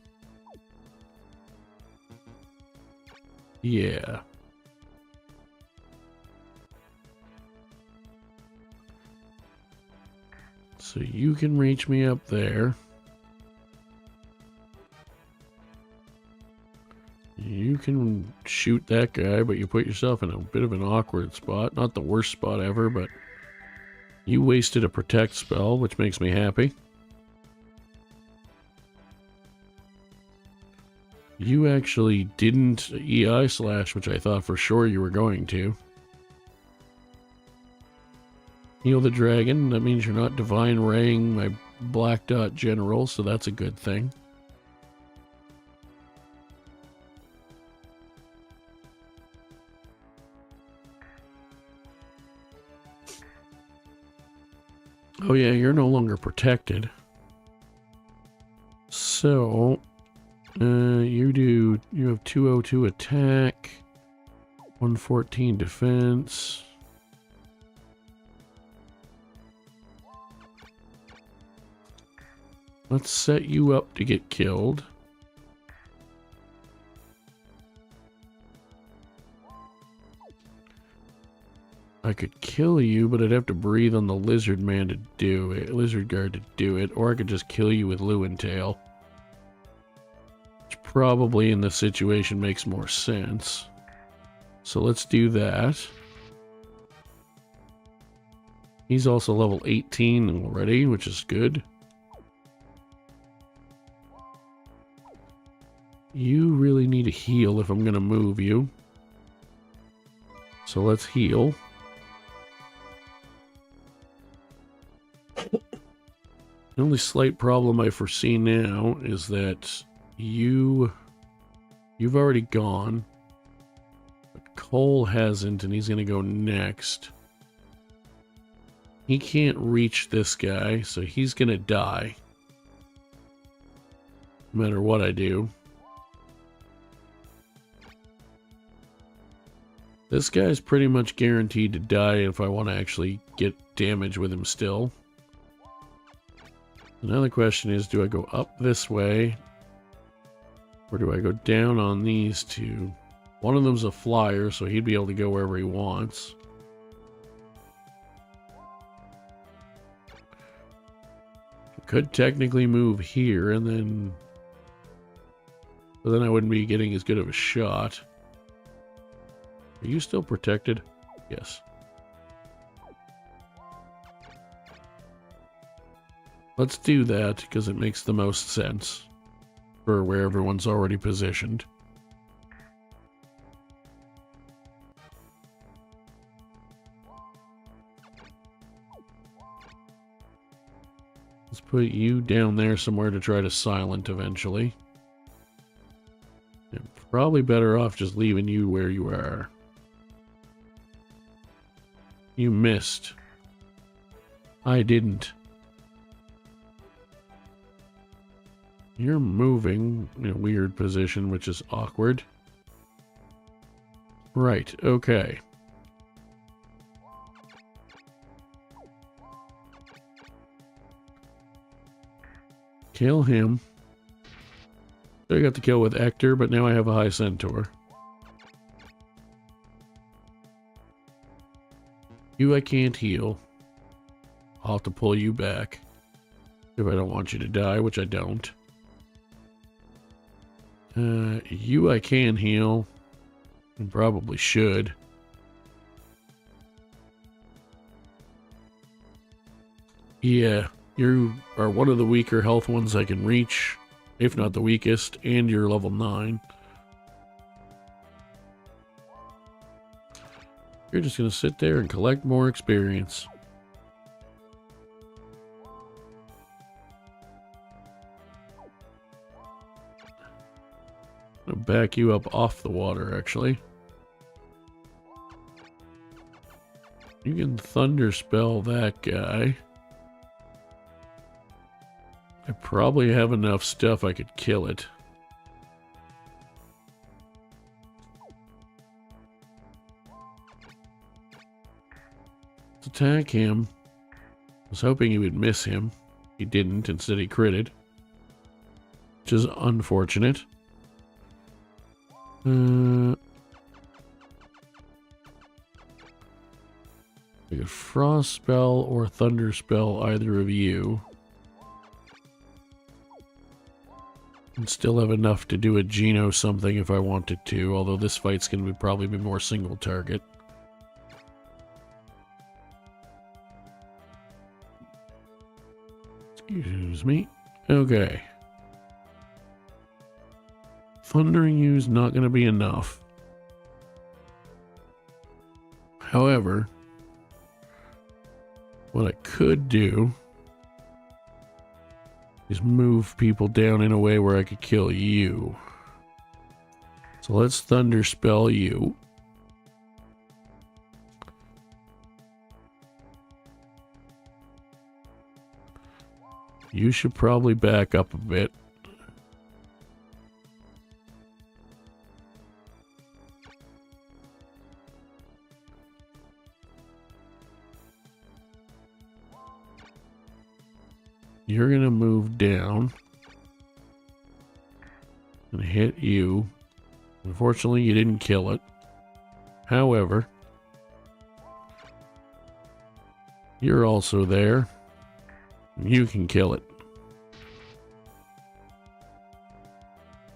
Speaker 1: Yeah. So you can reach me up there. You can shoot that guy, but you put yourself in a bit of an awkward spot. Not the worst spot ever, but you wasted a protect spell, which makes me happy. You actually didn't EI slash, which I thought for sure you were going to. Heal the dragon. That means you're not divine raying my black dot general, so that's a good thing. Oh yeah, you're no longer protected. So, you have 202 attack, 114 defense. Let's set you up to get killed. I could kill you, but I'd have to breathe on the lizard man to do it, lizard guard to do it, or I could just kill you with Lewin Tail. Which probably in this situation makes more sense. So let's do that. He's also level 18 already, which is good. You really need to heal if I'm going to move you. So let's heal. The only slight problem I foresee now is that you've already gone. But Cole hasn't, and he's going to go next. He can't reach this guy, so he's going to die. No matter what I do. This guy's pretty much guaranteed to die if I want to actually get damage with him still. Another question is, do I go up this way? Or do I go down on these two? One of them's a flyer, so he'd be able to go wherever he wants. Could technically move here and then... But then I wouldn't be getting as good of a shot. Are you still protected? Yes. Let's do that because it makes the most sense for where everyone's already positioned. Let's put you down there somewhere to try to silent eventually. You're probably better off just leaving you where you are. You missed. I didn't. You're moving in a weird position, which is awkward. Right, okay. Kill him. I got the kill with Ector, but now I have a high centaur. You I can't heal. I'll have to pull you back. If I don't want you to die, which I don't. You I can heal. And probably should. Yeah, you are one of the weaker health ones I can reach. If not the weakest, and you're level 9. You're just going to sit there and collect more experience. I'm going to back you up off the water, actually. You can thunder spell that guy. I probably have enough stuff I could kill it. Let's attack him. I was hoping he would miss him. He didn't, instead he critted. Which is unfortunate. I could frost spell or thunder spell either of you. And still have enough to do a Geno something if I wanted to, although this fight's going to probably be more single target. Excuse me. Okay. Thundering you's not going to be enough. However, what I could do is move people down in a way where I could kill you. So let's thunder spell you. You should probably back up a bit. You're going to move down and hit you. Unfortunately, you didn't kill it. However, you're also there. You can kill it.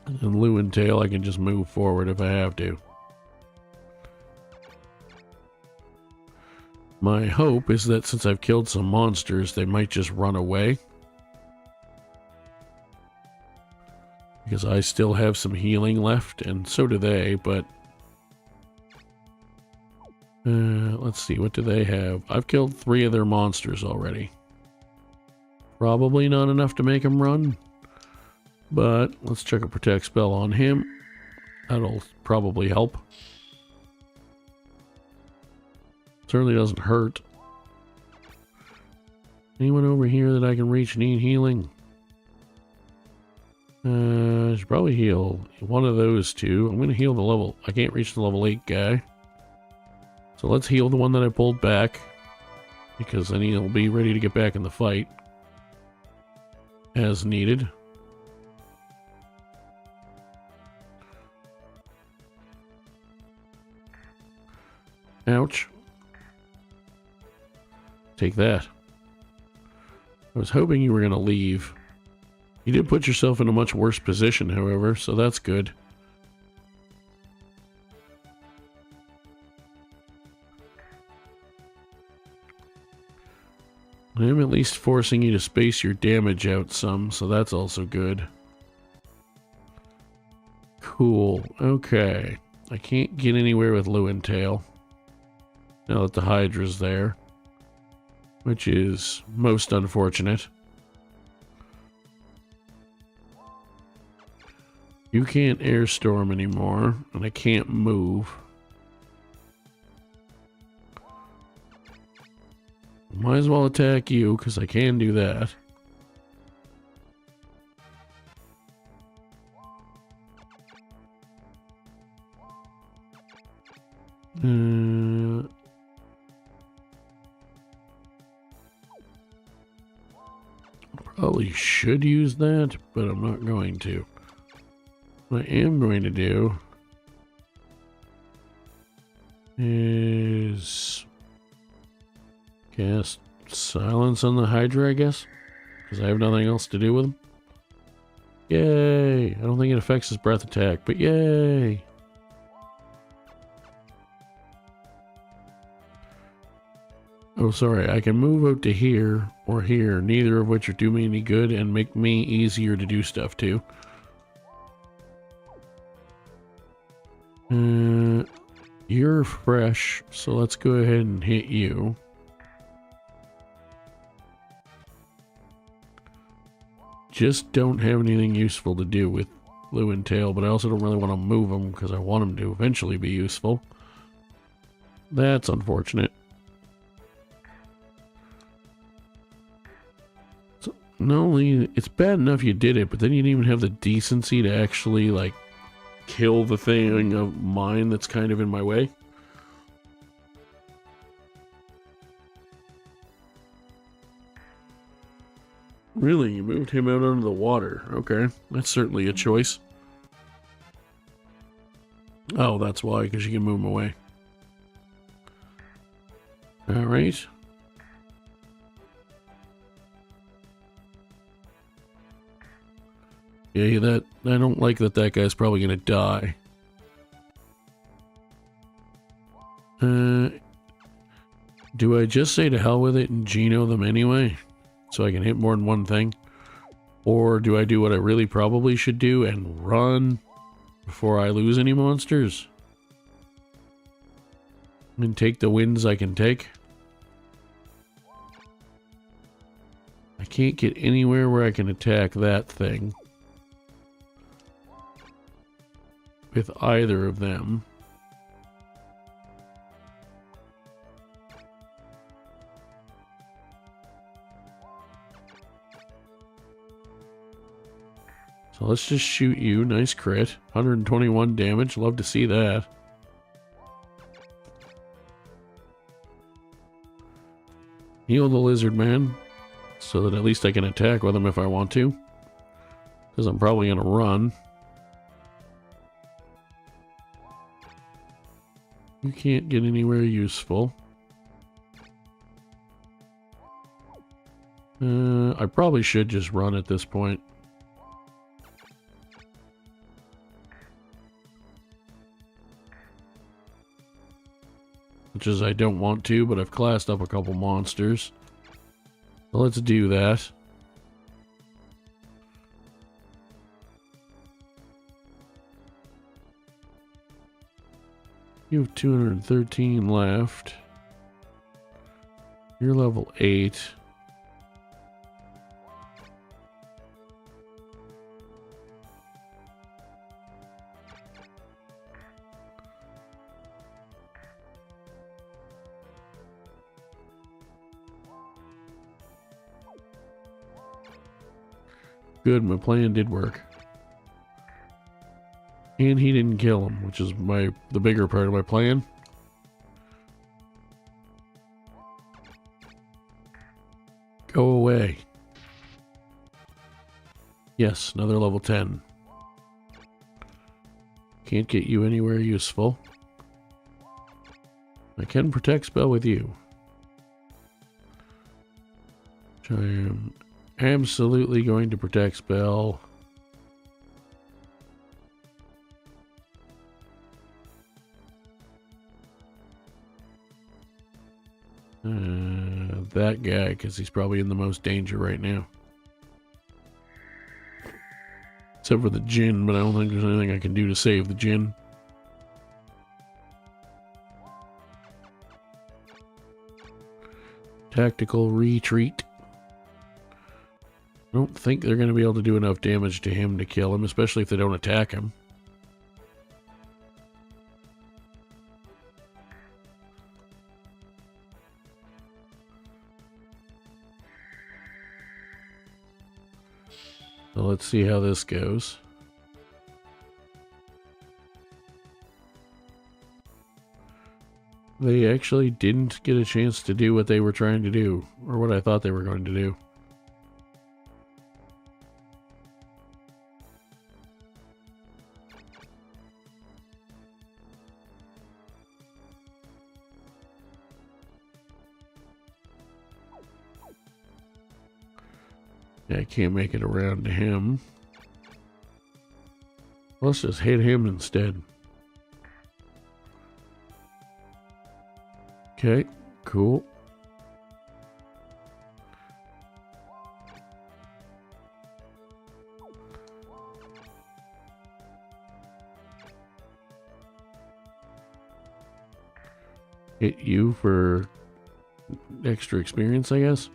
Speaker 1: And Lou and Tail, I can just move forward if I have to. My hope is that since I've killed some monsters, they might just run away. Because I still have some healing left, and so do they, but... let's see, what do they have? I've killed 3 of their monsters already. Probably not enough to make him run. But let's check a protect spell on him. That'll probably help. Certainly doesn't hurt. Anyone over here that I can reach need healing? I should probably heal one of those 2. I'm going to heal the level... I can't reach the level 8 guy. So let's heal the one that I pulled back. Because then he'll be ready to get back in the fight. As needed. Ouch. Take that. I was hoping you were going to leave. You did put yourself in a much worse position, however, so that's good. I am at least forcing you to space your damage out some, so that's also good. Cool. Okay. I can't get anywhere with Rune Tail now that the Hydra's there, which is most unfortunate. You can't airstorm anymore, and I can't move. Might as well attack you, because I can do that. Probably should use that, but I'm not going to. What I am going to do is cast silence on the Hydra, I guess, because I have nothing else to do with him. Yay! I don't think it affects his breath attack, but yay! Oh, sorry, I can move out to here or here, neither of which are do me any good and make me easier to do stuff to. You're fresh, so let's go ahead and hit you. Just don't have anything useful to do with Rune Tail, but I also don't really want to move him because I want him to eventually be useful. That's unfortunate. So, not only, it's bad enough you did it, but then you didn't even have the decency to actually, like, kill the thing of mine that's kind of in my way. Really? You moved him out under the water. Okay, that's certainly a choice. Oh, that's why, because you can move him away. Alright. Yeah, that I don't like that guy's probably gonna die. Do I just say to hell with it and Geno them anyway? So I can hit more than one thing? Or do I do what I really probably should do and run before I lose any monsters? And take the wins I can take? I can't get anywhere where I can attack that thing with either of them. So let's just shoot you. Nice crit. 121 damage. Love to see that. Heal the lizard man so that at least I can attack with him if I want to, because I'm probably going to run. You can't get anywhere useful. I probably should just run at this point. Which is I don't want to, but I've classed up a couple monsters. So let's do that. You have 213 left. You're level 8. Good, my plan did work. And he didn't kill him, which is the bigger part of my plan. Go away. Yes, another level 10. Can't get you anywhere useful. I can protect spell with you. Which I am absolutely going to protect spell. That guy, because he's probably in the most danger right now. Except for the Djinn, but I don't think there's anything I can do to save the Djinn. Tactical retreat. I don't think they're going to be able to do enough damage to him to kill him, especially if they don't attack him. So let's see how this goes. They actually didn't get a chance to do what they were trying to do, or what I thought they were going to do. Yeah, I can't make it around to him. Let's just hit him instead. Okay, cool. Hit you for extra experience, I guess.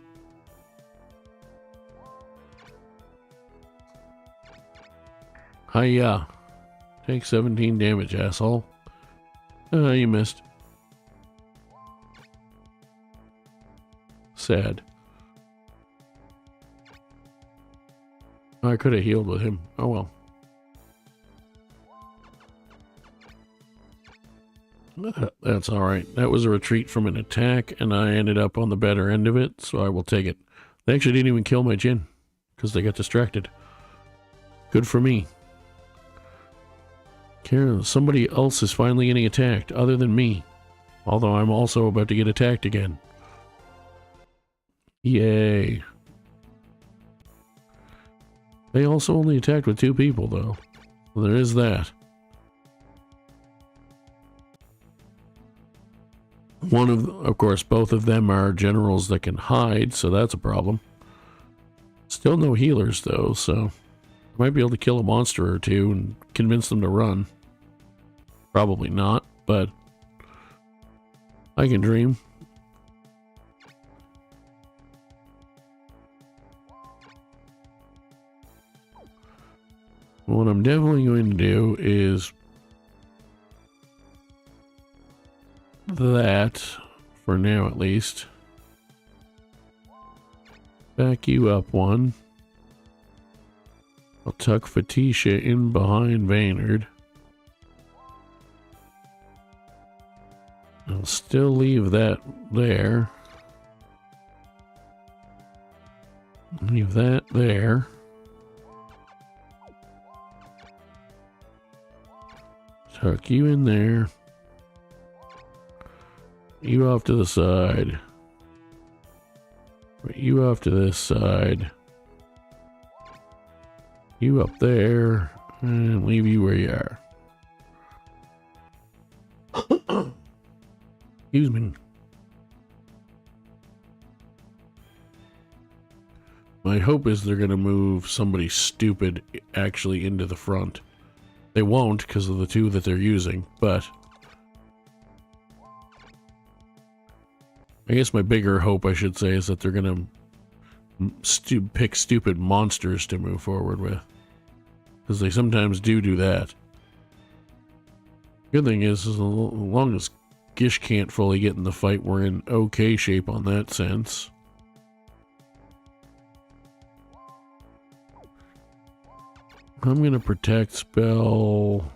Speaker 1: Hiya. Take 17 damage, asshole. You missed. Sad. I could have healed with him. Oh well. That's alright. That was a retreat from an attack, and I ended up on the better end of it, so I will take it. They actually didn't even kill my Djinn, because they got distracted. Good for me. Karen, somebody else is finally getting attacked, other than me. Although I'm also about to get attacked again. Yay. They also only attacked with 2 people, though. Well, there is that. Of course, both of them are generals that can hide, so that's a problem. Still no healers, though, so I might be able to kill a monster or 2 and convince them to run. Probably not, but I can dream. What I'm definitely going to do is that, for now at least. Back you up one. I'll tuck Fatisha in behind Vaynard. I'll still leave that there. Leave that there. Tuck you in there. You off to the side. Put you off to this side. You up there. And leave you where you are. Excuse me. My hope is they're going to move somebody stupid actually into the front. They won't because of the 2 that they're using, but I guess my bigger hope, I should say, is that they're going to pick stupid monsters to move forward with. Because they sometimes do that. Good thing is as long as Gish can't fully get in the fight, we're in okay shape on that sense. I'm going to protect spell.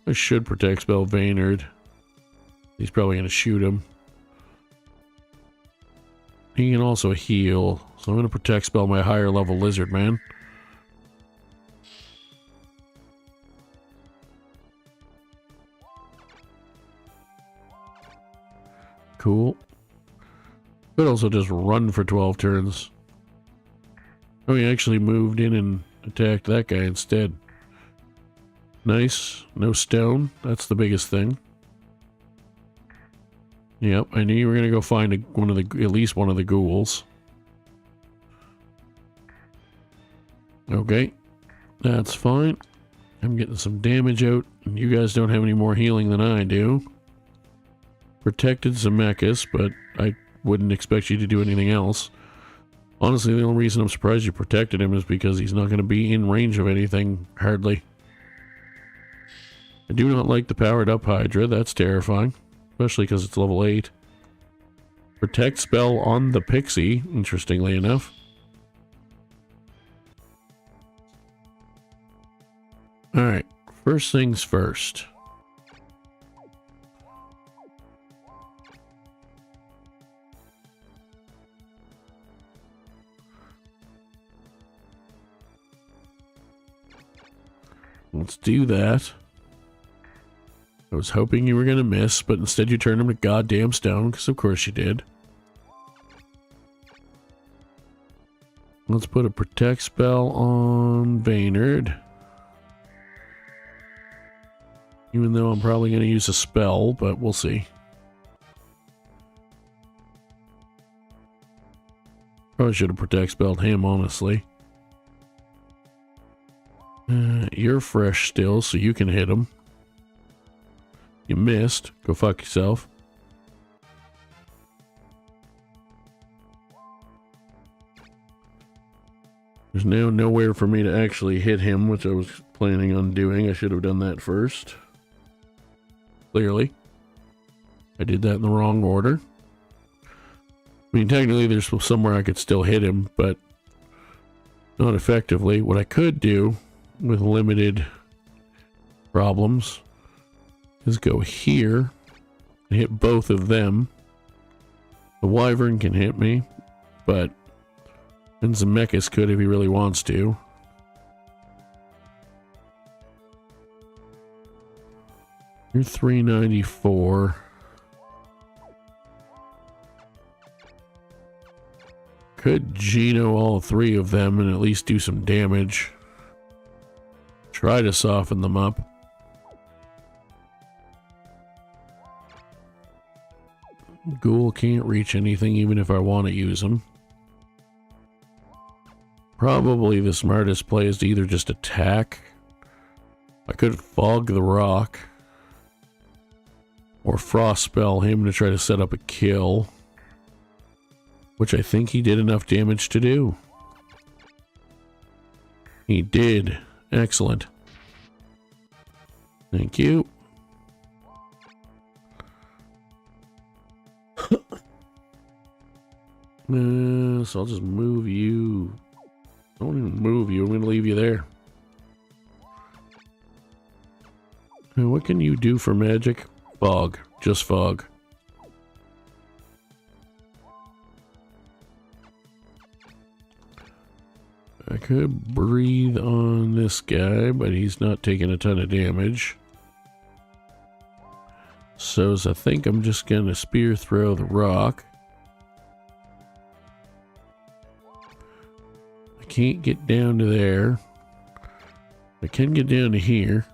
Speaker 1: I should protect spell Vaynard. He's probably going to shoot him. He can also heal, so I'm going to protect spell my higher level lizard man. Cool. Could also just run for 12 turns. Oh, he actually moved in and attacked that guy instead. Nice. No stone. That's the biggest thing. Yep, I knew you were going to go find at least one of the ghouls. Okay. That's fine. I'm getting some damage out, and you guys don't have any more healing than I do. Protected Zemeckis, but I wouldn't expect you to do anything else. Honestly, the only reason I'm surprised you protected him is because he's not going to be in range of anything, hardly. I do not like the powered up Hydra, that's terrifying. Especially because it's level 8. Protect spell on the Pixie, interestingly enough. Alright, first things first. Let's do that. I was hoping you were going to miss, but instead you turned him to goddamn stone, because of course you did. Let's put a protect spell on Baynard. Even though I'm probably going to use a spell, but we'll see. Probably should have protect spelled him, honestly. You're fresh still, so you can hit him. You missed. Go fuck yourself. There's now nowhere for me to actually hit him, which I was planning on doing. I should have done that first. Clearly. I did that in the wrong order. I mean, technically there's somewhere I could still hit him, but not effectively. What I could do with limited problems is go here and hit both of them. The Wyvern can hit me, but and Zemeckis could if he really wants to. You're 394. Could Geno all three of them and at least do some damage. Try to soften them up. Ghoul can't reach anything even if I want to use them. Probably the smartest play is to either just attack. I could fog the rock. Or frost spell him to try to set up a kill. Which I think he did enough damage to do. He did. Excellent. Thank you. So I'll just move you. I won't even move you. I'm going to leave you there. Now, what can you do for magic? Fog. Just fog. I could breathe on this guy, but he's not taking a ton of damage. So I think I'm just going to spear throw the rock. I can't get down to there. I can get down to here.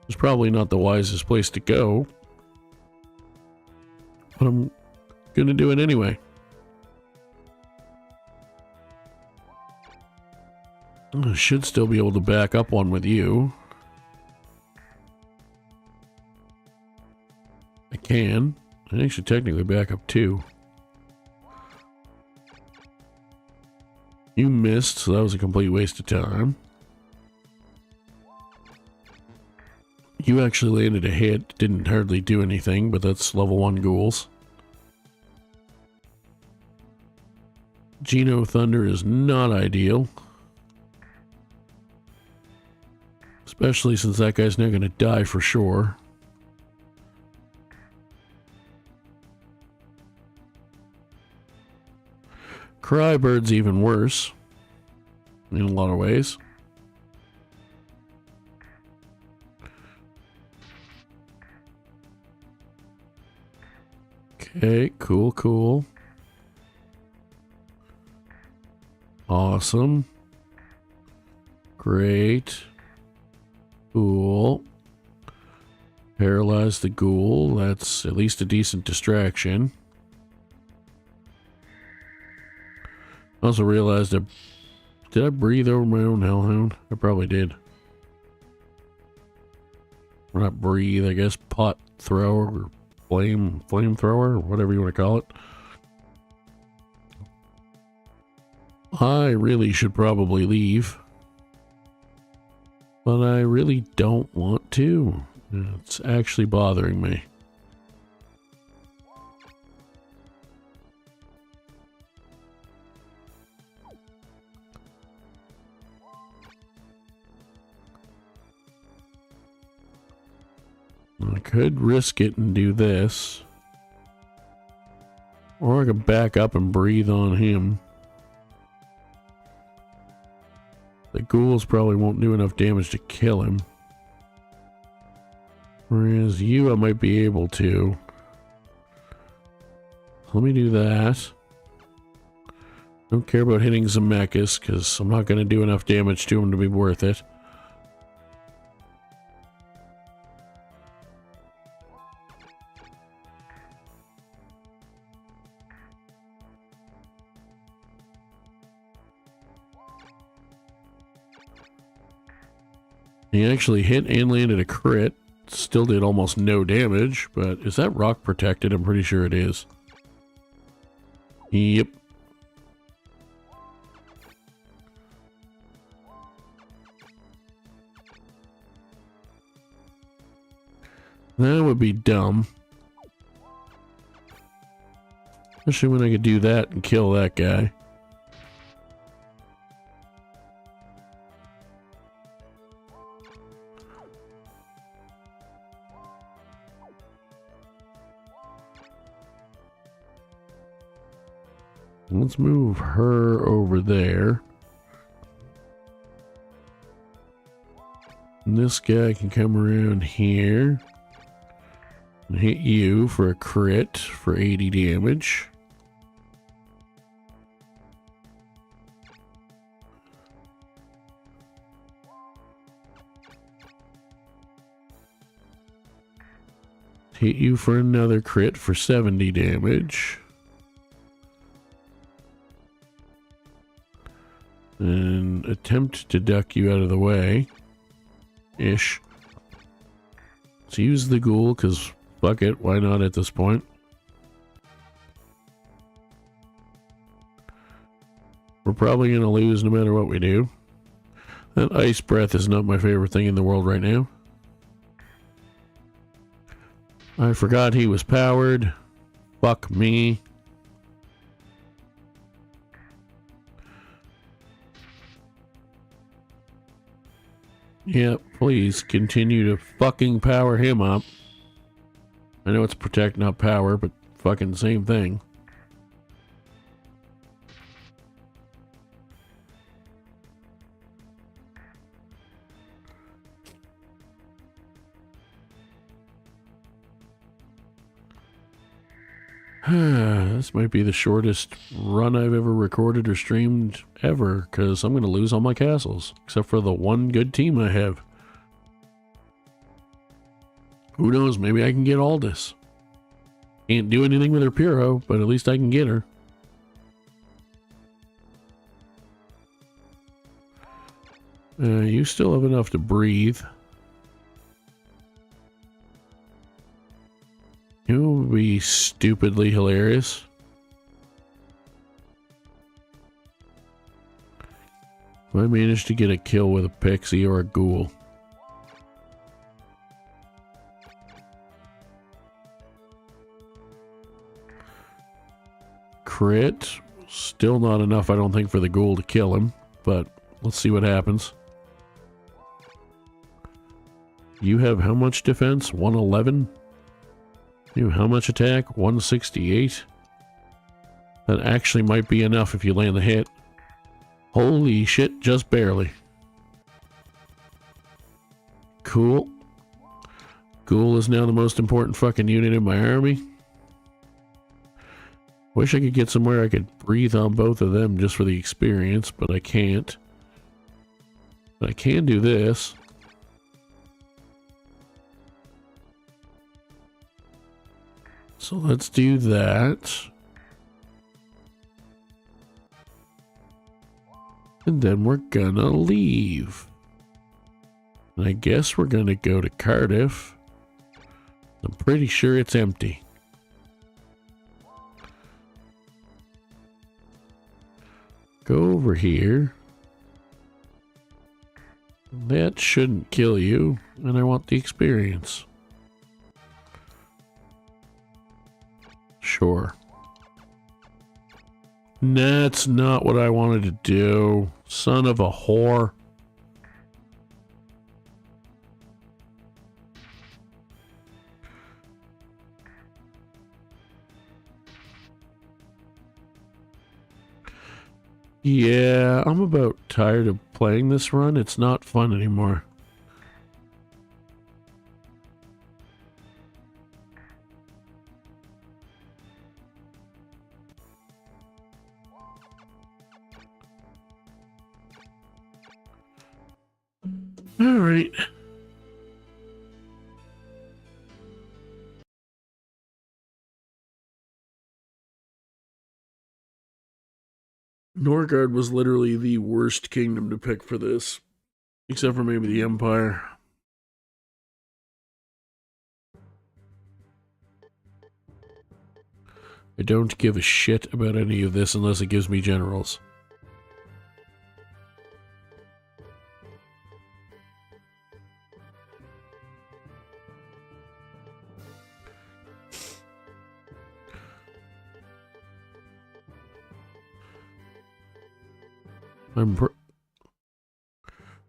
Speaker 1: It's probably not the wisest place to go, but I'm going to do it anyway. I should still be able to back up one with you. I can. I actually technically back up two. You missed, so that was a complete waste of time. You actually landed a hit. Didn't hardly do anything, but that's level 1 ghouls. Geno Thunder is not ideal. Especially since that guy's now going to die for sure. Crybird's even worse. In a lot of ways. Okay, cool, cool. Awesome. Great. Cool. Paralyze the ghoul. That's at least a decent distraction. I also realized that... Did I breathe over my own hellhound? I probably did. Or not breathe, I guess. Pot thrower or flamethrower, or whatever you want to call it. I really should probably leave. But I really don't want to. It's actually bothering me. I could risk it and do this. Or I could back up and breathe on him. The ghouls probably won't do enough damage to kill him. Whereas you, I might be able to. Let me do that. Don't care about hitting Zemeckis, because I'm not going to do enough damage to him to be worth it. He actually hit and landed a crit. Still did almost no damage, but is that rock protected? I'm pretty sure it is. Yep. That would be dumb. Especially when I could do that and kill that guy. Let's move her over there. And this guy can come around here and hit you for a crit for 80 damage. Hit you for another crit for 70 damage. And attempt to duck you out of the way. Ish. Let's use the ghoul, because fuck it, why not at this point? We're probably going to lose no matter what we do. That ice breath is not my favorite thing in the world right now. I forgot he was powered. Fuck me. Yeah, please continue to fucking power him up. I know it's protect, not power, but fucking same thing. This might be the shortest run I've ever recorded or streamed ever, because I'm going to lose all my castles, except for the one good team I have. Who knows, maybe I can get Aldous. Can't do anything with her Puro, but at least I can get her. You still have enough to breathe. It would be stupidly hilarious. If I managed to get a kill with a pixie or a ghoul. Crit. Still not enough, I don't think, for the ghoul to kill him. But let's see what happens. You have how much defense? 111? You how much attack? 168? That actually might be enough if you land the hit. Holy shit, just barely. Cool. Ghoul is now the most important fucking unit in my army. Wish I could get somewhere I could breathe on both of them just for the experience, but I can't. But I can do this. So let's do that. And then we're gonna leave. And I guess we're gonna go to Cardiff. I'm pretty sure it's empty. Go over here. That shouldn't kill you, and I want the experience. Sure. That's not what I wanted to do. Son of a whore. Yeah, I'm about tired of playing this run. It's not fun anymore. All right. Norgard was literally the worst kingdom to pick for this, except for maybe the Empire. I don't give a shit about any of this unless it gives me generals.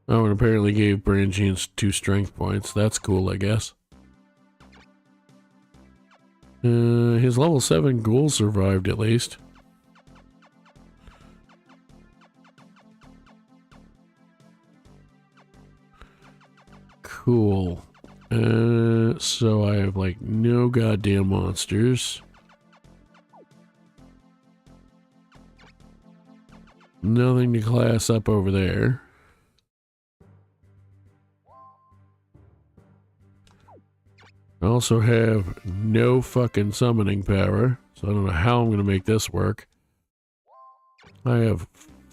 Speaker 1: Oh, and apparently gave Brigandine 2 strength points. That's cool, I guess. His level 7 ghoul survived at least. Cool. So I have like no goddamn monsters. Nothing to class up over there. I also have no fucking summoning power, so I don't know how I'm going to make this work. I have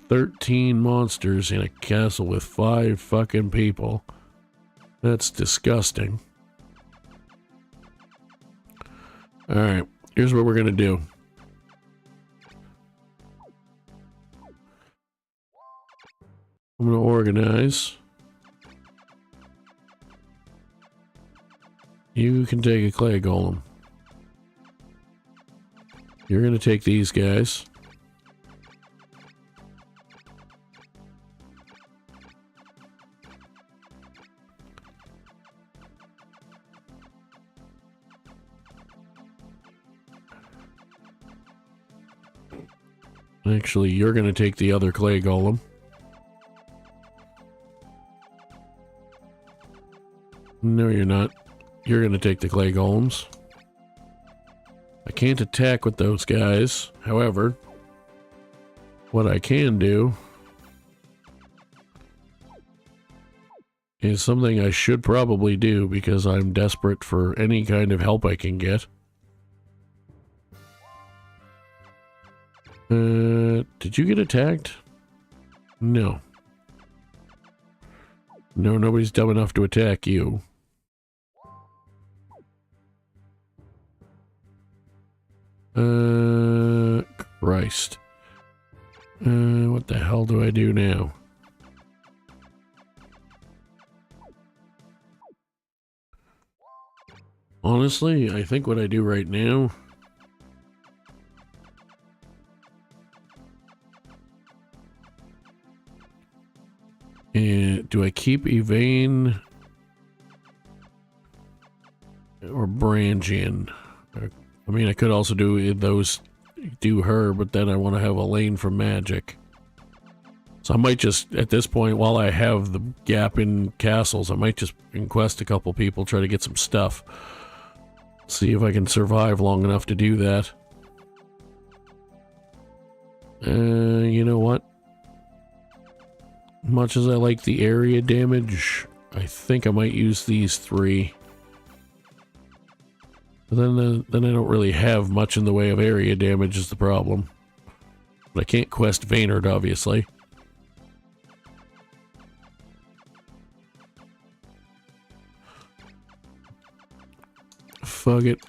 Speaker 1: 13 monsters in a castle with 5 fucking people. That's disgusting. Alright, here's what we're going to do. I'm going to organize. You can take a clay golem. You're going to take these guys. Actually, you're going to take the other clay golem. No, you're not. You're going to take the clay golems. I can't attack with those guys. However, what I can do is something I should probably do because I'm desperate for any kind of help I can get. Did you get attacked? No. No, nobody's dumb enough to attack you. Christ. What the hell do I do now? Honestly, I think what I do right now do I keep Evane or Brigandine? I mean, I could also do those, do her, but then I want to have a lane for magic. So I might just, at this point, while I have the gap in castles, I might just inquest a couple people, try to get some stuff. See if I can survive long enough to do that. You know what? Much as I like the area damage, I think I might use these 3. But then I don't really have much in the way of area damage is the problem. But I can't quest Vaynard, obviously. Fuck it.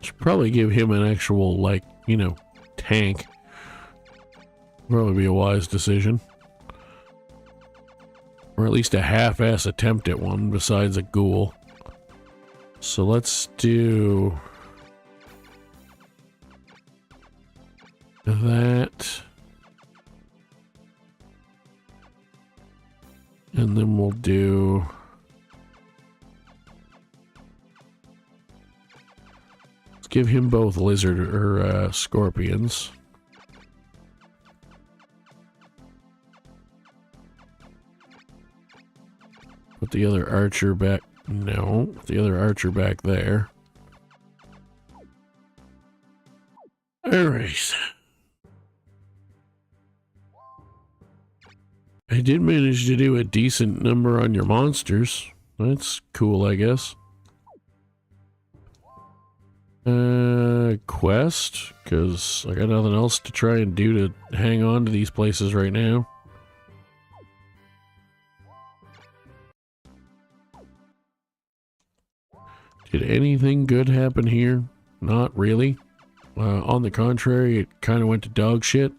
Speaker 1: Should probably give him an actual, like, you know, tank. Probably be a wise decision. Or at least a half-ass attempt at one besides a ghoul. So let's do that. And then we'll do let's give him both lizard or scorpions. Put the other archer back. No, the other archer back there. Alright. I did manage to do a decent number on your monsters. That's cool, I guess. Quest? Because I got nothing else to try and do to hang on to these places right now. Did anything good happen here? Not really. On the contrary, it kind of went to dog shit.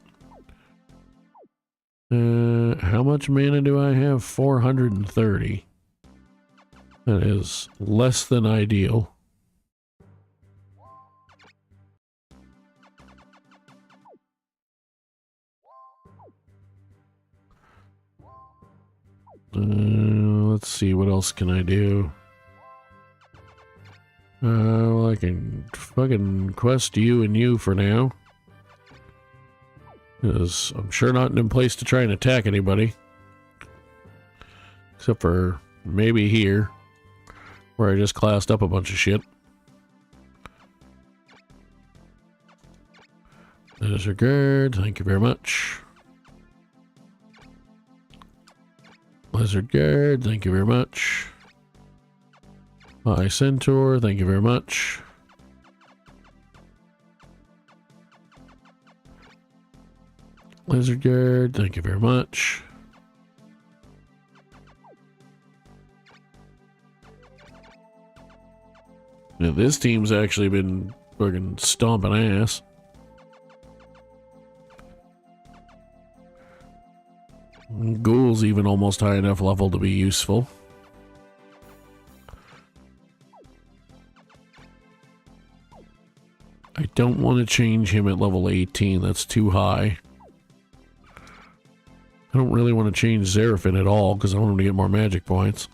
Speaker 1: How much mana do I have? 430. That is less than ideal. Let's see, what else can I do? Well, I can fucking quest you and you for now. Because I'm sure not in a place to try and attack anybody. Except for maybe here, where I just classed up a bunch of shit. Lizard Guard, thank you very much. Lizard Guard, thank you very much. Centaur, thank you very much. Lizard Guard, thank you very much. Now this team's actually been fucking stomping ass. Ghoul's even almost high enough level to be useful. I don't want to change him at level 18, that's too high. I don't really want to change Xeraphon at all, because I want him to get more magic points.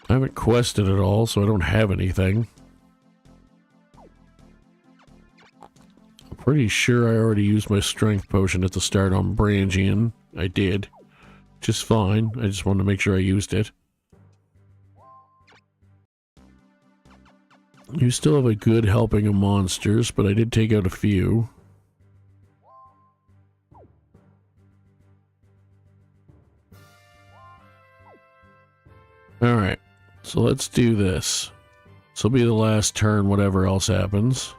Speaker 1: I haven't quested at all, so I don't have anything. I'm pretty sure I already used my strength potion at the start on Brigandine. I did. Just fine, I just wanted to make sure I used it. You still have a good helping of monsters, but I did take out a few. Alright, so let's do this. This will be the last turn, whatever else happens.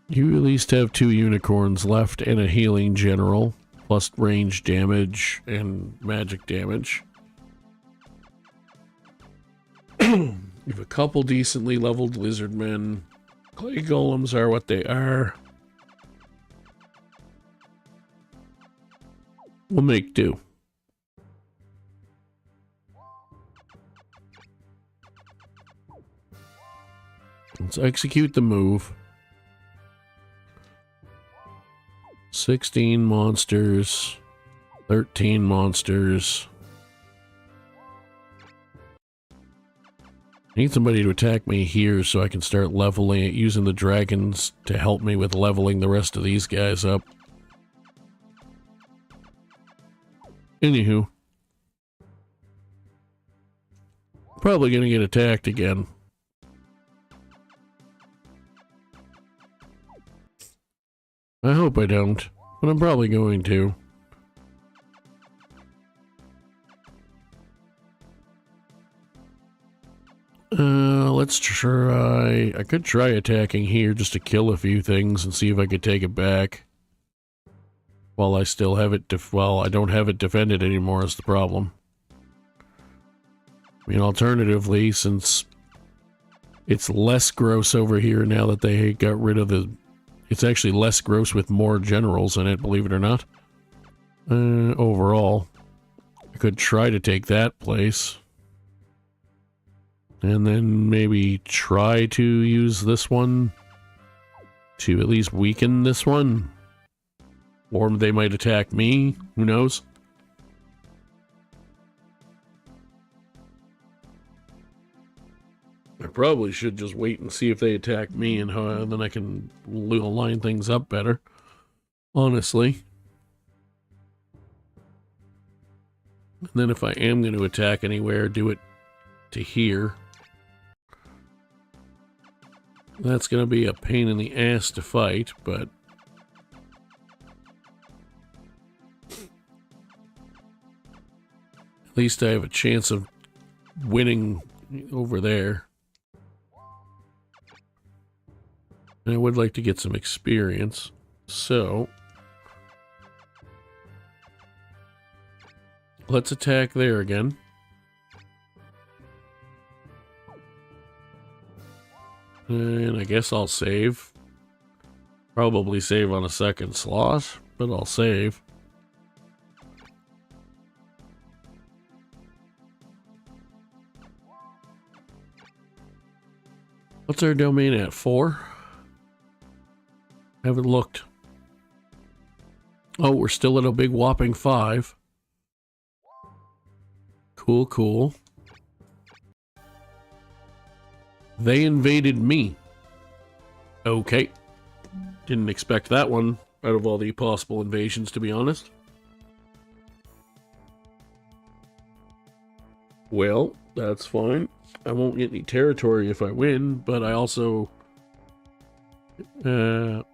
Speaker 1: You at least have 2 unicorns left and a healing general, plus range damage and magic damage. You have a couple decently leveled lizard men. Clay golems are what they are. We'll make do. Let's execute the move. 16 monsters. 13 monsters. I need somebody to attack me here so I can start leveling it, using the dragons to help me with leveling the rest of these guys up. Anywho. Probably gonna get attacked again. I hope I don't, but I'm probably going to. Let's try... I could try attacking here just to kill a few things and see if I could take it back. While I still have it... well, I don't have it defended anymore is the problem. I mean, alternatively, since it's less gross over here now that they got rid of the... It's actually less gross with more generals in it, believe it or not. Overall, I could try to take that place. And then maybe try to use this one to at least weaken this one. Or they might attack me, who knows? I probably should just wait and see if they attack me, and then I can line things up better. Honestly. And then if I am going to attack anywhere, do it to here. That's going to be a pain in the ass to fight, but... At least I have a chance of winning over there. And I would like to get some experience, so... Let's attack there again. And I guess I'll save. Probably save on a second slot, but I'll save. What's our domain at? 4? Haven't looked. Oh, we're still at a big whopping 5. Cool, cool. They invaded me. Okay. Didn't expect that one out of all the possible invasions, to be honest. Well, that's fine. I won't get any territory if I win, but I also am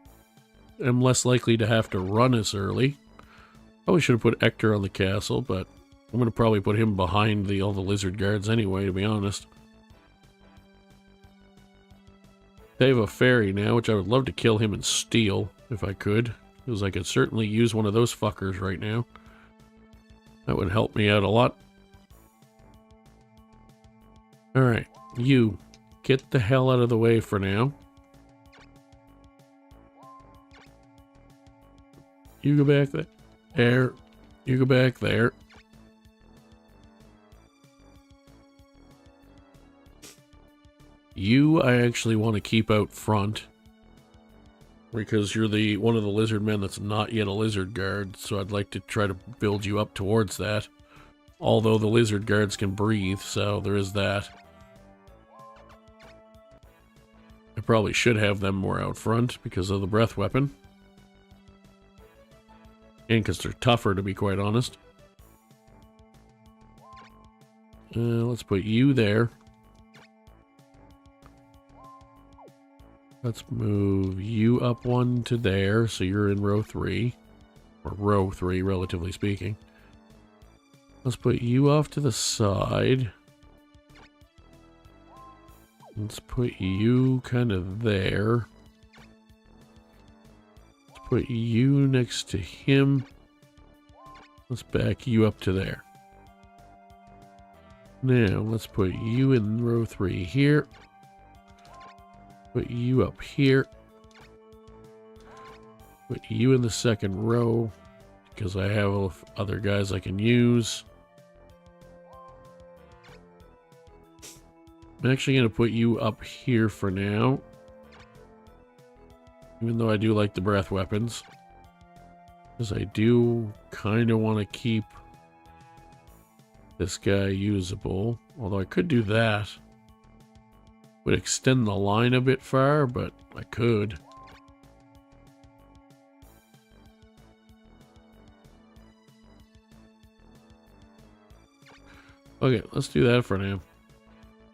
Speaker 1: less likely to have to run as early. Probably should have put Hector on the castle, but I'm going to probably put him behind all the lizard guards anyway, to be honest. They have a fairy now, which I would love to kill him and steal, if I could. Because I could certainly use one of those fuckers right now. That would help me out a lot. Alright, you. Get the hell out of the way for now. You go back there. You go back there. You, I actually want to keep out front. Because you're one of the lizard men that's not yet a lizard guard, so I'd like to try to build you up towards that. Although the lizard guards can breathe, so there is that. I probably should have them more out front because of the breath weapon. And because they're tougher, to be quite honest. Let's put you there. Let's move you up one to there, so you're in row 3. Or row 3, relatively speaking. Let's put you off to the side. Let's put you kind of there. Let's put you next to him. Let's back you up to there. Now, let's put you in row 3 here. Put you up here. Put you in the second row, because I have other guys I can use. I'm actually going to put you up here for now. Even though I do like the breath weapons. Because I do kind of want to keep this guy usable. Although I could do that. Would extend the line a bit far, but I could. Okay, let's do that for now.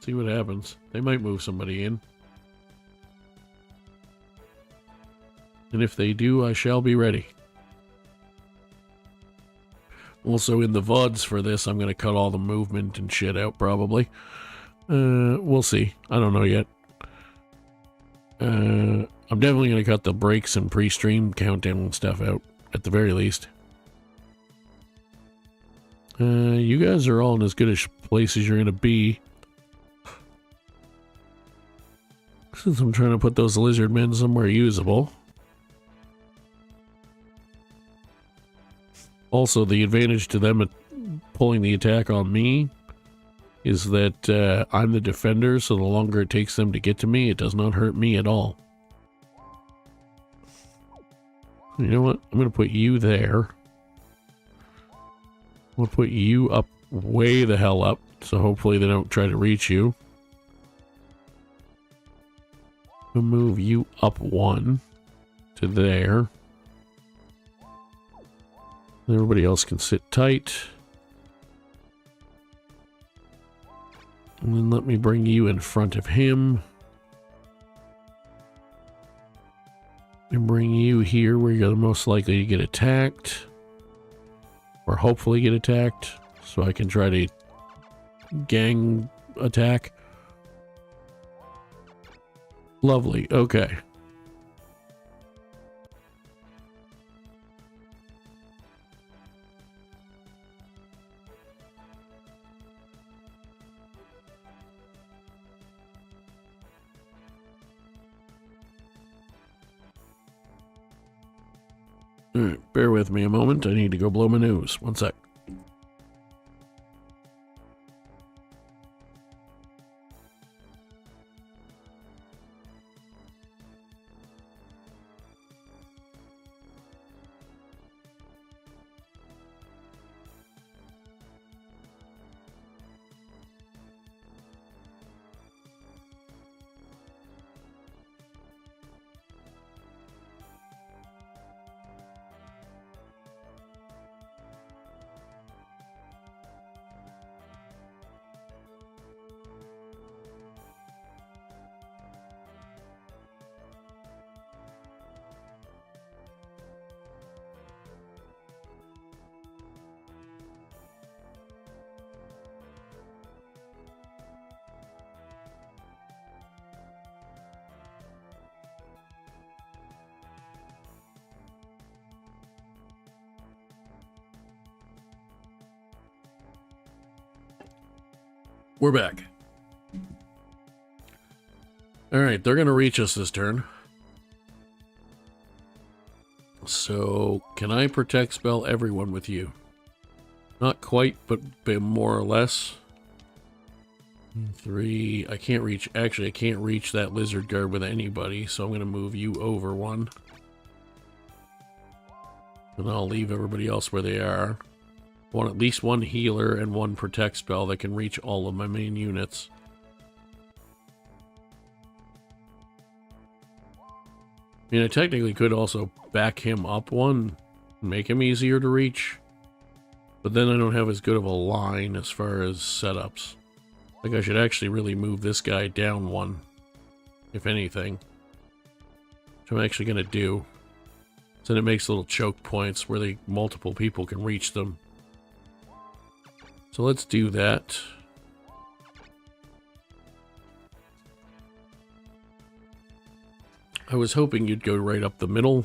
Speaker 1: See what happens. They might move somebody in. And if they do, I shall be ready. Also, in the VODs for this, I'm going to cut all the movement and shit out, probably. We'll see. I don't know yet. I'm definitely going to cut the breaks and pre-stream countdown and stuff out, at the very least. You guys are all in as good a place as you're going to be. Since I'm trying to put those lizard men somewhere usable. Also, the advantage to them at pulling the attack on me is that I'm the defender, so the longer it takes them to get to me, it does not hurt me at all. You know what? I'm going to put you there. I'm going to put you up way the hell up, so hopefully they don't try to reach you. I'll move you up one to there. Everybody else can sit tight. And then let me bring you in front of him. And bring you here where you're the most likely to get attacked. Or hopefully get attacked. So I can try to gang attack. Lovely, okay. Alright, bear with me a moment. I need to go blow my nose. One sec. We're back. Alright, they're going to reach us this turn. So, can I protect spell everyone with you? Not quite, but more or less. 3, I can't reach, actually I can't reach that lizard guard with anybody, so I'm going to move you over one. And I'll leave everybody else where they are. I want at least one healer and one protect spell that can reach all of my main units. I mean, I technically could also back him up one, make him easier to reach. But then I don't have as good of a line as far as setups. Like, I should actually really move this guy down one, if anything. Which I'm actually going to do. So then it makes little choke points where multiple people can reach them. So let's do that. I was hoping you'd go right up the middle.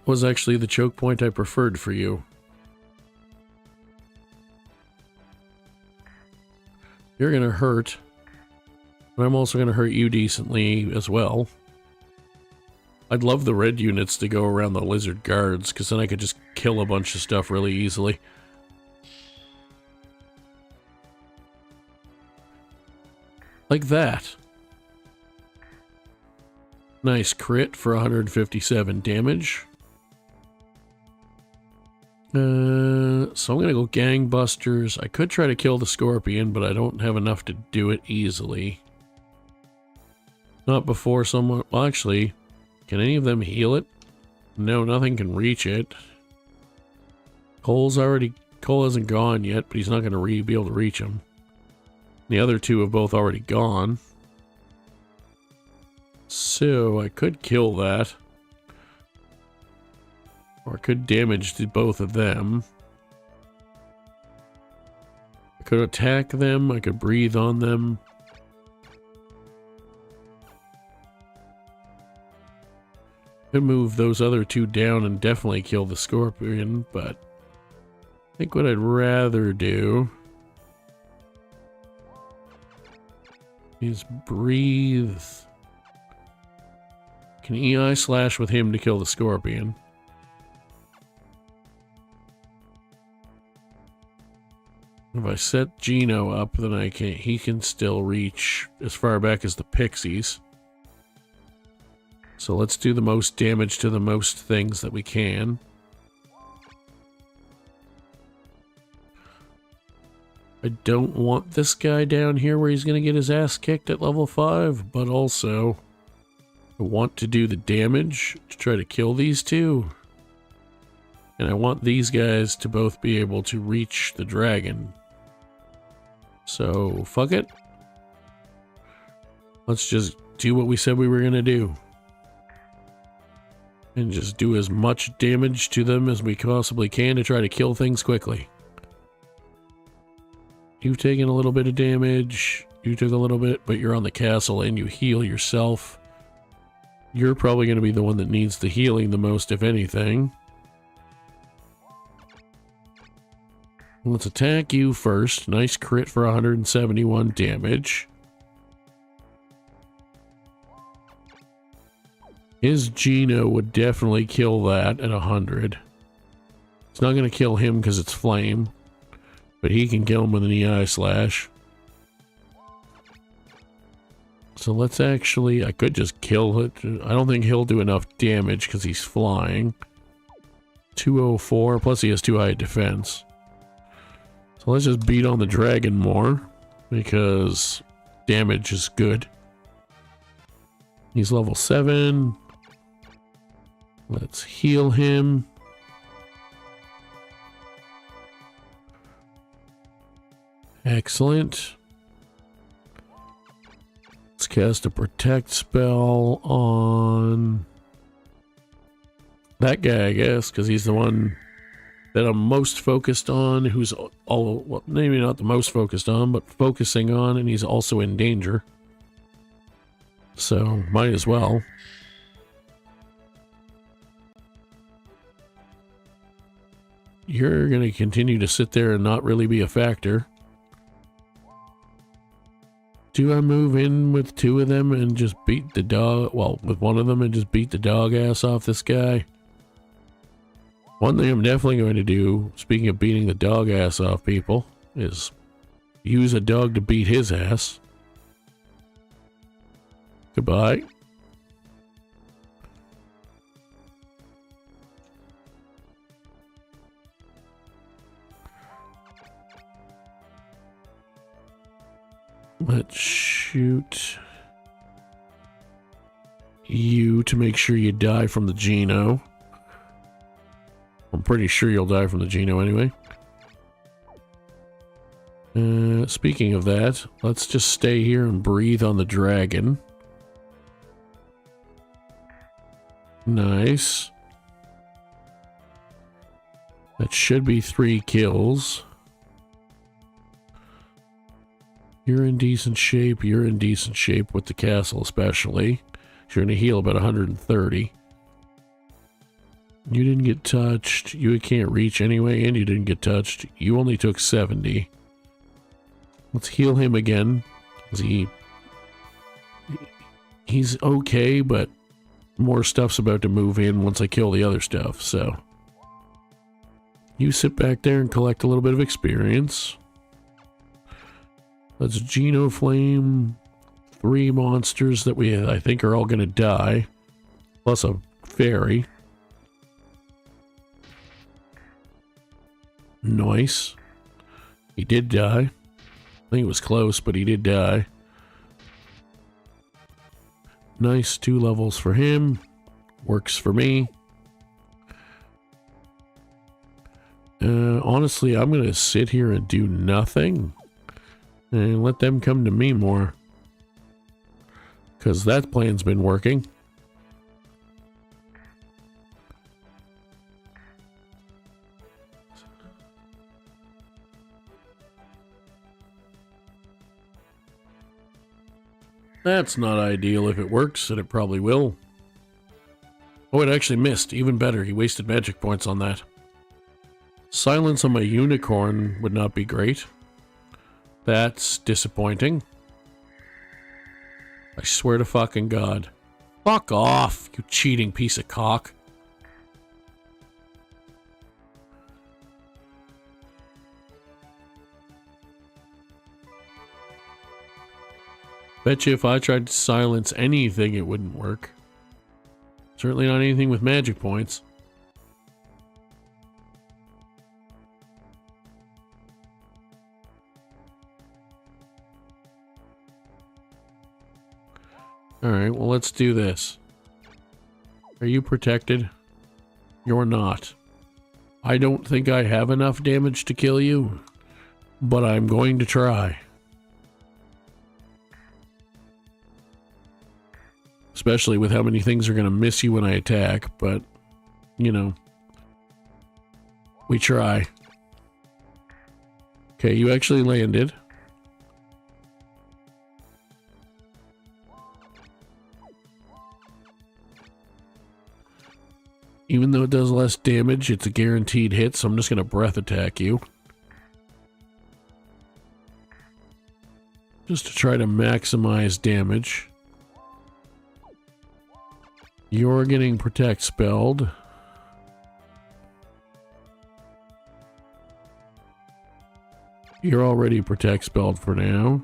Speaker 1: Was actually the choke point I preferred for you. You're gonna hurt, but I'm also gonna hurt you decently as well. I'd love the red units to go around the lizard guards, because then I could just kill a bunch of stuff really easily. Like that. Nice crit for 157 damage. So I'm gonna go gangbusters. I could try to kill the scorpion, but I don't have enough to do it easily. Not before someone... Well, actually, can any of them heal it? No, nothing can reach it. Cole hasn't gone yet, but he's not gonna be able to reach him. The other two have both already gone. So I could kill that. Or I could damage to both of them. I could attack them. I could breathe on them. Could move those other two down and definitely kill the scorpion, but I think what I'd rather do is breathe. Can EI slash with him to kill the scorpion. If I set Gino up, then he can still reach as far back as the pixies. So let's do the most damage to the most things that we can. I don't want this guy down here where he's going to get his ass kicked at level 5, but also I want to do the damage to try to kill these two. And I want these guys to both be able to reach the dragon. So, fuck it. Let's just do what we said we were going to do. And just do as much damage to them as we possibly can to try to kill things quickly. You've taken a little bit of damage. You took a little bit, but you're on the castle and you heal yourself. You're probably going to be the one that needs the healing the most, if anything. Let's attack you first. Nice crit for 171 damage. His Gino would definitely kill that at 100. It's not going to kill him because it's flame, but he can kill him with an EI slash. So let's actually... I could just kill it. I don't think he'll do enough damage because he's flying. 204, plus he has 2 high defense. So let's just beat on the dragon more, because damage is good. He's level 7. Let's heal him. Excellent. Let's cast a protect spell on that guy, I guess, because he's the one that I'm most focused on, who's well, maybe not the most focused on, but focusing on, and he's also in danger. So, might as well. You're going to continue to sit there and not really be a factor. Do I move in with 2 of them and just beat the dog? Well, with one of them and just beat the dog ass off this guy? One thing I'm definitely going to do, speaking of beating the dog ass off people, is use a dog to beat his ass. Goodbye. Let's shoot you to make sure you die from the Gino. I'm pretty sure you'll die from the Gino anyway. Speaking of that, let's just stay here and breathe on the dragon. Nice. That should be 3 kills. You're in decent shape. You're in decent shape with the castle especially. You're going to heal about 130. You didn't get touched. You can't reach anyway, and you didn't get touched. You only took 70. Let's heal him again. He's okay, but more stuff's about to move in once I kill the other stuff, so. You sit back there and collect a little bit of experience. Let's Geno Flame 3 monsters that I think are all going to die. Plus a fairy. Nice. He did die. I think it was close, but he did die. Nice, 2 levels for him. Works for me. Honestly, I'm going to sit here and do nothing. And let them come to me more. Because that plan's been working. That's not ideal if it works, and it probably will. Oh, it actually missed. Even better, he wasted magic points on that. Silence on my unicorn would not be great. That's disappointing. I swear to fucking God. Fuck off, you cheating piece of cock. Bet you if I tried to silence anything, it wouldn't work. Certainly not anything with magic points. Alright, well, let's do this. Are you protected? You're not. I don't think I have enough damage to kill you, but I'm going to try. Especially with how many things are going to miss you when I attack, but, you know, we try. Okay, you actually landed. Even though it does less damage, it's a guaranteed hit, so I'm just going to breath attack you. Just to try to maximize damage. You're getting protect spelled. You're already protect spelled for now.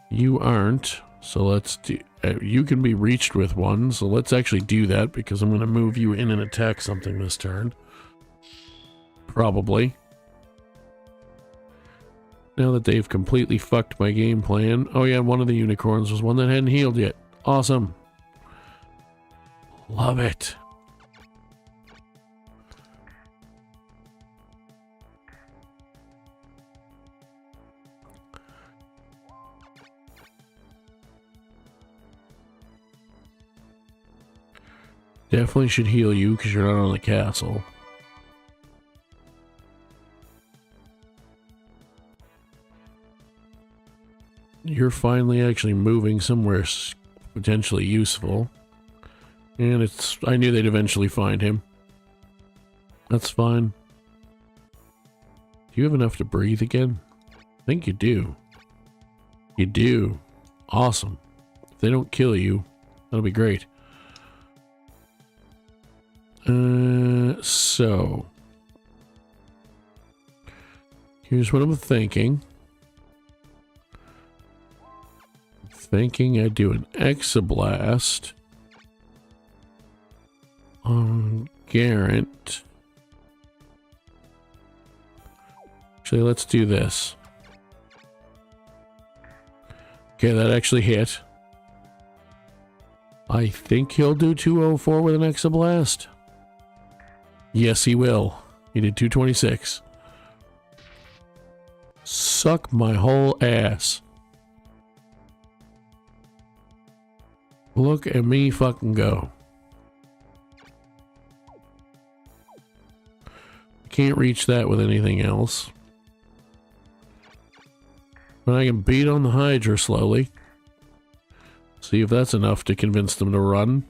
Speaker 1: You aren't, so let's do... you can be reached with one, so let's actually do that because I'm going to move you in and attack something this turn. Probably. Now that they've completely fucked my game plan. Oh yeah, one of the unicorns was one that hadn't healed yet. Awesome. Love it. Definitely should heal you because you're not on the castle. You're finally actually moving somewhere potentially useful. And I knew they'd eventually find him. That's fine. Do you have enough to breathe again? I think you do. You do. Awesome. If they don't kill you, that'll be great. So here's what I'm thinking. I'd do an Exablast on Garrett. Actually, let's do this. Okay, that actually hit. I think he'll do 204 with an Exablast. Yes, he will. He did 226. Suck my whole ass. Look at me fucking go. Can't reach that with anything else. But I can beat on the Hydra slowly. See if that's enough to convince them to run.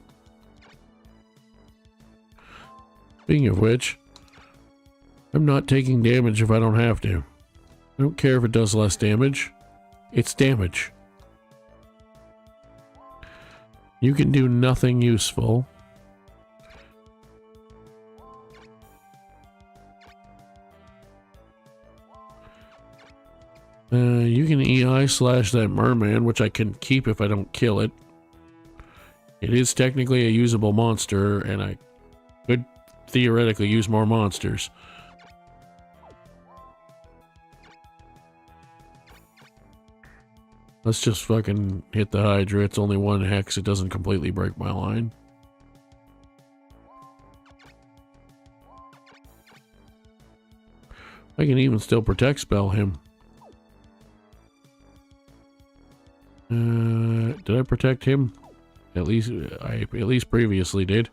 Speaker 1: Speaking of which, I'm not taking damage if I don't have to. I don't care if it does less damage. It's damage. You can do nothing useful. You can EI slash that merman, which I can keep if I don't kill it. It is technically a usable monster, and I could theoretically use more monsters. Let's just fucking hit the Hydra. It's only one hex. It doesn't completely break my line. I can even still protect spell him. Did I protect him? At least I previously did.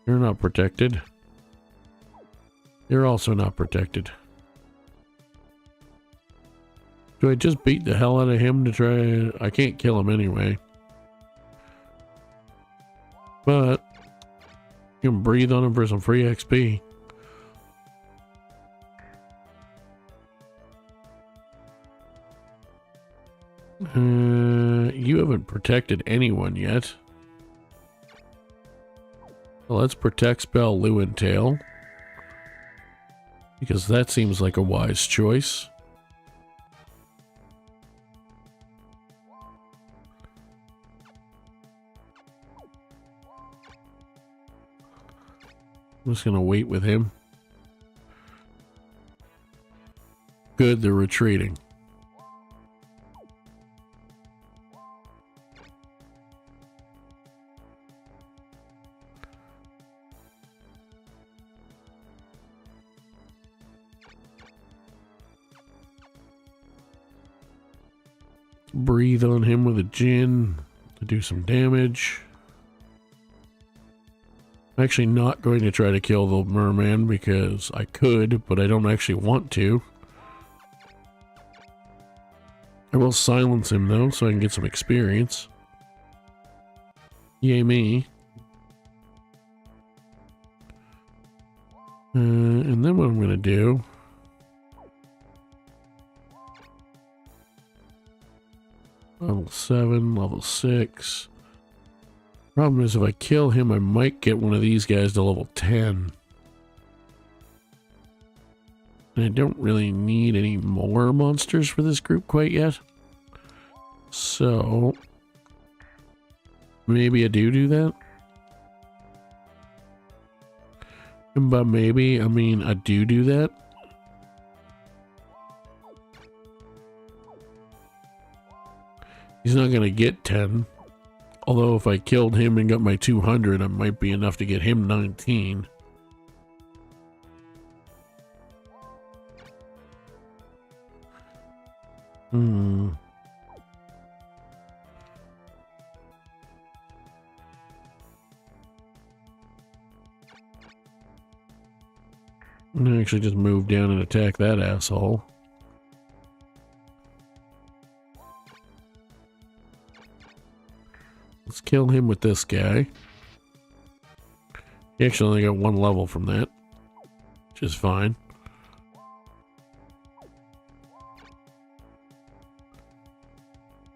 Speaker 1: You're not protected. You're also not protected. Do I just beat the hell out of him to try? I can't kill him anyway. But you can breathe on him for some free XP. You haven't protected anyone yet. Well, let's protect spell Lewintail, because that seems like a wise choice. I'm just gonna wait with him. Good, they're retreating. Breathe on him with a Djinn to do some damage. I'm actually not going to try to kill the merman because I could, but I don't actually want to. I will silence him though, so I can get some experience. Yay me. And then what I'm going to do... Level 7, level 6. Problem is, if I kill him, I might get one of these guys to level 10. And I don't really need any more monsters for this group quite yet. So, maybe I do that. And by maybe, I mean I do that. He's not going to get 10. Although if I killed him and got my 200, it might be enough to get him 19. I'm going to actually just move down and attack that asshole. Let's kill him with this guy. He actually only got one level from that, which is fine.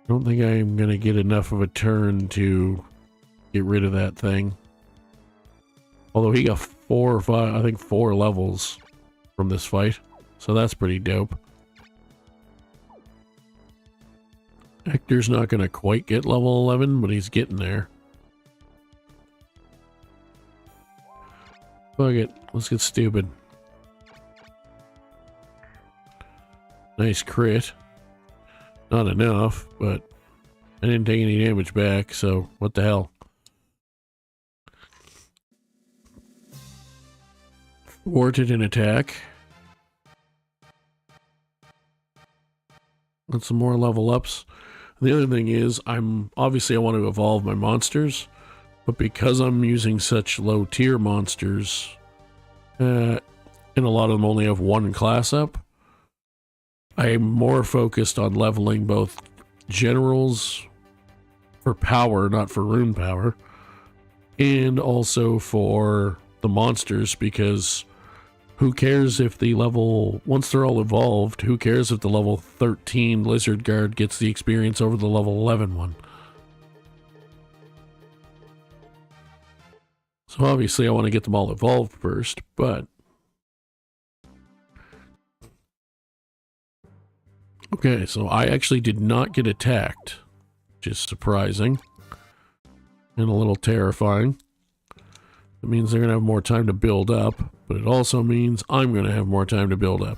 Speaker 1: I don't think I'm going to get enough of a turn to get rid of that thing. Although he got 4 or 5, I think 4 levels from this fight. So that's pretty dope. Hector's not going to quite get level 11, but he's getting there. Fuck it. Let's get stupid. Nice crit. Not enough, but I didn't take any damage back, so what the hell. Thwarted an attack. Got some more level ups. The other thing is, I want to evolve my monsters, but because I'm using such low tier monsters, and a lot of them only have 1 class up, I'm more focused on leveling both generals for power, not for rune power, and also for the monsters, because who cares if the level, once they're all evolved, who cares if the level 13 Lizard Guard gets the experience over the level 11 one? So obviously I want to get them all evolved first, but Okay, so I actually did not get attacked, which is surprising and a little terrifying. It means they're going to have more time to build up, but it also means I'm going to have more time to build up.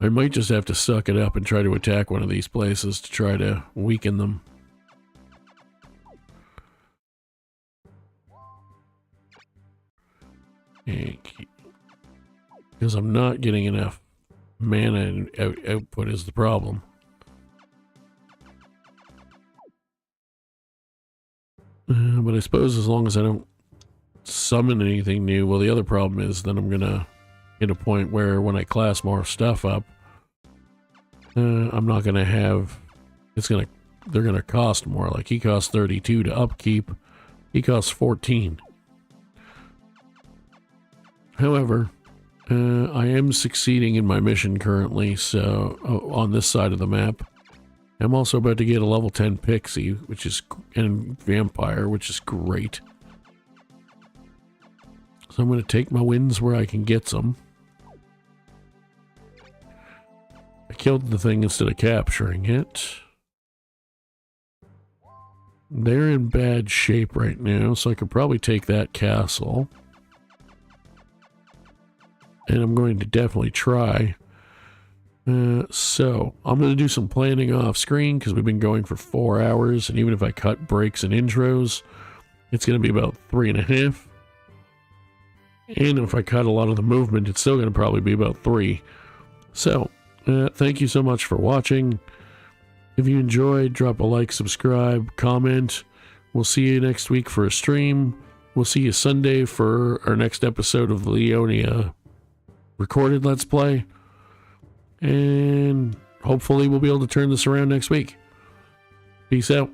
Speaker 1: I might just have to suck it up and try to attack one of these places to try to weaken them. Because I'm not getting enough mana and output is the problem. But I suppose as long as I don't summon anything new, well, the other problem is then I'm gonna hit a point where when I class more stuff up, I'm not gonna have, they're gonna cost more. Like he costs 32 to upkeep, he costs 14. However, I am succeeding in my mission currently, so on this side of the map. I'm also about to get a level 10 Pixie, and Vampire, which is great. So I'm going to take my wins where I can get some. I killed the thing instead of capturing it. They're in bad shape right now, so I could probably take that castle. And I'm going to definitely try. So I'm going to do some planning off screen because we've been going for 4 hours, and even if I cut breaks and intros, it's going to be about 3.5. And if I cut a lot of the movement, it's still going to probably be about 3. So thank you so much for watching. If you enjoyed, drop a like, subscribe, comment. We'll see you next week for a stream. We'll see you Sunday for our next episode of the Leonia recorded Let's Play. And hopefully we'll be able to turn this around next week. Peace out.